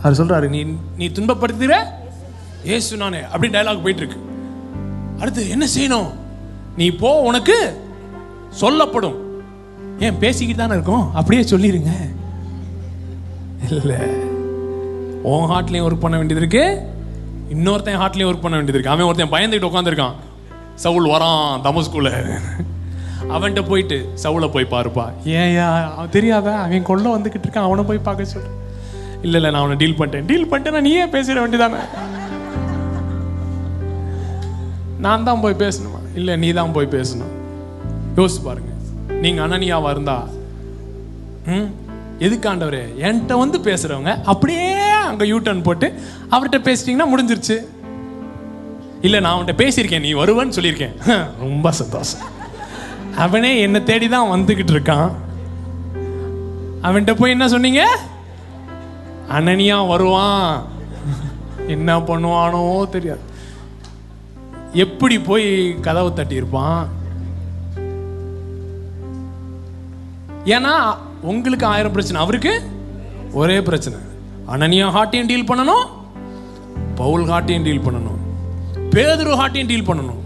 அவர் சொல்றாரு, நீ துன்பப்படுத்துகிற இயேசு நானே அப்படி டயலாக் போயிட்டு இருக்கு. அடுத்து என்ன செய்யணும், நீ போ, உனக்கு சொல்லப்படும். ஏன் பேசிக்கிட்டு தானே இருக்கோம், அப்படியே சொல்லிருங்க. இல்ல, உன் ஹார்ட்லயும் ஒர்க் பண்ண வேண்டியது இருக்கு, இன்னொருத்தன் ஹார்ட்லயும் ஒர்க் பண்ண வேண்டியது இருக்கு. அவன் ஒருத்தன் பயந்துக்கிட்டு உட்காந்துருக்கான், சவுல் வரான் தமஸ்குல. அவன்கிட்ட போயிட்டு சவுலை போய் பாருப்பா. ஏயா அவன் தெரியாத, அவன் கொள்ள வந்துகிட்டு இருக்கான், அவனை போய் பார்க்க சொல்ற. இல்ல நான் அவனை டீல் பண்ணிட்டேன் நீயே பேசிட வேண்டியதானே. நான் தான் போய் பேசணுமா? இல்ல நீ தான் போய் பேசணும். யோசிச்சு பாருங்க, நீங்க அனனியாவா இருந்தா எதுக்கு ஆண்டவரே என்கிட்ட வந்து பேசுறவங்க அப்படியே அங்க யூட்டர்ன் போட்டு அவர்கிட்ட பேசிட்டீங்கன்னா முடிஞ்சிருச்சு. இல்ல நான் அவன்கிட்ட பேசியிருக்கேன், நீ வருவன்னு சொல்லியிருக்கேன், ரொம்ப சந்தோஷம். அவனே என்னை தேடி தான் வந்துகிட்டு இருக்கான், அவன்கிட்ட போய் என்ன சொன்னீங்க, அனனியா வருவான், என்ன பண்ணுவானோ தெரியாது, எப்படி போய் கதவை தட்டி இருப்பான். ஏன்னா உங்களுக்கு 1000 பிரச்சனை, அவருக்கு ஒரே பிரச்சனை. அனனியா ஹார்ட்டையும் டீல் பண்ணணும், பவுல் ஹார்ட்டையும் டீல் பண்ணணும், பேதுரு ஹார்ட்டையும் டீல் பண்ணணும்.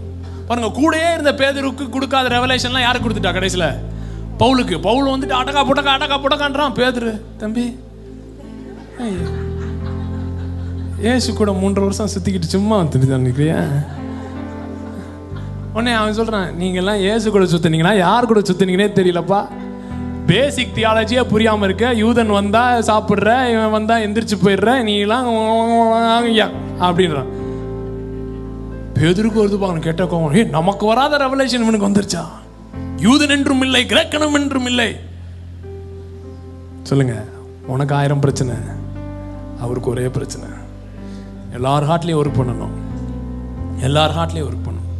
பாருங்க, கூடயே இருந்த பேதுருக்கு கொடுக்காத ரெவலேஷன்லாம் யாருக்கு கொடுத்துட்டா கடைசியில்? பவுலுக்கு. பவுல் வந்துட்டு அடக்கா புடக்கான்றான். பேதுரு, தம்பி ஏசு கூட 3 வருஷம் சுத்திக்கிட்டு சும்மா வந்துட்டு நினைக்கிறியா? உடனே அவன் சொல்றான், நீங்க எல்லாம் ஏசு கூட சுத்தினீங்கன்னா யார் கூட சுத்தினீங்கன்னே தெரியலப்பா. பேசிக் தியாலஜியா புரியாம இருக்க. யூதன் வந்தா சாப்பிடுற, இவன் வந்தா எந்திரிச்சு போயிடுற, நீ எல்லாம் அப்படின்றான். பேதுருக்கு வருது பாருங்க கேட்ட கோவம். நமக்கு வராத ரெவலேஷன் இவனுக்கு வந்துருச்சா? யூதன் என்றும் இல்லை, கிரேக்கனும் என்றும் இல்லை. சொல்லுங்க, உனக்கு 1000 பிரச்சனை, அவருக்கு ஒரே பிரச்சனை. எல்லார் ஹார்ட்லயும் ஒர்க் பண்ணணும், எல்லார் ஹார்ட்லயும் ஒர்க் பண்ணணும்,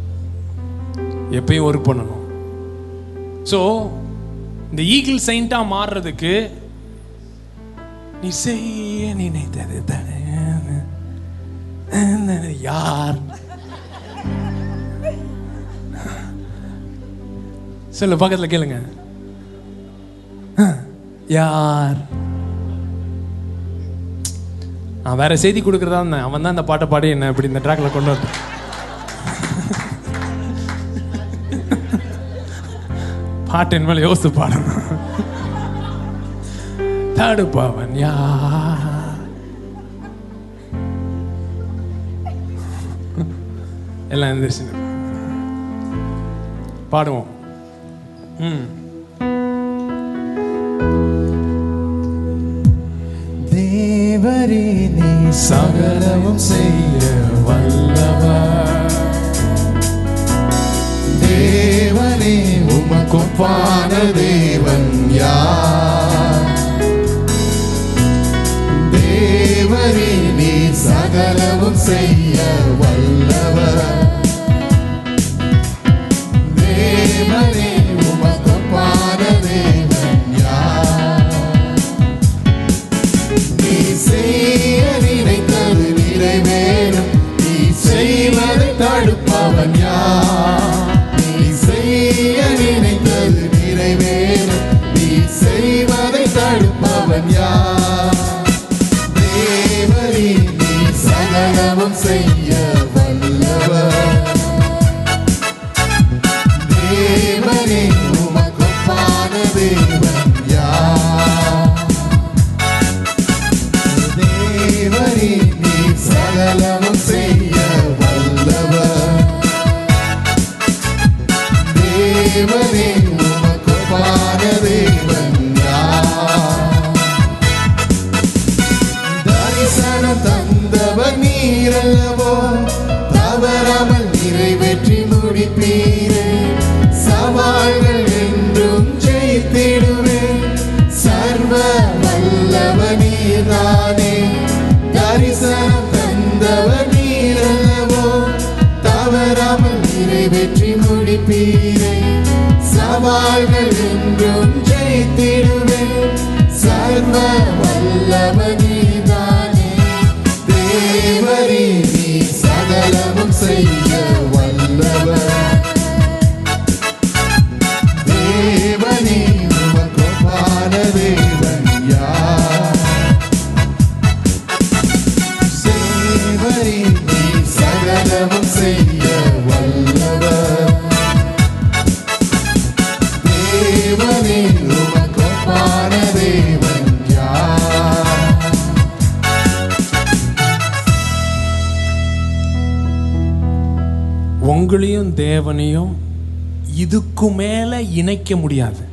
எப்பயும் ஒர்க் பண்ணணும். ஸோ இந்த ஈகிள் செயிண்டா மாறுறதுக்கு நீ செய்ய நினைத்தது தானே யார் சொல்ல, பக்கத்தில் கேளுங்க, யார்? நான் வேற செய்தி கொடுக்கறதா இருந்தேன், அவன் தான் இந்த பாட்டை பாடி என்ன இப்படி இந்த ட்ராக்ல கொண்டு வந்து. பாட்டு என் மேல யோசித்து பாடணும். தடுப்பவன் யார்? எல்லாம் எந்திரிச்சு பாடுவோம். தேவரே நீ சகலமும் செய்ய வல்லவர். தேவனே உமக்கொப்பான தேவன் யார்? தேவரே நீ சகலமும் செய்ய வல்லவர். தேவனே உமக்கொப்பான தேவன் யார்? நீ செய்ய நினைத்தது நிறைவேறும். நீ செய்வதை தடுப்பவன் யார்? நீ செய்ய நினைத்தது நிறைவேறும். நீ செய்வதை தடுப்பவன் யார்? தேவரே நீ சகலமும் செய்ய வல்லவர். தேவனே உமக்கொப்பான தேவன் யார்? தேவரே நீ சகலமும் செய்ய வல்லவர். தேவனே உமக்கொப்பான தேவன் யார்? தரிசனம் தந்தவர் நீரல்லவோ, தவறாமல் நிறைவேற்றி முடிப்பீரே. சவால்கள் என்றும் ஜெயித்திடுவே, சர்வ வல்லவர் நீர்தானே. தரிசனம் தந்தவர் நீரல்லவோ, தவறாமல் நிறைவேற்றி முடிப்பீரே. சவால்கள் என்றும் ஜெயித்திடுவே, சர்வ வல்லவர் நீர்தானே. தேவரே நீ சகலமும் செய்ய வல்லவர். தேவனே உமக்கொப்பான தேவன் யார்? தேவரே நீ சகலமும் செய்ய வல்லவர். தேவனே உமக்கொப்பான தேவன் யார்? உங்களையும் தேவனையும் இதுக்கு மேல இணைக்க முடியாது.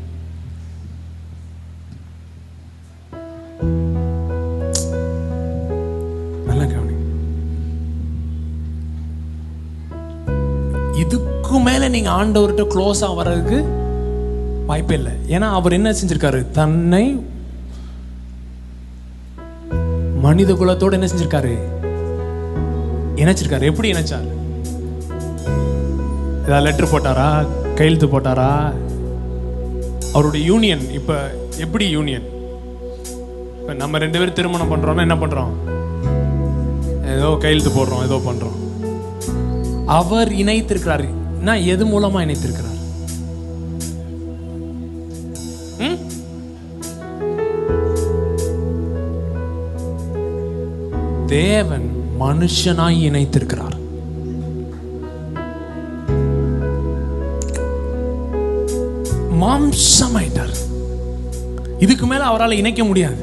நல்ல கவனி. இதுக்கு மேல நீங்க ஆண்டவர்கிட்ட க்ளோஸா வர்றதுக்கு வாய்ப்பே இல்லை. ஏன்னா அவர் என்ன செஞ்சிருக்காரு? தன்னை மனித குலத்தோடு என்ன செஞ்சிருக்காரு? இணைச்சிருக்காரு. எப்படி இணைச்சாரு? ஏதாவது லெட்டர் போட்டாரா? கையெழுத்து போட்டாரா? அவருடைய யூனியன் இப்ப எப்படி யூனியன்? இப்ப நம்ம 2 பேரும் திருமணம் பண்றோம்னா என்ன பண்றோம்? ஏதோ கையெழுத்து போடுறோம், ஏதோ பண்றோம். அவர் இணைத்திருக்கிறாரு. நான் எது மூலமா இணைத்திருக்கிறார்? தேவன் மனுஷனாய் இணைத்திருக்கிறார். மாம்சமாயிட்டார். இதுக்கு மேல அவரால் இணைக்க முடியாது.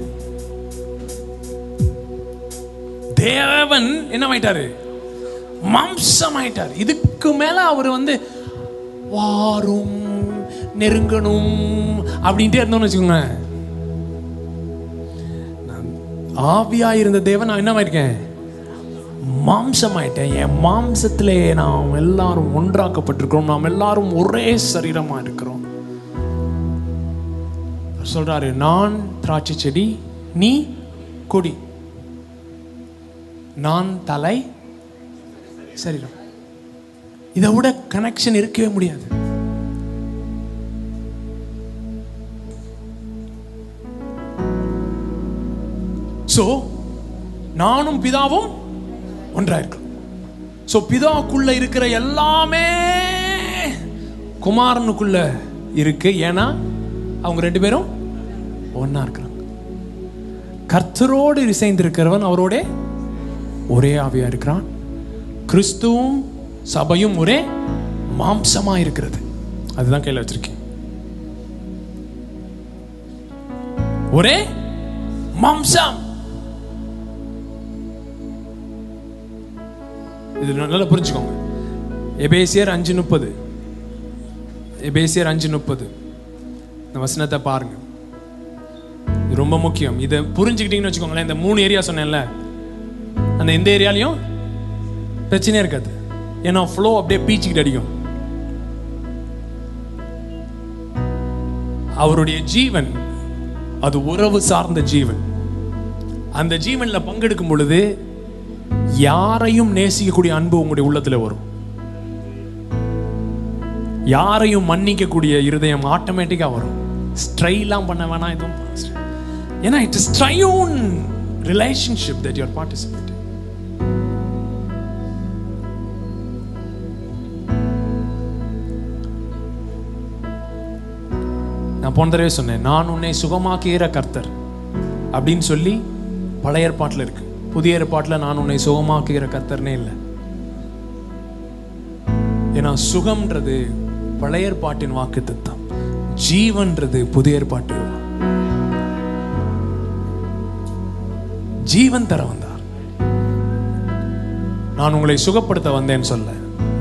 தேவன் என்னமாயிட்டாரு? மாம்சமாயிட்டார். இதுக்கு மேல அவர் வாரும் நெருங்கணும் அப்படின்ட்டே இருந்தோம்னு வச்சுக்கோங்க. ஆவியா இருந்த தேவன் நான் என்னமாயிருக்கேன்? மாம்சமாயிட்டேன். என் மாம்சத்திலே நாம் எல்லாரும் ஒன்றாக்கப்பட்டிருக்கிறோம். நாம் எல்லாரும் ஒரே சரீரமா இருக்கிறோம். சொல்றாரு, நான் திராட்சை செடி, நீ கொடி, நான் தலை, சரீரம். இதை விட கனெக்ஷன் இருக்கவே முடியாது. சோ நானும் பிதாவும் ஒன்றா இருக்கிறோம். சோ பிதாக்குள்ள இருக்கிற எல்லாமே குமாரனுக்குள்ள இருக்கு. ஏன்னா அவங்க 2 பேரும் ஒன்னா இருக்கிறாங்க. கர்த்தரோடு இசைந்திருக்கிறவன் அவரோட ஒரே ஆவியா இருக்கிறான். கிறிஸ்துவும் சபையும் ஒரே மாம்சமா இருக்கிறது. அதுதான் கையில் வச்சிருக்கேன். ஒரே மாம்சம். இது நல்லா புரிஞ்சுக்கோங்க. எபேசியர் 5:30. எபேசியர் 5:30 இந்த வசனத்தை பாருங்க. இது ரொம்ப முக்கியம். இதை புரிஞ்சுக்கிட்டீங்கன்னு வச்சுக்கோங்களேன், இந்த 3 ஏரியா சொன்னேன்ல, அந்த எந்த ஏரியாலையும் பிரச்சனையே இருக்காது. ஏன்னா ஃப்ளோ அப்படியே பீச்சிக்கிட்டு அடிக்கும். அவருடைய ஜீவன் அது உறவு சார்ந்த ஜீவன். அந்த ஜீவன்ல பங்கெடுக்கும் பொழுது யாரையும் நேசிக்கக்கூடிய அன்பு உங்களுடைய உள்ளத்துல வரும். யாரையும் மன்னிக்கக்கூடிய இருதயம் ஆட்டோமேட்டிக்கா வரும். ஸ்ட்ரைலாம் பண்ண வேணாம் எதுவும். ஏன்னா it is triune relationship that you are participating. நான் போன தடவை சொன்னேன், நான் உன்னை சுகமாக்குகிற கர்த்தர் அப்படின்னு சொல்லி பழைய ஏற்பாட்டில் இருக்கு. புதிய ஏற்பாட்டில் நான் உன்னை சுகமாக்குகிற கர்த்தர்னே இல்லை. ஏன்னா சுகம்ன்றது பழைய ஏற்பாட்டின் வாக்குத்தத்தம், ஜீவன்றது புதிய ஏற்பாட்டு. ஜீவன் தர வந்தார். நான் உங்களை சுகப்படுத்த வந்தேன்னு சொல்ல,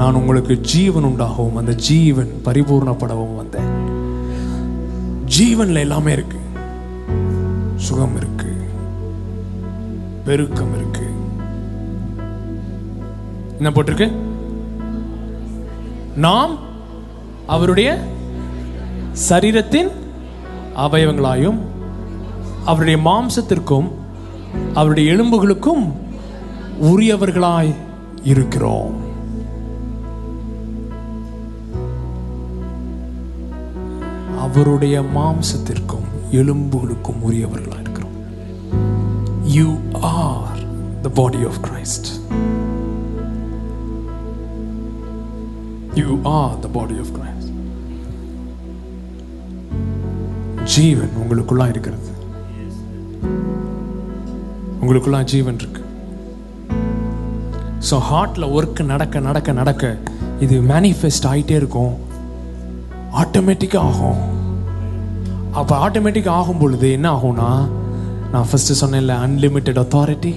நான் உங்களுக்கு ஜீவன் உண்டாகவும் அந்த ஜீவன் பரிபூர்ணப்படவும் வந்தேன். ஜீவன்ல எல்லாமே இருக்கு. சுகம் இருக்கு, பெருக்கம் இருக்கு. என்ன போட்டிருக்கு? நாம் அவருடைய சரீரத்தின் அவயவங்களாயும் அவருடைய மாம்சத்திற்கும் அவருடைய எலும்புகளுக்கும் உரியவர்களாய் இருக்கிறோம். அவருடைய மாம்சத்திற்கும் எலும்புகளுக்கும் உரியவர்களாய் இருக்கிறோம். You are the body of Christ. You are the body of Christ. ஜீவன் உங்களுக்குள்ளா இருக்கிறது. உங்களுக்குள்ளா ஜீவன் இருக்கு. ஸோ ஹார்ட்ல ஒர்க் நடக்க நடக்க நடக்க இது மேனிஃபெஸ்ட் ஆகிட்டே இருக்கும். ஆட்டோமேட்டிக்காக ஆகும். அப்போ ஆட்டோமேட்டிக்காக ஆகும் பொழுது என்ன ஆகும்னா, நான் ஃபர்ஸ்ட் சொன்னேன்ல, unlimited authority,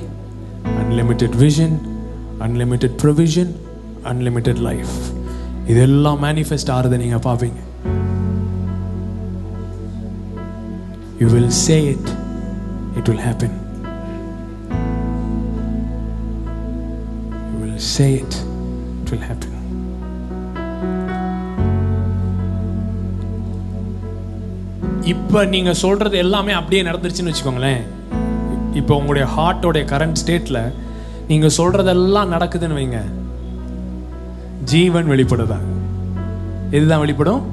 unlimited vision, unlimited provision, unlimited life, இதெல்லாம் மேனிஃபெஸ்ட் ஆகிறத நீங்க பார்ப்பீங்க. You will say it, it will happen. You will say it, it will happen. இப்போ நீங்க சொல்றது எல்லாமே அப்படியே நடந்துருச்சுன்னு வச்சுக்கோங்களேன். இப்போ உங்களுடைய ஹார்ட்டோடைய கரண்ட் ஸ்டேட்ல நீங்க சொல்றதெல்லாம் நடக்குதுன்னு வைங்க, ஜீவன் வெளிப்படுதான். எதுதான் வெளிப்படும்?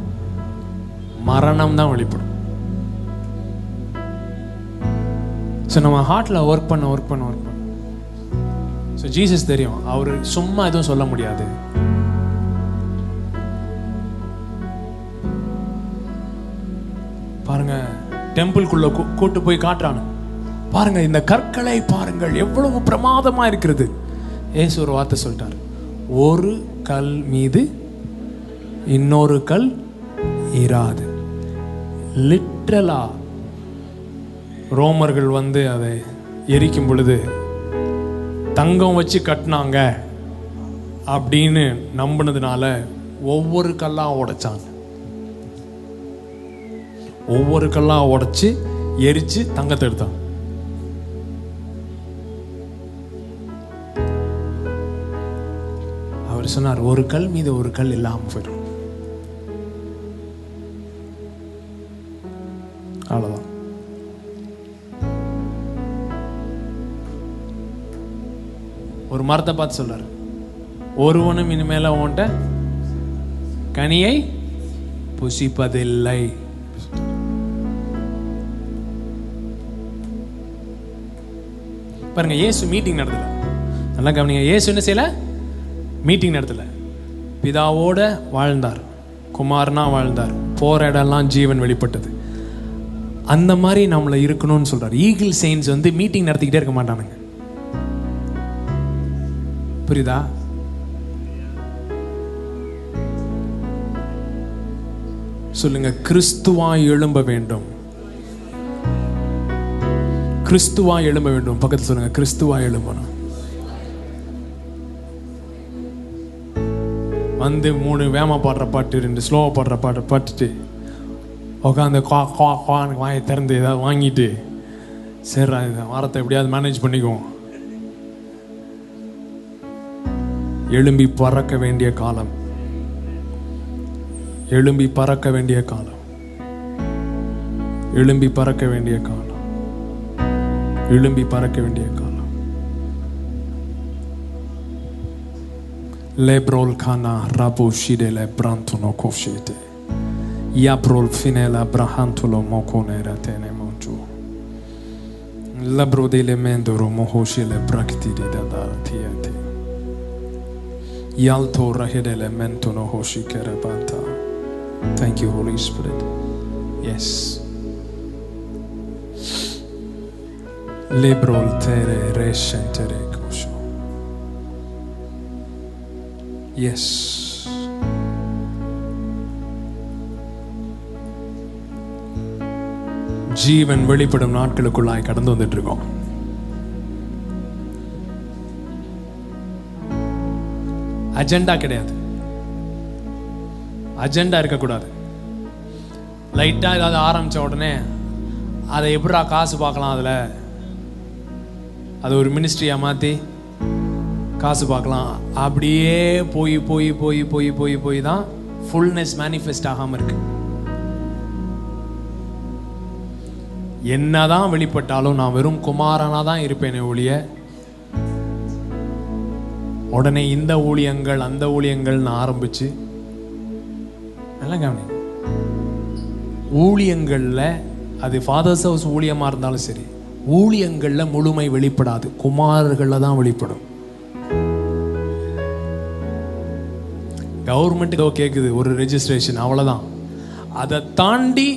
மரணம் தான் வெளிப்படும். ஸோ நம்ம ஹார்ட்டில் ஒர்க் பண்ண ஸோ ஜீசஸ் தெரியும், அவர் சும்மா எதுவும் சொல்ல முடியாது. பாருங்க, டெம்பிள்குள்ள கூட்டு போய் காட்டுறானு பாருங்க, இந்த கற்களை பாருங்கள் எவ்வளவு பிரமாதமா இருக்கிறது. ஏசு ஒரு வார்த்தை சொல்லிட்டார், ஒரு கல் மீது இன்னொரு கல் இராது. லிட்ரலா ரோமர்கள் வந்து அதை எரிக்கும் பொழுது தங்கம் வச்சு கட்டினாங்க அப்படின்னு நம்பினதுனால ஒவ்வொரு கல்லா உடைச்சாங்க. ஒவ்வொரு கல்லா உடைச்சு எரிச்சு தங்கத்தை எடுத்தாங்க. அவர் சொன்னார், ஒரு கல் மீது ஒரு கல் இல்லாம போயிடும். அவ்வளவுதான். ஒரு மரத்தை பார்த்து சொல்றாரு, ஒருவனும் இனிமேல உன்கிட்ட கனியை புசிப்பதில்லை. பாருங்க, இயேசு மீட்டிங் நடத்தல. நல்லா கவனிங்க, இயேசு என்ன செய்யல? மீட்டிங் நடத்தல. பிதாவோட வாழ்ந்தார், குமாரனா வாழ்ந்தார், போற இடம்லாம் ஜீவன் வெளிப்பட்டது. அந்த மாதிரி நம்மள இருக்கணும்னு சொல்றாரு. ஈகிள் செயின்ஸ் வந்து மீட்டிங் நடத்திக்கிட்டே இருக்க மாட்டானுங்க. புரியுதா? சொல்லுங்க, கிறிஸ்துவாய் எழும்ப வேண்டும். கிறிஸ்துவாய் எழும்ப வேண்டும். பக்கத்தில் சொல்லுங்க, கிறிஸ்துவாய் எழும்பணும். வந்து 3 வேமா பாடுற பாட்டு, 2 ஸ்லோவா பாடுற பாட்டு பாட்டுட்டு உட்காந்து வாயை திறந்து ஏதாவது வாங்கிட்டு சரி இந்த வாரத்தை எப்படியாவது மேனேஜ் பண்ணிக்குவோம். எழும்பி பறக்க வேண்டிய காலம், எழும்பி பறக்க வேண்டிய காலம், எழும்பி பறக்க வேண்டிய காலம், எழும்பி பறக்க வேண்டிய காலம். Lebrol kana rabo shidele brantuno kofshete. Yabrol finela brahantulo mokonera tene monju. Labro dele mendoro mohoshile praktidi dada tiete. Yalto rahedele mentono hoshi kerebanta. Thank you, Holy Spirit. Yes. Lebrol tere reshentere kosho. Yes. ஜீவன் வெளிப்படும் நாட்களுக்குள்ளாய் கடந்து வந்துட்டு இருக்கோம். Agenda கிடையாது, agenda இருக்கக்கூடாது. லைட்டாக ஏதாவது ஆரம்பித்த உடனே அதை எப்படா காசு பார்க்கலாம், அதில் அதை ஒரு மினிஸ்ட்ரியாக மாற்றி காசு பார்க்கலாம், அப்படியே போய் போய் போய் போய் போய் போய் தான் ஃபுல்னஸ் மேனிஃபெஸ்ட் ஆகாமல் இருக்கு. என்னதான் வெளிப்பட்டாலும் நான் வெறும் குமாரனாக தான் இருப்பேனே ஒழிய, உடனே இந்த ஊழியங்கள் அந்த ஊழியங்கள்னு ஆரம்பிச்சு, நல்லா கவனி, ஊழியங்களில் அது ஃபாதர்ஸ் ஹவுஸ் ஊழியமாக இருந்தாலும் சரி, ஊழியங்களில் முழுமை வெளிப்படாது, குமாரர்களில் தான் வெளிப்படும். கவர்மெண்ட்டுக்கு கேட்குது ஒரு ரெஜிஸ்ட்ரேஷன், அவ்வளோதான். அதை தாண்டி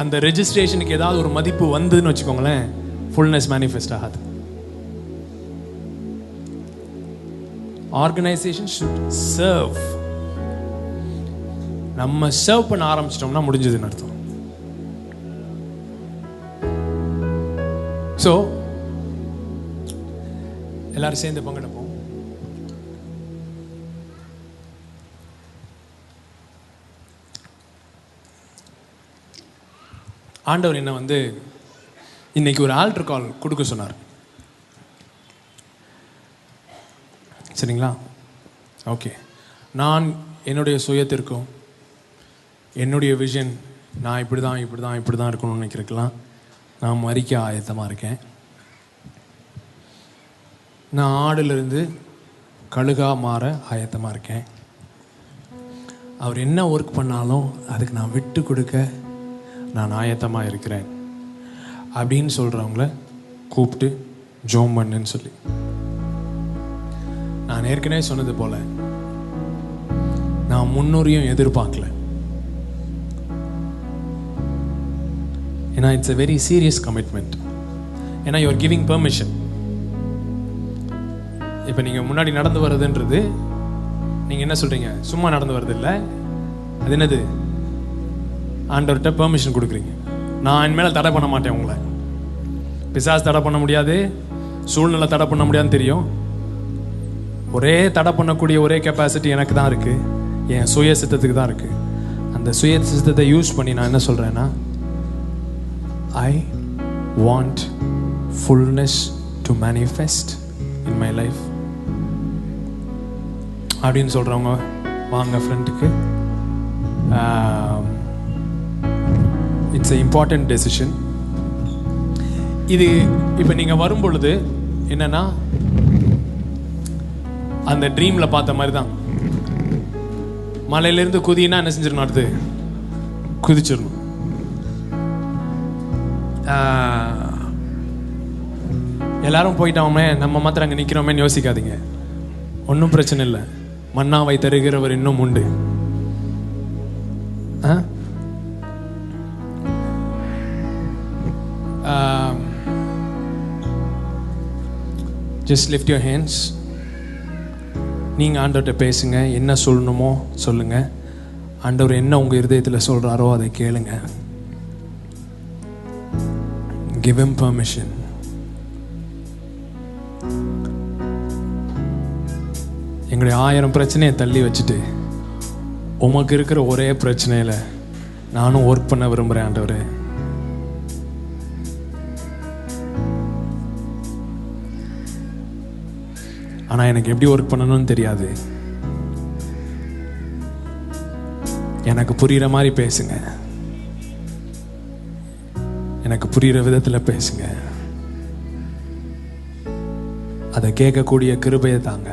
அந்த ரெஜிஸ்ட்ரேஷனுக்கு ஏதாவது ஒரு மதிப்பு வந்ததுன்னு வச்சுக்கோங்களேன், ஃபுல்னஸ் மேனிஃபெஸ்ட் ஆகாது. Organisation should serve. நம்ம சர்வ் பண்ண ஆரம்பிச்சிட்டோம்னா முடிஞ்சதுன்னு அர்த்தம். ஸோ எல்லாரும் சேர்ந்து பங்கெடுப்போம். ஆண்டவர் என்ன வந்து இன்னைக்கு ஒரு ஆல்டர் கால் கொடுக்க சொன்னார். சரிங்களா? ஓகே. நான் என்னுடைய சுயத்திற்கும் என்னுடைய விஷன், நான் இப்படி தான் இருக்கணும்னு நினைக்கிறதுக்கெல்லாம் நான் மறிக்க ஆயத்தமாக இருக்கேன். நான் ஆடிலிருந்து கழுகாக மாற ஆயத்தமாக இருக்கேன். அவர் என்ன ஒர்க் பண்ணாலும் அதுக்கு நான் விட்டு கொடுக்க நான் ஆயத்தமாக இருக்கிறேன் அப்படின்னு சொல்கிறவங்கள கூப்பிட்டு ஜோம் பண்ணுன்னு சொல்லி, நான் ஏற்கனவே சொன்னது போல நான் முன்னுரியும் எதிர்பார்க்கல. ஏன்னா it's a very serious commitment. ஏன்னா you are giving permission. இப்போ நீங்கள் முன்னாடி நடந்து வர்றதுன்றது, நீங்கள் என்ன சொல்கிறீங்க, சும்மா நடந்து வர்றது இல்லை, அது என்னது, ஆண்டவர்கிட்ட பெர்மிஷன் கொடுக்குறீங்க. நான் என் மேலே தடை பண்ண மாட்டேன், உங்களை பிசாசு தடை பண்ண முடியாது, சூழ்நிலை தடை பண்ண முடியாதுன்னு தெரியும். ஒரே தடை பண்ணக்கூடிய ஒரே கெப்பாசிட்டி எனக்கு தான் இருக்குது, என் சுய சித்தத்துக்கு தான் இருக்குது. அந்த சுய சித்தத்தை யூஸ் பண்ணி நான் என்ன சொல்கிறேன்னா, I want fullness to manifest in my life அப்படின்னு சொல்கிறவங்க வாங்க ஃப்ரெண்டுக்கு. It's a important decision. இது இப்போ நீங்கள் வரும் பொழுது என்னன்னா, அந்த ட்ரீமில் பார்த்த மாதிரி தான், மலையிலேருந்து குதினா என்ன செஞ்சிடணும், அடுத்து குதிச்சிடணும். எல்லாரும் போயிட்டோமே, நம்ம மாத்திரம் அங்கே நிற்கிறோமேன்னு யோசிக்காதீங்க. ஒன்றும் பிரச்சனை இல்லை, மன்னாவை தருகிறவர் இன்னும் உண்டு. Just lift your hands. நீங்கள் ஆண்டவர்கிட்ட பேசுங்க, என்ன சொல்லணுமோ சொல்லுங்க. ஆண்டவர் என்ன உங்கள் இருதயத்தில் சொல்கிறாரோ அதை கேளுங்க. Give him permission. எங்களுடைய 1000 பிரச்சனையை தள்ளி வச்சுட்டு உமக்கு இருக்கிற ஒரே பிரச்சனையில் நானும் ஒர்க் பண்ண விரும்புகிறேன் ஆண்டவரே. ஆனால் எனக்கு எப்படி ஒர்க் பண்ணணும்னு தெரியாது. எனக்கு புரிகிற மாதிரி பேசுங்க, எனக்கு புரிகிற விதத்தில் பேசுங்க. அதை கேட்கக்கூடிய கிருபையை தாங்க,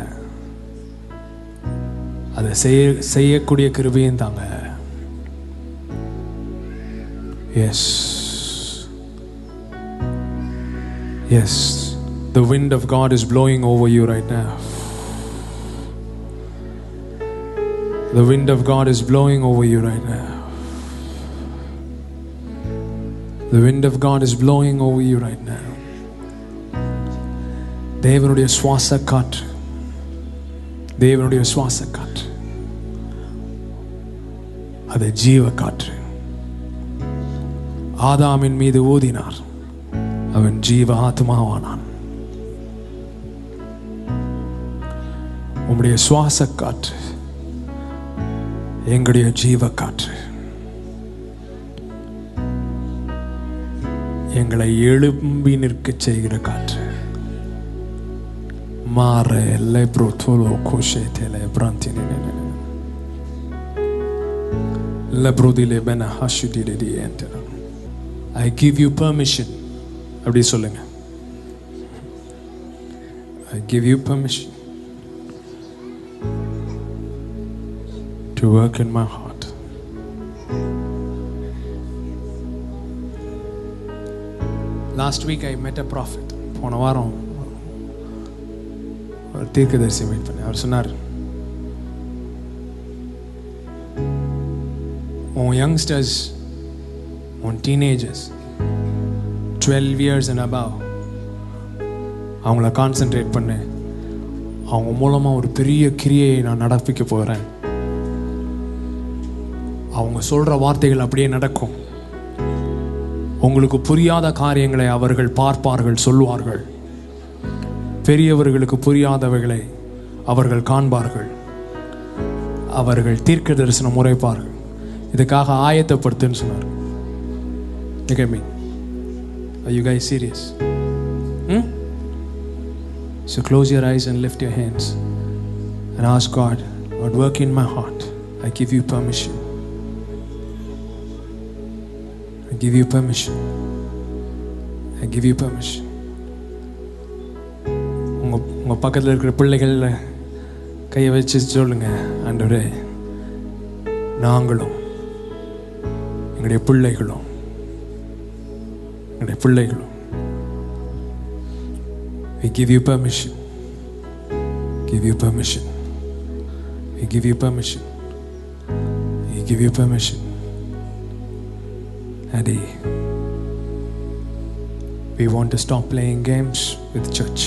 அதை செய்யக்கூடிய கிருபையும் தாங்க. Yes yes, the wind of God is blowing over you right now. The wind of God is blowing over you right now. The wind of God is blowing over you right now. தேவனுடைய சுவாச காற்று, தேவனுடைய சுவாச காற்று, அது ஜீவ காற்று. ஆதாமின் மீது ஊதினார், அவன் ஜீவ ஆத்மாவானான். உம்முடைய சுவாச காற்று எங்களுடைய ஜீவ காற்று, எங்களை எழும்பி நிற்க செய்கிற காற்று. மாற லெப்ரோதோலோ கோஷேதேலே பிராந்தினே லெப்ரோதிலே Pena ஹஷுதிலே enter. I give you permission. அப்படி சொல்லுங்க. I give you permission to work in my heart. Last week I met a prophet. போன வாரம் ஒரு தீர்க்கதரிசி மீட் பண்ணேன். அவர் சொன்னார், உன் யங்ஸ்டர்ஸ், உன் டீனேஜர்ஸ் 12 years and above, அவங்கள கான்சென்ட்ரேட் பண்ணு. அவங்க மூலமாக ஒரு பெரிய கிரியையை நான் நடப்பிக்க போகிறேன். அவங்க சொல்கிற வார்த்தைகள் அப்படியே நடக்கும். உங்களுக்கு புரியாத காரியங்களை அவர்கள் பார்ப்பார்கள், சொல்வார்கள். பெரியவர்களுக்கு புரியாதவைகளை அவர்கள் காண்பார்கள். அவர்கள் தீர்க்க தரிசனம் உரைப்பார்கள். இதுக்காக ஆயத்தப்படுத்துன்னு சொன்னார். Look at me. Are you guys serious? So close your eyes and lift your hands and ask God, Lord, work in my heart. I give you permission. I give you permission. I give you permission. உங்க பக்கத்தில் இருக்கிற பிள்ளைகளில் கையை வச்சு சொல்லுங்க, ஆண்டவரே, நாங்களும் எங்களுடைய பிள்ளைகளும் we give you permission. Give you permission. We give you permission. We give you permission. Daddy, we want to stop playing games with church.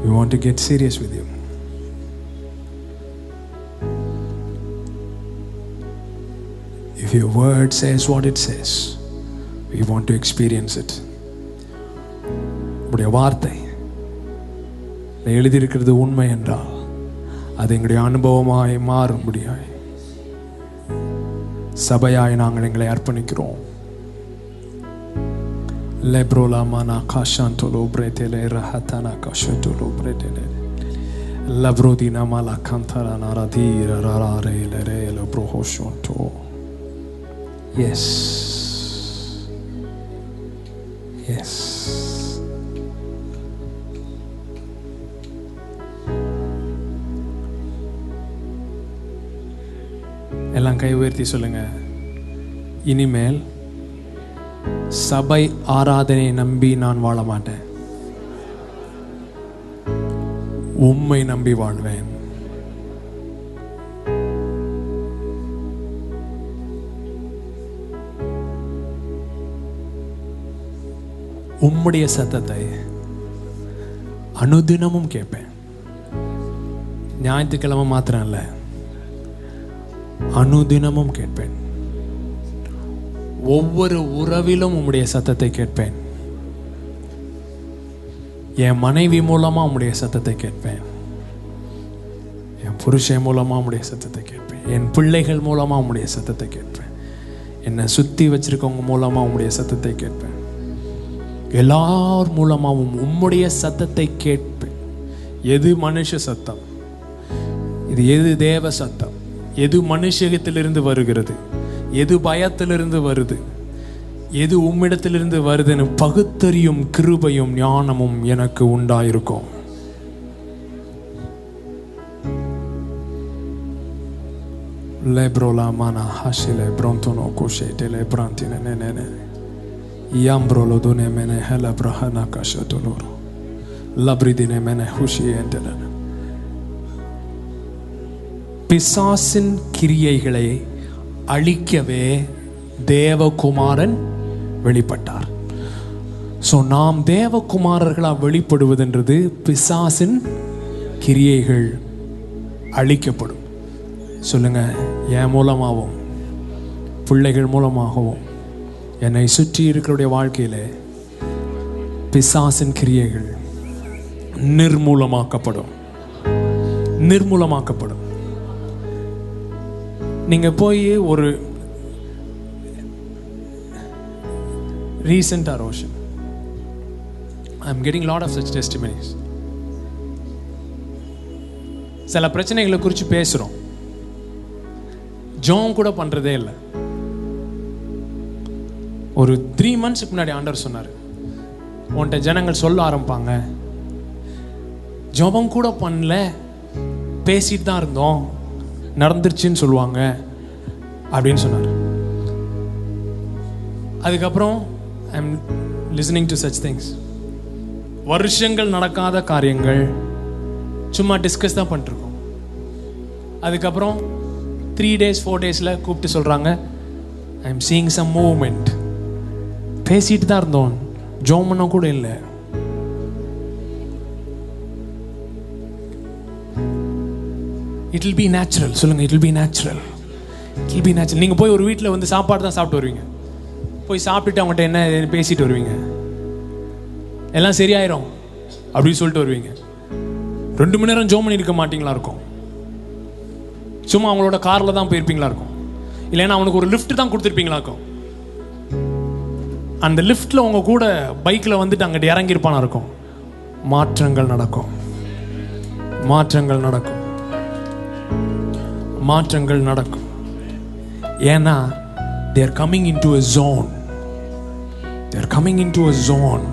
We want to get serious with you. If your word says what it says, we want to experience it. உடைய வார்த்தை எழுதியிருக்கிறது உண்மை என்றால் அது எங்களுடைய அனுபவமாய் மாறும்படியாய் சபையாய் நாங்கள் எங்களை அர்ப்பணிக்கிறோம். லெப்ரோலாமானா காஷாந்தோலோ பிரேதேலே ரஹத்தானா காஷோலோ பிரேதேலே லப்ரோதினா மாலா காந்தாரா நாராதீர ராரேலே ரேல ப்ரோஹோஷோன்டோ. Yes. Yes. எல்லாம் கை உயர்த்தி சொல்லுங்க, இனிமேல் சபை ஆராதனை நம்பி நான் வாழ மாட்டேன், உம்மை நம்பி வாழ்வேன். உம்முடைய சத்தத்தை அனுதினமும் கேட்பேன். ஞாயிற்றுக்கிழமை மாத்திரம் இல்ல, அனுதினமும் கேட்பேன். ஒவ்வொரு உறவிலும் உம்முடைய சத்தத்தை கேட்பேன். என் மனைவி மூலமா உம்முடைய சத்தத்தை கேட்பேன். என் புருஷன் மூலமா உம்முடைய சத்தத்தை கேட்பேன். என் பிள்ளைகள் மூலமா உம்முடைய சத்தத்தை கேட்பேன். என்னை சுத்தி வச்சிருக்கவங்க மூலமா உம்முடைய சத்தத்தை கேட்பேன். எல்லார் மூலமாகவும் உம்முடைய சத்தத்தை கேட்பேன். எது மனுஷ சத்தம், இது எது தேவ சத்தம், எது மனுஷகத்திலிருந்து வருகிறது, எது பயத்திலிருந்து வருது, எது உம்மிடத்திலிருந்து வருதுன்னு பகுத்தறியும் கிருபையும் ஞானமும் எனக்கு உண்டாயிருக்கும். Lebrola mana hasile brontono koshete le brantine nene yambrolo done mene hela brahana kashatoloro labridine mene hushi entela. பிசாசின் கிரியைகளை அழிக்கவே தேவகுமாரன் வெளிப்பட்டார். ஸோ நாம் தேவகுமாரர்களாக வெளிப்படுவதென்றது பிசாசின் கிரியைகள் அழிக்கப்படும். சொல்லுங்க, என் மூலமாகவும் பிள்ளைகள் மூலமாகவும் என்னை சுற்றி இருக்கிற வாழ்க்கையில பிசாசின் கிரியைகள் நிர்மூலமாக்கப்படும். நிர்மூலமாக்கப்படும். நீங்க போய் ஒரு recent erosion, I'm getting a lot of such testimonies. சில பிரச்சனைகளை குறித்து பேசுறோம், ஜோம் கூட பண்றதே இல்லை. ஒரு 3 months முன்னாடி ஆண்டவர் சொன்னார், உன்கிட்ட ஜனங்கள் சொல்ல ஆரம்பிப்பாங்க, ஜோபம் கூட பண்ணல, பேசிட்டு தான் இருந்தோம், நடந்துருச்சுன்னு சொல்லுவாங்க அப்படின்னு சொன்னார். அதுக்கப்புறம் I'm listening to such things. வருஷங்கள் நடக்காத காரியங்கள் சும்மா டிஸ்கஸ் தான் பண்ணிருக்கோம். அதுக்கப்புறம் 3 days 4 daysல கூப்பிட்டு சொல்றாங்க, I am seeing some movement. பேசிட்டு தான் இருந்தோம், ஜோம் பண்ண கூட இல்லை. It will be natural. சொல்லுங்க, it will be natural. It will be natural. நீங்கள் போய் ஒரு வீட்டில் வந்து சாப்பாடு தான் சாப்பிட்டு வருவீங்க, போய் சாப்பிட்டுட்டு அவங்ககிட்ட என்ன பேசிட்டு வருவீங்க, எல்லாம் சரியாயிரும் அப்படின்னு சொல்லிட்டு வருவீங்க. 2 மணி நேரம் ஜோம் பண்ணி இருக்க மாட்டீங்களா இருக்கும். சும்மா அவங்களோட காரில் தான் போயிருப்பீங்களா இருக்கும், இல்லைன்னா அவனுக்கு ஒரு லிஃப்ட் தான் கொடுத்துருப்பீங்களா இருக்கும். அந்த லிஃப்டில் உங்க கூட பைக்கில் வந்துட்டு அங்கிட்டு இறங்கியிருப்பானா இருக்கும். மாற்றங்கள் நடக்கும், மாற்றங்கள் நடக்கும், மாற்றங்கள் நடக்கும். ஏன்னா they are coming into a zone. They are coming into a zone.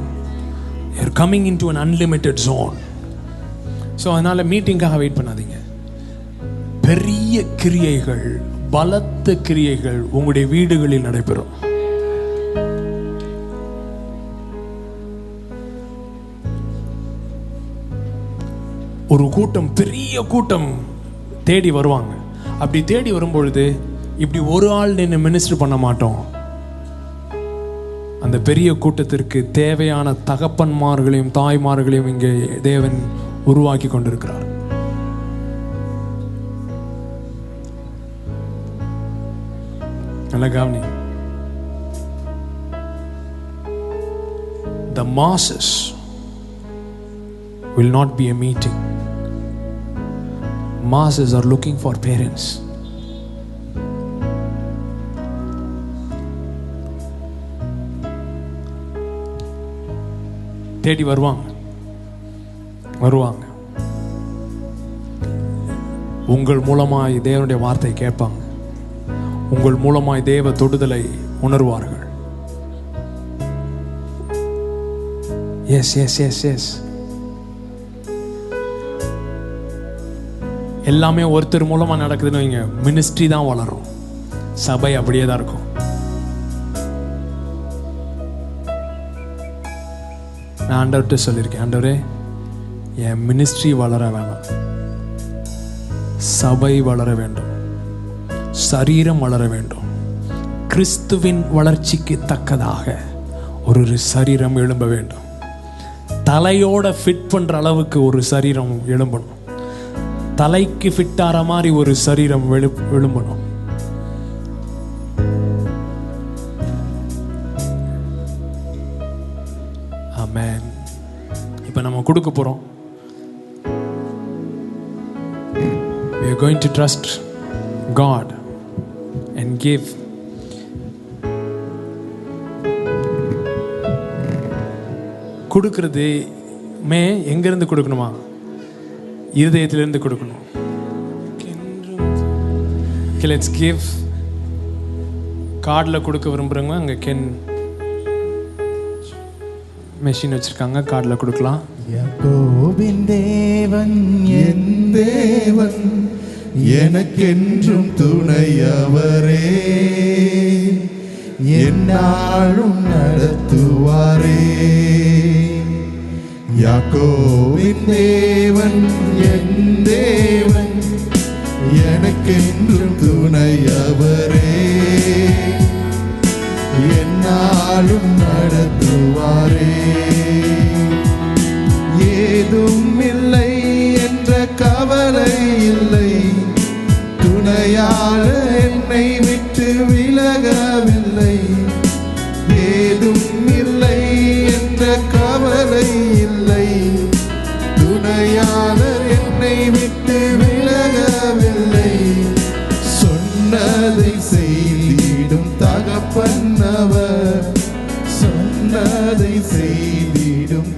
They are coming into an unlimited zone. So அதனால மீட்டிங்காக வெயிட் பண்ணாதீங்க. பெரிய கிரியைகள், பலத்த கிரியைகள் உங்களுடைய வீடுகளில் நடைபெறும். ஒரு கூட்டம், பெரிய கூட்டம் தேடி வருவாங்க. அப்படி தேடி வரும்பொழுது இப்படி ஒரு ஆள் நின்று மினிஸ்டர் பண்ண மாட்டோம். அந்த பெரிய கூட்டத்திற்கு தேவையான தகப்பன்மார்களையும் தாய்மார்களையும் இங்கே தேவன் உருவாக்கி கொண்டிருக்கிறார். நல்ல கவனி. The masses will not be a meeting. Masses are looking for parents. தேடி வருவாங்க, வருவாங்க. உங்கள் மூலமாய் தேவனுடைய வார்த்தை கேட்பாங்க, உங்கள் மூலமாய் தேவ தொடுதலை உணர்வார்கள். எஸ் எஸ் எஸ் எஸ் எல்லாமே ஒருத்தர் மூலமா நடக்குதுன்னு வைங்க, மினிஸ்ட்ரி தான் வளரும், சபை அப்படியே தான் இருக்கும். நான் ஆண்டவர்கிட்ட சொல்லியிருக்கேன், ஆண்டவரே என் மினிஸ்ட்ரி வளர வேணும், சபை வளர வேண்டும், சரீரம் வளர வேண்டும். கிறிஸ்துவின் வளர்ச்சிக்கு தக்கதாக ஒரு சரீரம் எழும்ப வேண்டும். தலையோட ஃபிட் பண்ற அளவுக்கு ஒரு சரீரம் எழும்பணும். தலைக்கு ஃபிட் ஆற மாதிரி ஒரு சரீரம் எழும்பணும். ஆமென். இப்போ நம்ம கொடுக்க போறோம். We are going to trust God and give. கொடுக்கறது எங்கேருந்து கொடுக்கணுமா? இருதயத்திலிருந்து கொடுக்கணும். Okay, let's give. கார்டில் கொடுக்க விரும்புகிறவங்க அங்கே மெஷின் வச்சுருக்காங்க, கார்டில் கொடுக்கலாம். யாக்கோபின் தேவன் என் தேவன், எனக்கென்றும் துணையவரே, என்னாலும் நடத்துவாரே. யாக்கோபின் தேவன் என் தேவன், எனக்கென்றும் துணையவரே, என்னாலும் நடத்துவாரே. ஏதும் இல்லை என்ற கவலை இல்லை, துணையாளர் என்னை விட்டு விலகவில்லை. ஏதும் இல்லை என்ற கவலை இல்லை, துணையாளர் என்னை விட்டு விலகவில்லை. சொன்னதை செய்திடும் தகப்பன் அவர், சொன்னதை செய்திடும்